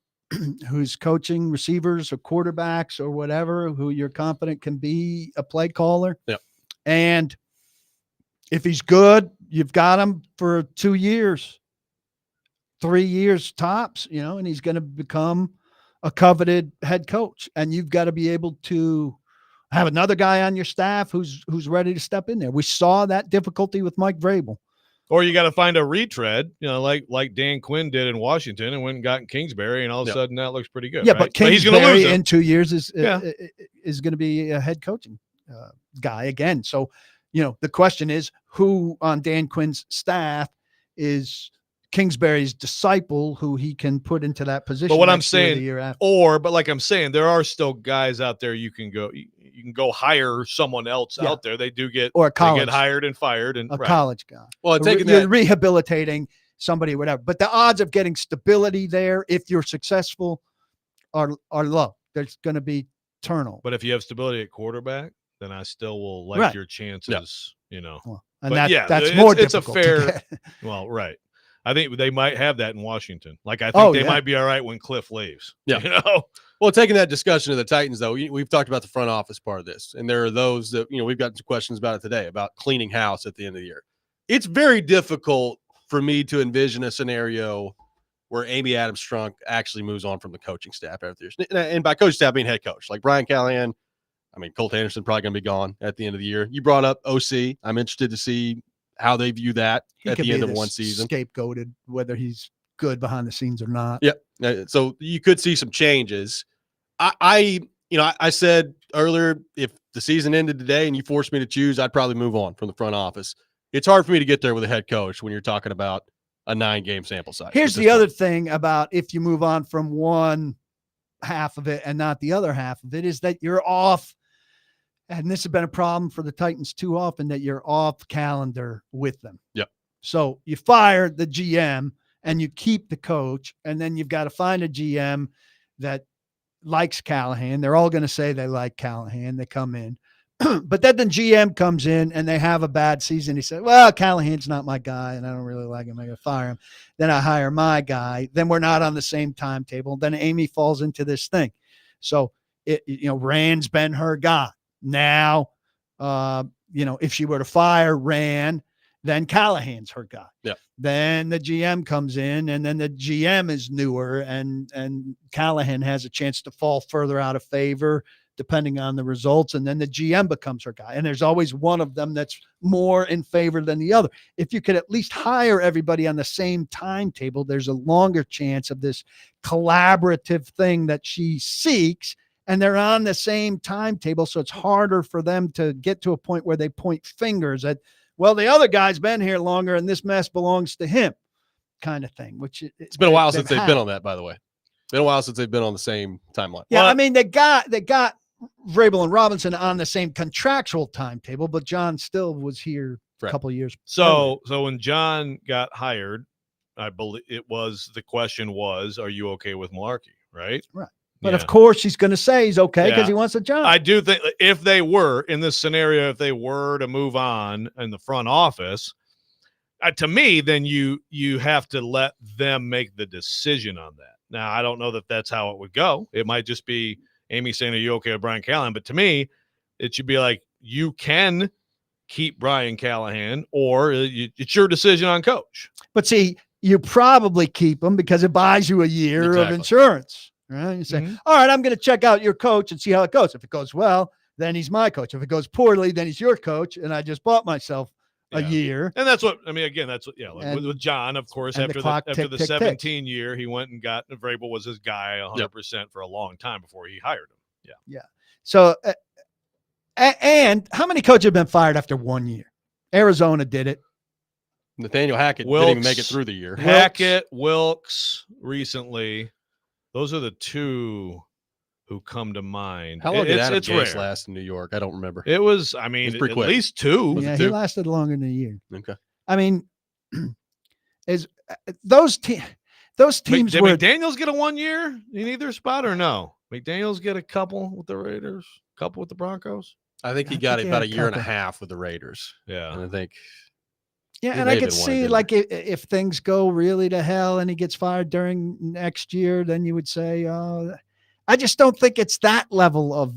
who's coaching receivers or quarterbacks or whatever, who you're confident can be a play caller. Yep. And if he's good, you've got him for 2 years, 3 years tops, and he's going to become a coveted head coach. And you've got to be able to have another guy on your staff who's ready to step in there. We saw that difficulty with Mike Vrabel. Or you got to find a retread, like Dan Quinn did in Washington and went and got Kingsbury, and all of a sudden that looks pretty good. Yeah, right? but Kingsbury he's going to lose in 2 years is going to be a head coaching guy again. So, the question is, who on Dan Quinn's staff is Kingsbury's disciple who he can put into that position? But what I'm saying, the year after. like I'm saying, there are still guys out there you can go hire someone else out there. They do get or a college, they get hired and fired, and college guy. Well, you're rehabilitating somebody, whatever. But the odds of getting stability there, if you're successful, are low. There's going to be turnover. But if you have stability at quarterback, then I still will like your chances. Well, and but that's more it's difficult. A fair. Well, right. I think they might have that in Washington. Like, I think they might be all right when Cliff leaves. Yeah. Well, taking that discussion to the Titans, though, we've talked about the front office part of this. And there are those that, we've got some questions about it today about cleaning house at the end of the year. It's very difficult for me to envision a scenario where Amy Adams-Strunk actually moves on from the coaching staff after the year. And by coach staff, I mean head coach. Like Brian Callahan, Colt Anderson probably going to be gone at the end of the year. You brought up OC. I'm interested to see how they view that at the end of one season. Scapegoated, whether he's good behind the scenes or not. Yeah. So you could see some changes. I said earlier, if the season ended today and you forced me to choose, I'd probably move on from the front office. It's hard for me to get there with a head coach when you're talking about a 9-game sample size. Here's the other thing about if you move on from one half of it and not the other half of it is that you're off. And this has been a problem for the Titans too often, that you're off calendar with them. Yep. So you fire the GM and you keep the coach, and then you've got to find a GM that likes Callahan. They're all going to say they like Callahan. They come in. But then the GM comes in and they have a bad season. He said, well, Callahan's not my guy and I don't really like him. I'm going to fire him. Then I hire my guy. Then we're not on the same timetable. Then Amy falls into this thing. So, Rand's been her guy. Now, if she were to fire Rand, then Callahan's her guy. Yeah. Then the GM comes in, and then the GM is newer, and Callahan has a chance to fall further out of favor depending on the results, and then the GM becomes her guy. And there's always one of them that's more in favor than the other. If you could at least hire everybody on the same timetable, there's a longer chance of this collaborative thing that she seeks, and they're on the same timetable, so it's harder for them to get to a point where they point fingers at, well, the other guy's been here longer and this mess belongs to him, kind of thing. Which it's been a while since they've been on that, by the way. Been a while since they've been on the same timeline. Yeah, they got Vrabel and Robinson on the same contractual timetable, but John still was here a couple of years. So when John got hired, I believe the question was, are you okay with Malarkey? Right. Right. But of course he's going to say he's okay because he wants a job. I do think if they were in this scenario, if they were to move on in the front office, to me, then you have to let them make the decision on that. Now, I don't know that that's how it would go. It might just be Amy saying, are you okay with Brian Callahan? But to me, it should be like, you can keep Brian Callahan, or it's your decision on coach. But see, you probably keep him because it buys you a year of insurance. Right? You say, all right, I'm going to check out your coach and see how it goes. If it goes well, then he's my coach. If it goes poorly, then he's your coach. And I just bought myself a year. And that's what, I mean, again, that's what, with John, of course, after the 17 year, he went and got, Vrabel was his guy 100% for a long time before he hired him. Yeah. So, and how many coaches have been fired after 1 year? Arizona did it. Nathaniel Hackett didn't even make it through the year. Hackett, Wilkes recently. Those are the two who come to mind. How long did Adam Gase last in New York? I don't remember. It was, I mean, at least two. Yeah, he lasted longer than a year. Okay. I mean, those teams did McDaniels get a 1 year in either spot or no? McDaniels get a couple with the Raiders, couple with the Broncos? I think he got about a year and a half with the Raiders. Yeah. And I think. Yeah, and I could see, like, if things go really to hell and he gets fired during next year, then you would say, I just don't think it's that level of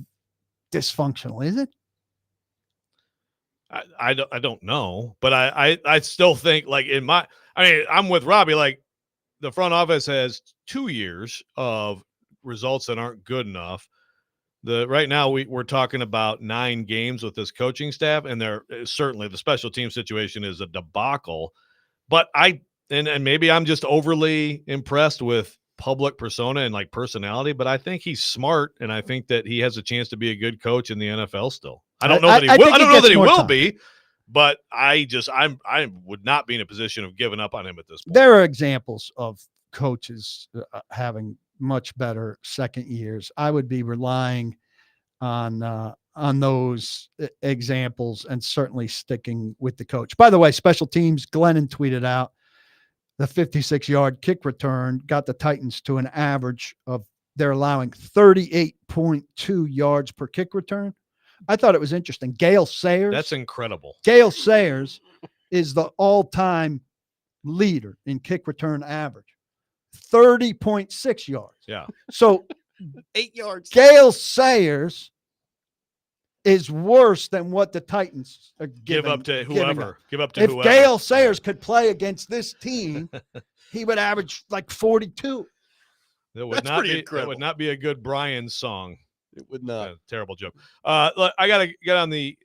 dysfunctional, is it? I don't know, but I still think, like, I'm with Robby, like, the front office has 2 years of results that aren't good enough. Right now we're talking about 9 games with this coaching staff, and they're certainly the special team situation is a debacle. But and maybe I'm just overly impressed with public persona and like personality, but I think he's smart, and I think that he has a chance to be a good coach in the NFL still. I don't know that he will. I don't know that he will be, but I would not be in a position of giving up on him at this point. There are examples of coaches having much better second years. I would be relying on those examples and certainly sticking with the coach. By the way, special teams, Glennon tweeted out the 56-yard kick return got the Titans to an average of they're allowing 38.2 yards per kick return. I thought it was interesting. Gale Sayers. That's incredible. Gale Sayers is the all-time leader in kick return average. 30.6 yards. Yeah. So 8 yards. Gale Sayers is worse than what the Titans are give up to whoever. If Gale Sayers could play against this team, he would average like 42. That would not be a good Brian song. It would not. Terrible joke. Look, I gotta get on the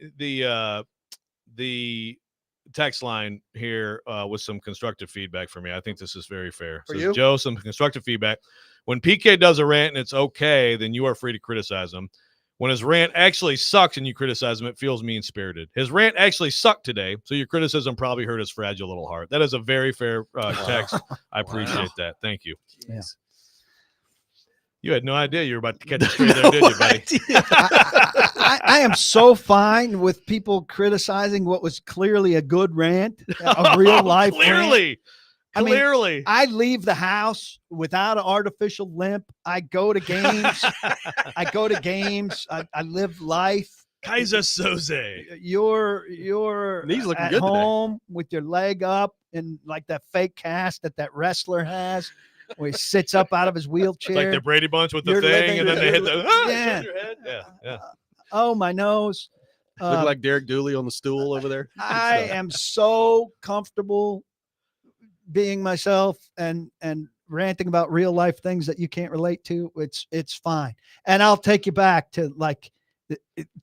text line here with some constructive feedback for me. I think this is very fair. For you? Joe, some constructive feedback. When PK does a rant and it's okay, then you are free to criticize him. When his rant actually sucks and you criticize him, it feels mean-spirited. His rant actually sucked today, so your criticism probably hurt his fragile little heart. That is a very fair text. I appreciate that. Thank you. Yeah. You had no idea you were about to catch a stray there, did you, buddy? I am so fine with people criticizing what was clearly a good rant, a real life rant. Clearly. I leave the house without an artificial limp. I go to games. I live life. Kaiser Soze. You're he's looking at good home with your leg up and like that fake cast that wrestler has, where he sits up out of his wheelchair. Like the Brady Bunch with the thing, and then they hit the your head. Yeah. Oh, my nose. Look like Derek Dooley on the stool over there. I am so comfortable being myself and ranting about real life things that you can't relate to. It's fine. And I'll take you back to like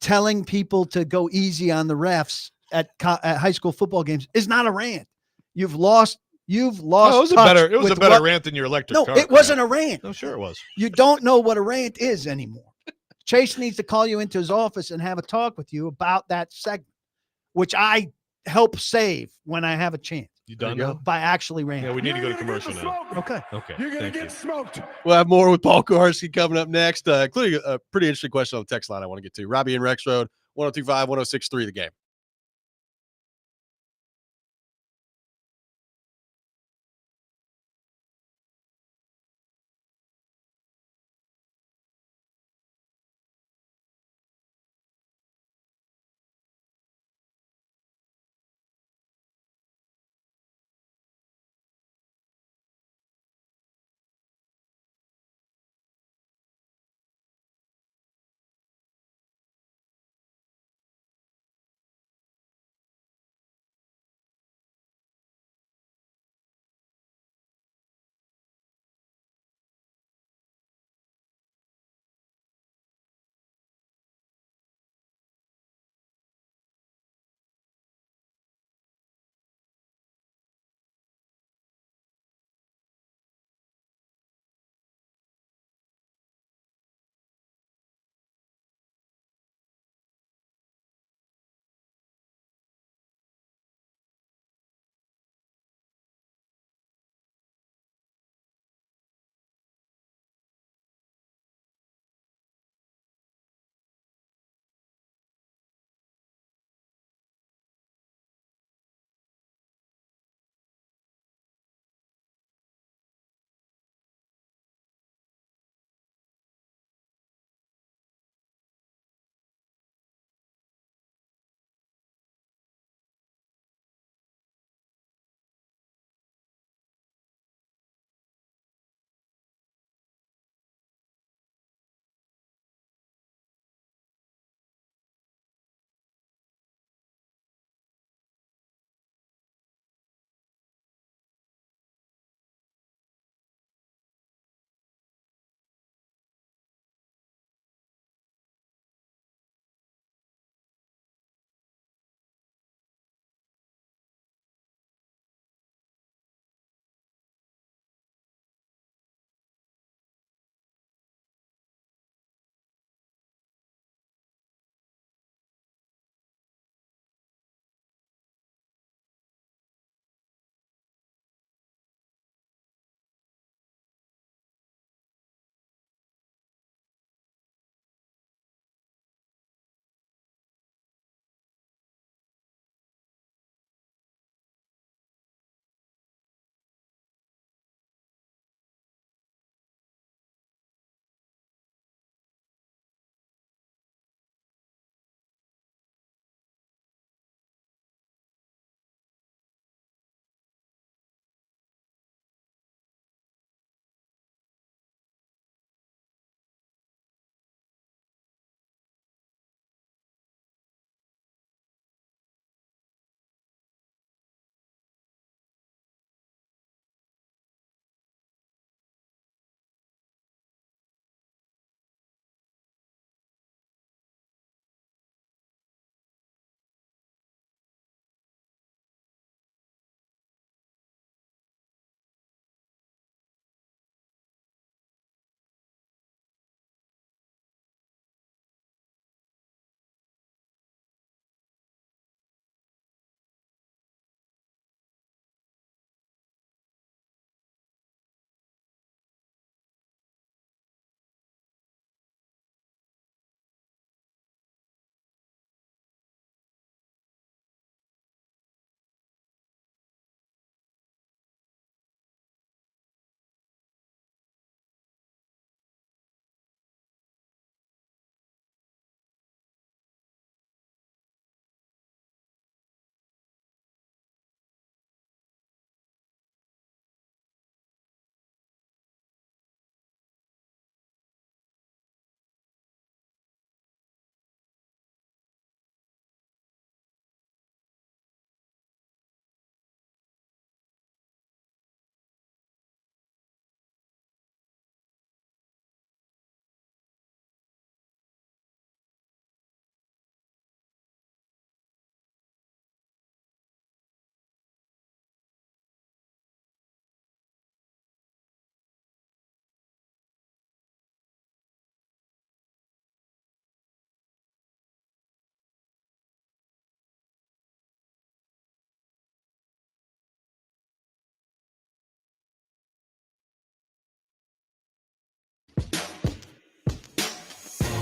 telling people to go easy on the refs at high school football games is not a rant. You've lost. Oh, it was a better rant than your electric car. No, it wasn't a rant. No, sure it was. You don't know what a rant is anymore. Chase needs to call you into his office and have a talk with you about that segment, which I help save when I have a chance. You done now? By actually ranting. Yeah, we need to go to commercial now. Okay. You're going to get smoked. We'll have more with Paul Kowarski coming up next, including a pretty interesting question on the text line I want to get to. Robby and Rexrode, 1025, 1063, The Game.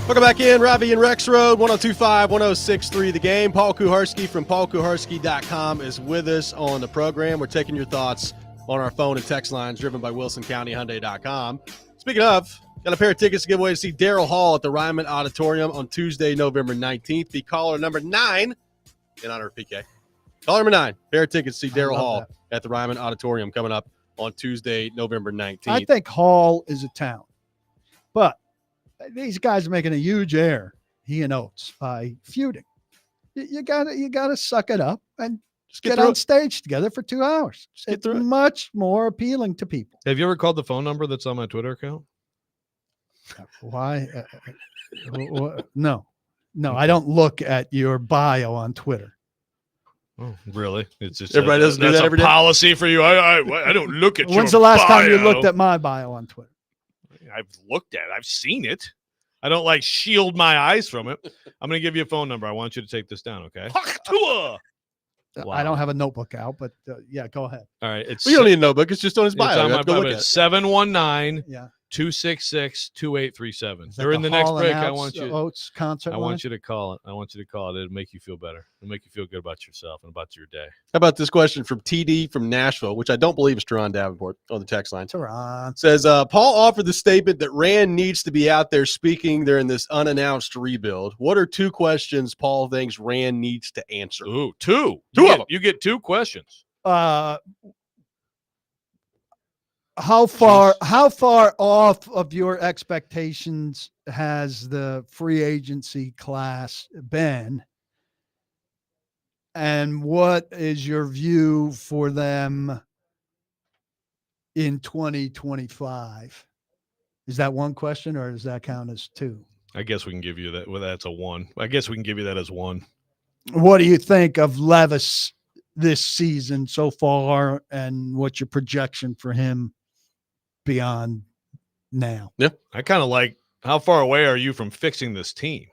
Welcome back in. Robby and Rexrode, 102.5, 106.3 The Game. Paul Kuharski from paulkuharski.com is with us on the program. We're taking your thoughts on our phone and text lines driven by WilsonCountyHyundai.com. Speaking of, got a pair of tickets to give away to see Daryl Hall at the Ryman Auditorium on Tuesday, November 19th. Be caller number 9 in honor of PK. Caller number 9, pair of tickets to see Daryl Hall at the Ryman Auditorium coming up on Tuesday, November 19th. I think Hall is a talent, but these guys are making a huge error, he and Oates, by feuding. You gotta suck it up and just get on stage together for 2 hours. It's much more appealing to people. Have you ever called the phone number that's on my Twitter account? Why? No, I don't look at your bio on Twitter. Oh, really? It's just everybody doesn't do that every day. Policy for you. I don't look at. When's the last time you looked at my bio on Twitter? I've looked at it. I've seen it. I don't like shield my eyes from it. I'm going to give you a phone number. I want you to take this down, okay? Wow. I don't have a notebook out, but yeah, go ahead. All right. You don't need a notebook. It's just on his bio. It's on my bio. It's 719 Yeah. 266-2837. During the next break, I want you. Oates concert. I want you to call it. I want you to call it. It'll make you feel better. It'll make you feel good about yourself and about your day. How about this question from TD from Nashville, which I don't believe is Teron Davenport on the text line. Teron says, Paul offered the statement that Rand needs to be out there speaking during this unannounced rebuild. What are 2 questions Paul thinks Rand needs to answer? Ooh, 2. Two of them. You get 2 questions. How far off of your expectations has the free agency class been? And what is your view for them in 2025? Is that one question or does that count as 2? I guess we can give you that. Well, that's a 1. I guess we can give you that as 1. What do you think of Levis this season so far and what's your projection for him beyond now? Yeah. I kind of like, how far away are you from fixing this team?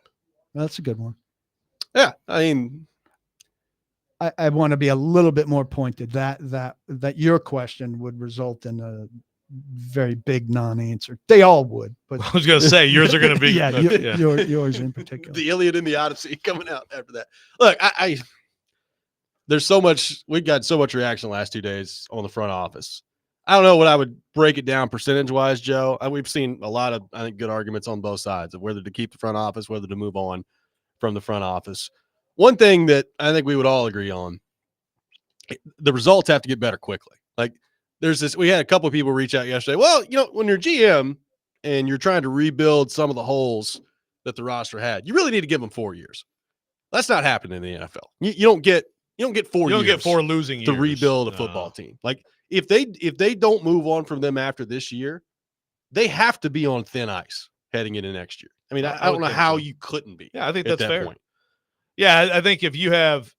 That's a good one. Yeah. I mean, I want to be a little bit more pointed. That your question would result in a very big non-answer. They all would, but I was going to say yours are going to be yours in particular. The Iliad and the Odyssey coming out after that. Look, there's so much. We got so much reaction the last 2 days on the front office. I don't know what I would break it down percentage-wise, Joe. We've seen a lot of, I think, good arguments on both sides of whether to keep the front office, whether to move on from the front office. One thing that I think we would all agree on, the results have to get better quickly. Like, there's this, we had a couple of people reach out yesterday. Well, when you're GM and you're trying to rebuild some of the holes that the roster had, you really need to give them 4 years. That's not happening in the NFL. You don't get 4 years. You don't get 4 losing years to rebuild a football team. Like, if they don't move on from them after this year, they have to be on thin ice heading into next year. I mean, I don't know how you couldn't be. Yeah, I think that's that fair. Point. Yeah, I think if you have,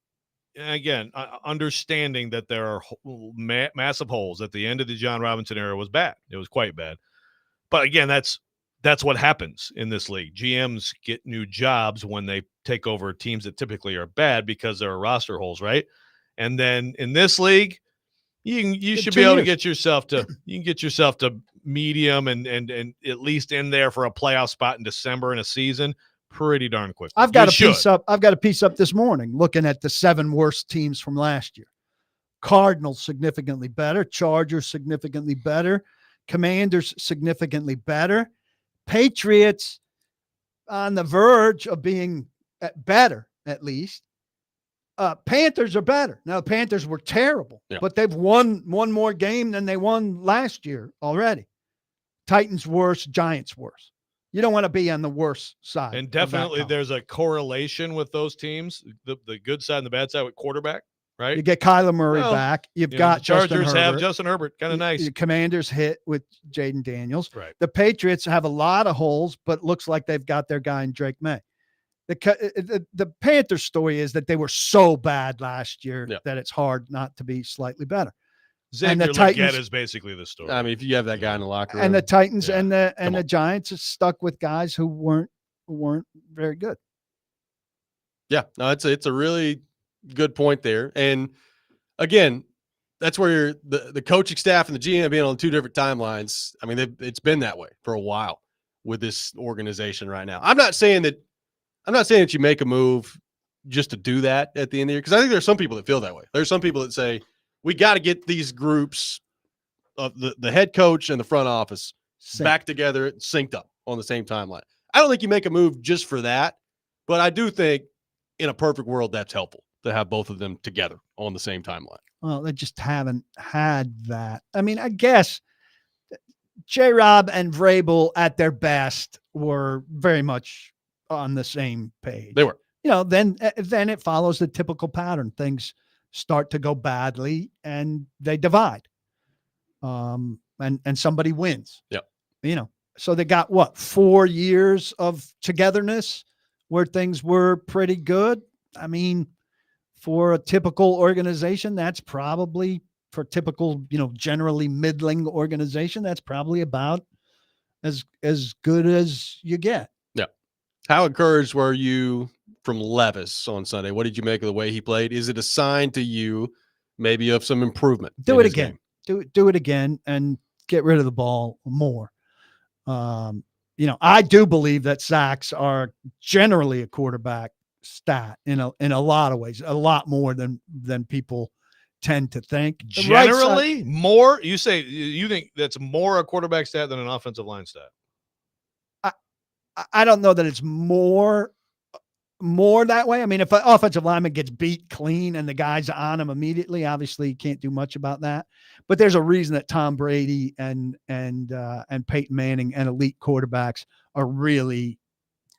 again, understanding that there are massive holes at the end of the John Robinson era was bad. It was quite bad. But again, that's what happens in this league. GMs get new jobs when they take over teams that typically are bad because there are roster holes, right? And then in this league, you should be able to get yourself to medium and at least in there for a playoff spot in December in a season pretty darn quick. I've got a piece up this morning looking at the 7 worst teams from last year. Cardinals significantly better, Chargers significantly better, Commanders significantly better, Patriots on the verge of being better at least. Panthers are better. Now, the Panthers were terrible, but they've won one more game than they won last year already. Titans worse, Giants worse. You don't want to be on the worst side. And definitely there's a correlation with those teams, the good side and the bad side with quarterback, right? You get Kyler Murray back. You've got Chargers have Justin Herbert, kind of nice. The Commanders hit with Jaden Daniels. Right. The Patriots have a lot of holes, but looks like they've got their guy in Drake May. The Panthers story is that they were so bad last year that it's hard not to be slightly better. Xavier Legette is basically the story. I mean, if you have that guy in the locker room. And the Titans and the Giants are stuck with guys who weren't very good. Yeah, no, it's a really good point there. And again, that's where the coaching staff and the GM being on 2 different timelines. I mean, it's been that way for a while. with this organization right now. I'm not saying that you make a move just to do that at the end of the year, because I think there's some people that feel that way. There's some people that say we got to get these groups of the head coach and the front office back together, synced up on the same timeline. I don't think you make a move just for that, but I do think in a perfect world that's helpful to have both of them together on the same timeline. Well, they just haven't had that. I mean, I guess J-Rob and Vrabel at their best were very much on the same page. They were. Then it follows the typical pattern. Things start to go badly and they divide. And somebody wins. Yep. So they got 4 years of togetherness where things were pretty good. I mean, for a typical organization, that's probably for typical, generally middling organization, that's probably about as good as you get. Yeah. How encouraged were you from Levis on Sunday? What did you make of the way he played? Is it a sign to you maybe of some improvement? Do it again. Do it again and get rid of the ball more. I do believe that sacks are generally a quarterback stat in a lot of ways, a lot more than people tend to think. Generally, more? You think that's more a quarterback stat than an offensive line stat? I don't know that it's more that way. I mean, if an offensive lineman gets beat clean and the guy's on him immediately, obviously you can't do much about that. But there's a reason that Tom Brady and Peyton Manning and elite quarterbacks are really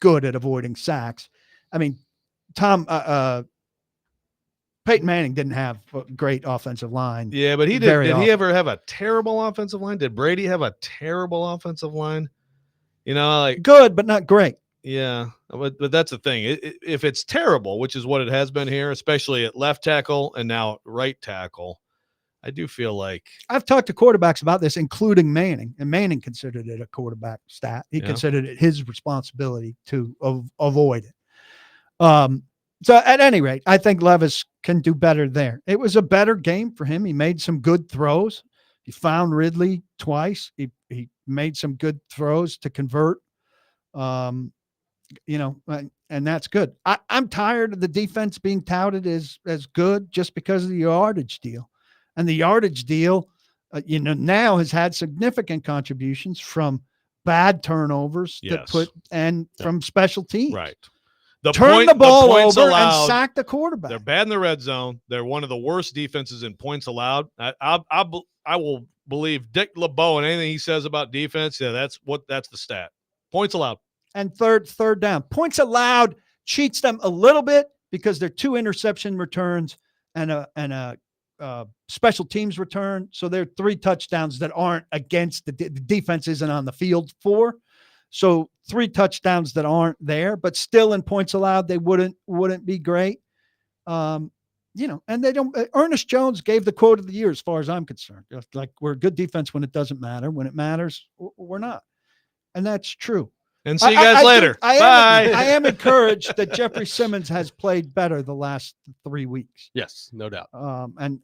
good at avoiding sacks. I mean, Peyton Manning didn't have a great offensive line. Yeah, but he did. Did he ever have a terrible offensive line? Did Brady have a terrible offensive line? Good, but not great. Yeah, but that's the thing. If it's terrible, which is what it has been here, especially at left tackle and now right tackle, I do feel like I've talked to quarterbacks about this, including Manning, and Manning considered it a quarterback stat. He considered it his responsibility to avoid it. So at any rate, I think Levis can do better there. It was a better game for him. He made some good throws. He found Ridley twice. He made some good throws to convert. And that's good. I'm tired of the defense being touted as good just because of the yardage deal. And the yardage deal, now has had significant contributions from bad turnovers from special teams. Right. Turn the ball over and sack the quarterback. They're bad in the red zone. They're one of the worst defenses in points allowed. I will believe Dick LeBeau and anything he says about defense. Yeah, that's the stat. Points allowed. And third down. Points allowed cheats them a little bit because they're 2 interception returns and a special teams return. So they're 3 touchdowns that aren't against the defense isn't on the field for. So 3 touchdowns that aren't there, but still in points allowed, they wouldn't be great. And they don't. Ernest Jones gave the quote of the year, as far as I'm concerned. Like, we're a good defense when it doesn't matter. When it matters, we're not, and that's true. And see you guys later. Bye. I am encouraged that Jeffrey Simmons has played better the last 3 weeks. Yes, no doubt. And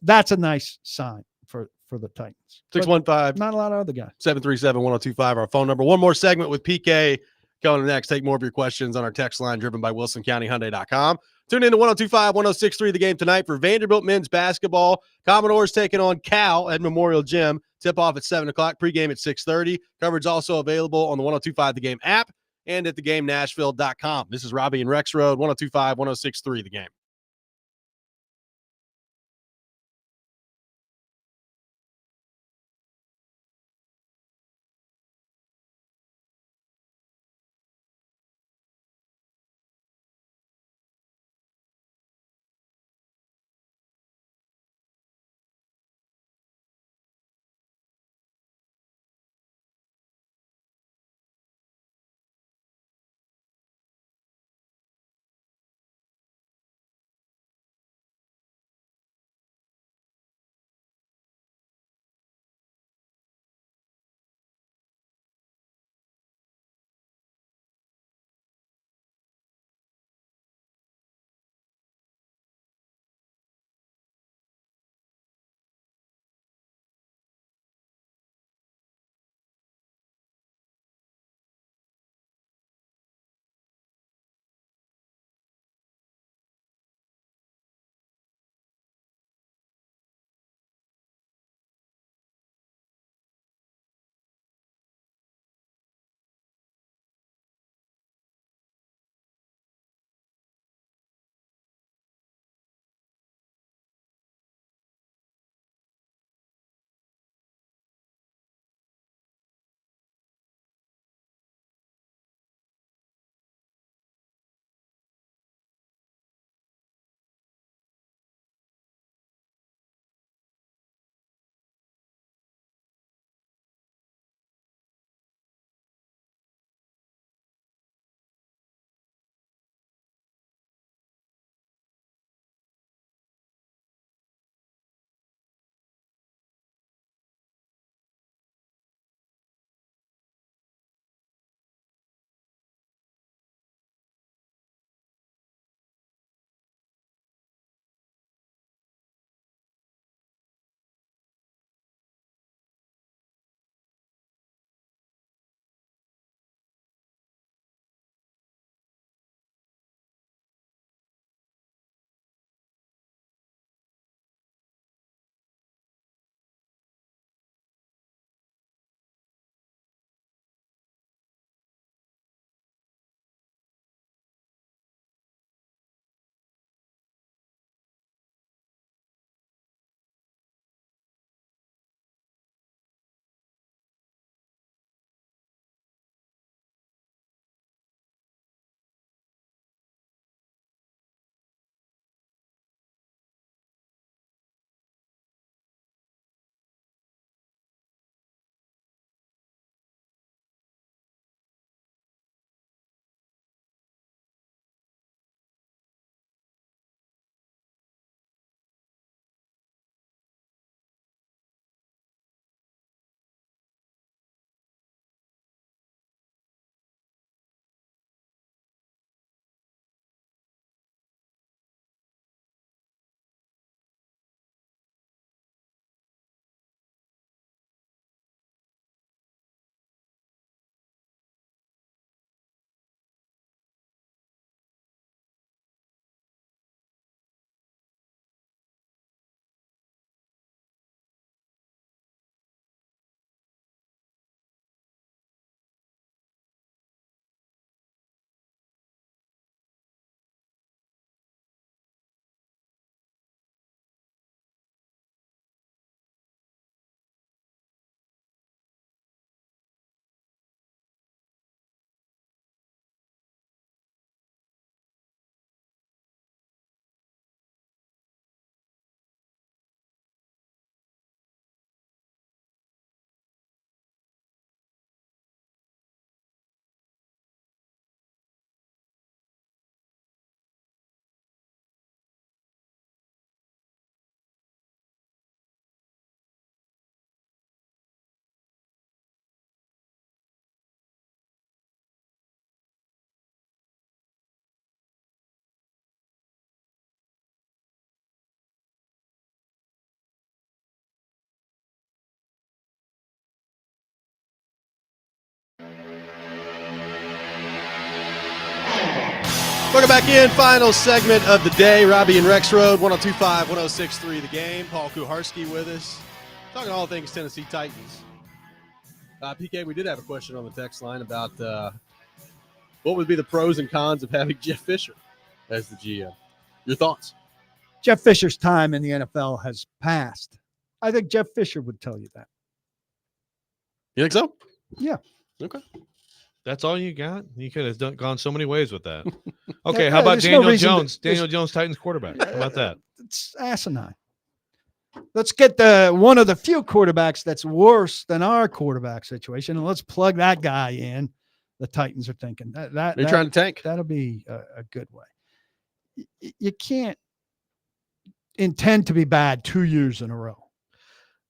that's a nice sign for the Titans. 615. Not a lot of other guys. 737-1025, our phone number. One more segment with PK coming next. Take more of your questions on our text line driven by WilsonCountyHyundai.com. Tune in to 102.5, 106.3 The Game tonight for Vanderbilt men's basketball. Commodores taking on Cal at Memorial Gym. Tip off at 7 o'clock, pregame at 6:30. Coverage also available on the 102.5 The Game app and at thegamenashville.com. This is Robby and Rexrode, 102.5, 106.3 The Game. Welcome back in. Final segment of the day. Robby and Rexrode, 102.5, 106.3 The Game. Paul Kuharski with us. Talking all things Tennessee Titans. PK, we did have a question on the text line about what would be the pros and cons of having Jeff Fisher as the GM. Your thoughts? Jeff Fisher's time in the NFL has passed. I think Jeff Fisher would tell you that. You think so? Yeah. Okay. That's all you got? You could have gone so many ways with that. Okay, Yeah, how about there's no Daniel reason to- Jones? Daniel Jones, Titans quarterback. How about that? It's asinine. Let's get one of the few quarterbacks that's worse than our quarterback situation, and let's plug that guy in. The Titans are thinking that You're trying to tank. That'll be a good way. You can't intend to be bad 2 years in a row.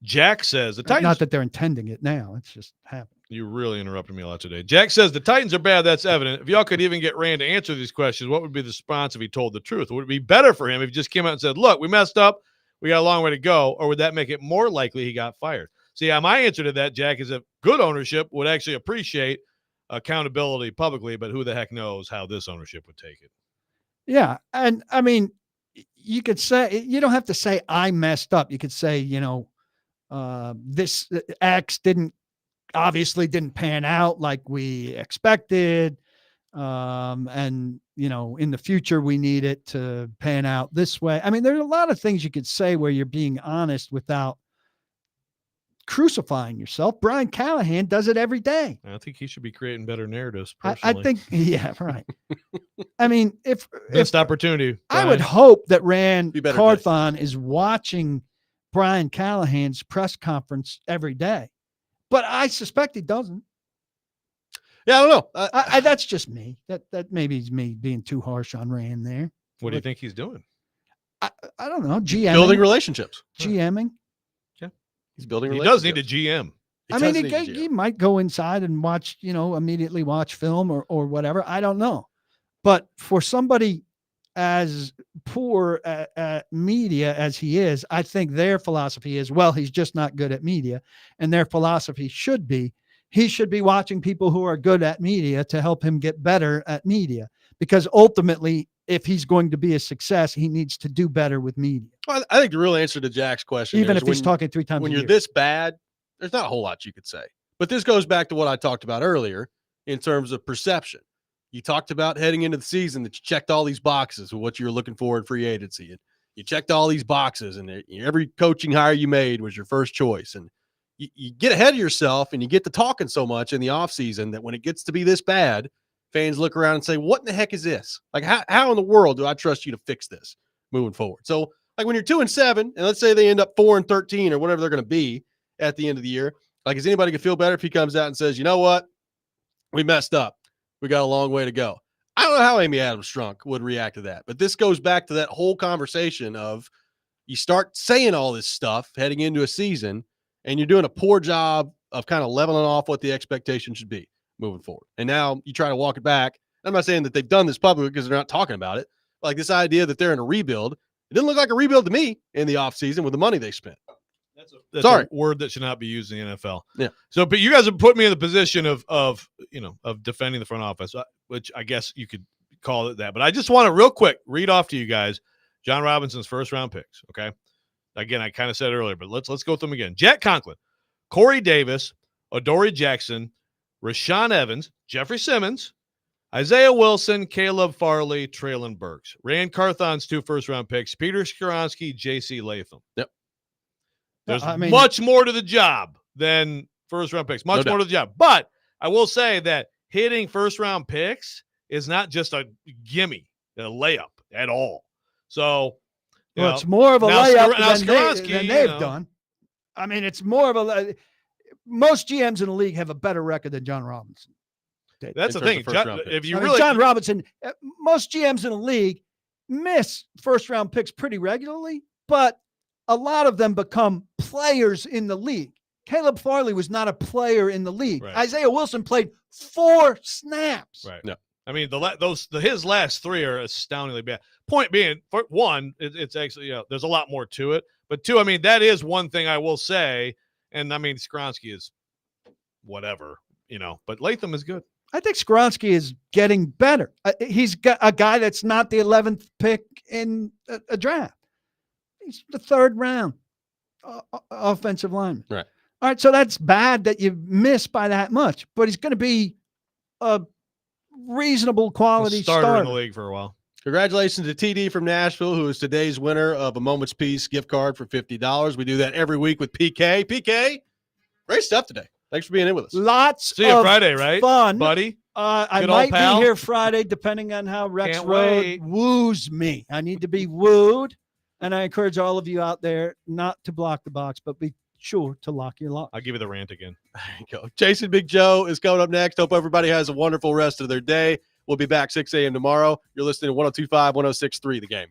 Jack says the Titans. Not that they're intending it now. It's just happening. You really interrupted me a lot today. Jack says the Titans are bad. That's evident. If y'all could even get Rand to answer these questions, what would be the response if he told the truth? Would it be better for him if he just came out and said, look, we messed up, we got a long way to go, or would that make it more likely he got fired? See, my answer to that, Jack, is that good ownership would actually appreciate accountability publicly, but who the heck knows how this ownership would take it. Yeah. And I mean, you could say, you don't have to say I messed up. You could say, this X obviously didn't pan out like we expected. And, in the future, we need it to pan out this way. I mean, there's a lot of things you could say where you're being honest without crucifying yourself. Brian Callahan does it every day. I think he should be creating better narratives. I think, yeah, right. I mean, if opportunity, I Brian. would hope that Rand Be better Carthon is watching Brian Callahan's press conference every day, but I suspect he doesn't. Yeah, I don't know. That's just me. That maybe is me being too harsh on Rand there. What do you think he's doing? I don't know. GMing. Building relationships. GMing. He's building He relationships. does need a GM. I mean, he might go inside and watch, immediately watch film or whatever. I don't know. But for somebody as poor at media as he is, I think their philosophy is, well, he's just not good at media. And their philosophy should be, he should be watching people who are good at media to help him get better at media. Because ultimately, if he's going to be a success, he needs to do better with media. Well, I think the real answer to Jack's question Even is if he's talking 3 times when a you're year. this bad, there's not a whole lot you could say. But this goes back to what I talked about earlier in terms of perception. You talked about heading into the season that you checked all these boxes of what you were looking for in free agency. And you checked all these boxes, and every coaching hire you made was your first choice. And you get ahead of yourself, and you get to talking so much in the offseason that when it gets to be this bad, fans look around and say, what in the heck is this? Like, how in the world do I trust you to fix this moving forward? So, like, when you're 2-7, and let's say they end up 4-13 or whatever they're going to be at the end of the year, like, is anybody going to feel better if he comes out and says, you know what? We messed up. We got a long way to go. I don't know how Amy Adams-Strunk would react to that, but this goes back to that whole conversation of you start saying all this stuff heading into a season, and you're doing a poor job of kind of leveling off what the expectation should be moving forward. And now you try to walk it back. I'm not saying that they've done this publicly because they're not talking about it. Like this idea that they're in a rebuild. It didn't look like a rebuild to me in the offseason with the money they spent. That's Sorry. a word that should not be used in the NFL. Yeah. So, but you guys have put me in the position of defending the front office, which I guess you could call it that. But I just want to real quick read off to you guys John Robinson's first round picks. Okay. Again, I kind of said earlier, but let's go through them again. Jack Conklin, Corey Davis, Adoree Jackson, Rashaan Evans, Jeffrey Simmons, Isaiah Wilson, Caleb Farley, Traylon Burks. Rand Carthon's 2 first-round picks, Peter Skoronski, J.C. Latham. Yep. There's much more to the job than first-round picks. Much more to the job. But I will say that hitting first-round picks is not just a gimme, a layup at all. So, it's more of a layup than they've done. done. I mean, it's more of most GMs in the league have a better record than John Robinson. That's the thing. John Robinson, most GMs in the league miss first-round picks pretty regularly, but a lot of them become players in the league. Caleb Farley was not a player in the league. Right. Isaiah Wilson played 4 snaps. Right. Yeah. I mean, his last 3 are astoundingly bad. Point being, for one, it's actually there's a lot more to it. But 2, I mean, that is one thing I will say. And I mean, Skoronski is whatever, but Latham is good. I think Skoronski is getting better. He's got a guy that's not the 11th pick in a draft. He's the 3rd round offensive lineman. Right. All right, so that's bad that you miss by that much, but he's going to be a reasonable quality starter in the league for a while. Congratulations to TD from Nashville, who is today's winner of a Moment's Peace gift card for $50. We do that every week with PK. PK, great stuff today. Thanks for being in with us. Lots See you of Friday, right, fun. buddy? I Good might old pal. be here Friday, depending on how Can't Rexrode wait. woos me. I need to be wooed, and I encourage all of you out there not to block the box, but be sure to lock your lock. I'll give you the rant again. There you go. Jason Big Joe is coming up next. Hope everybody has a wonderful rest of their day. We'll be back 6 a.m. tomorrow. You're listening to 102.5, 106.3 The Game.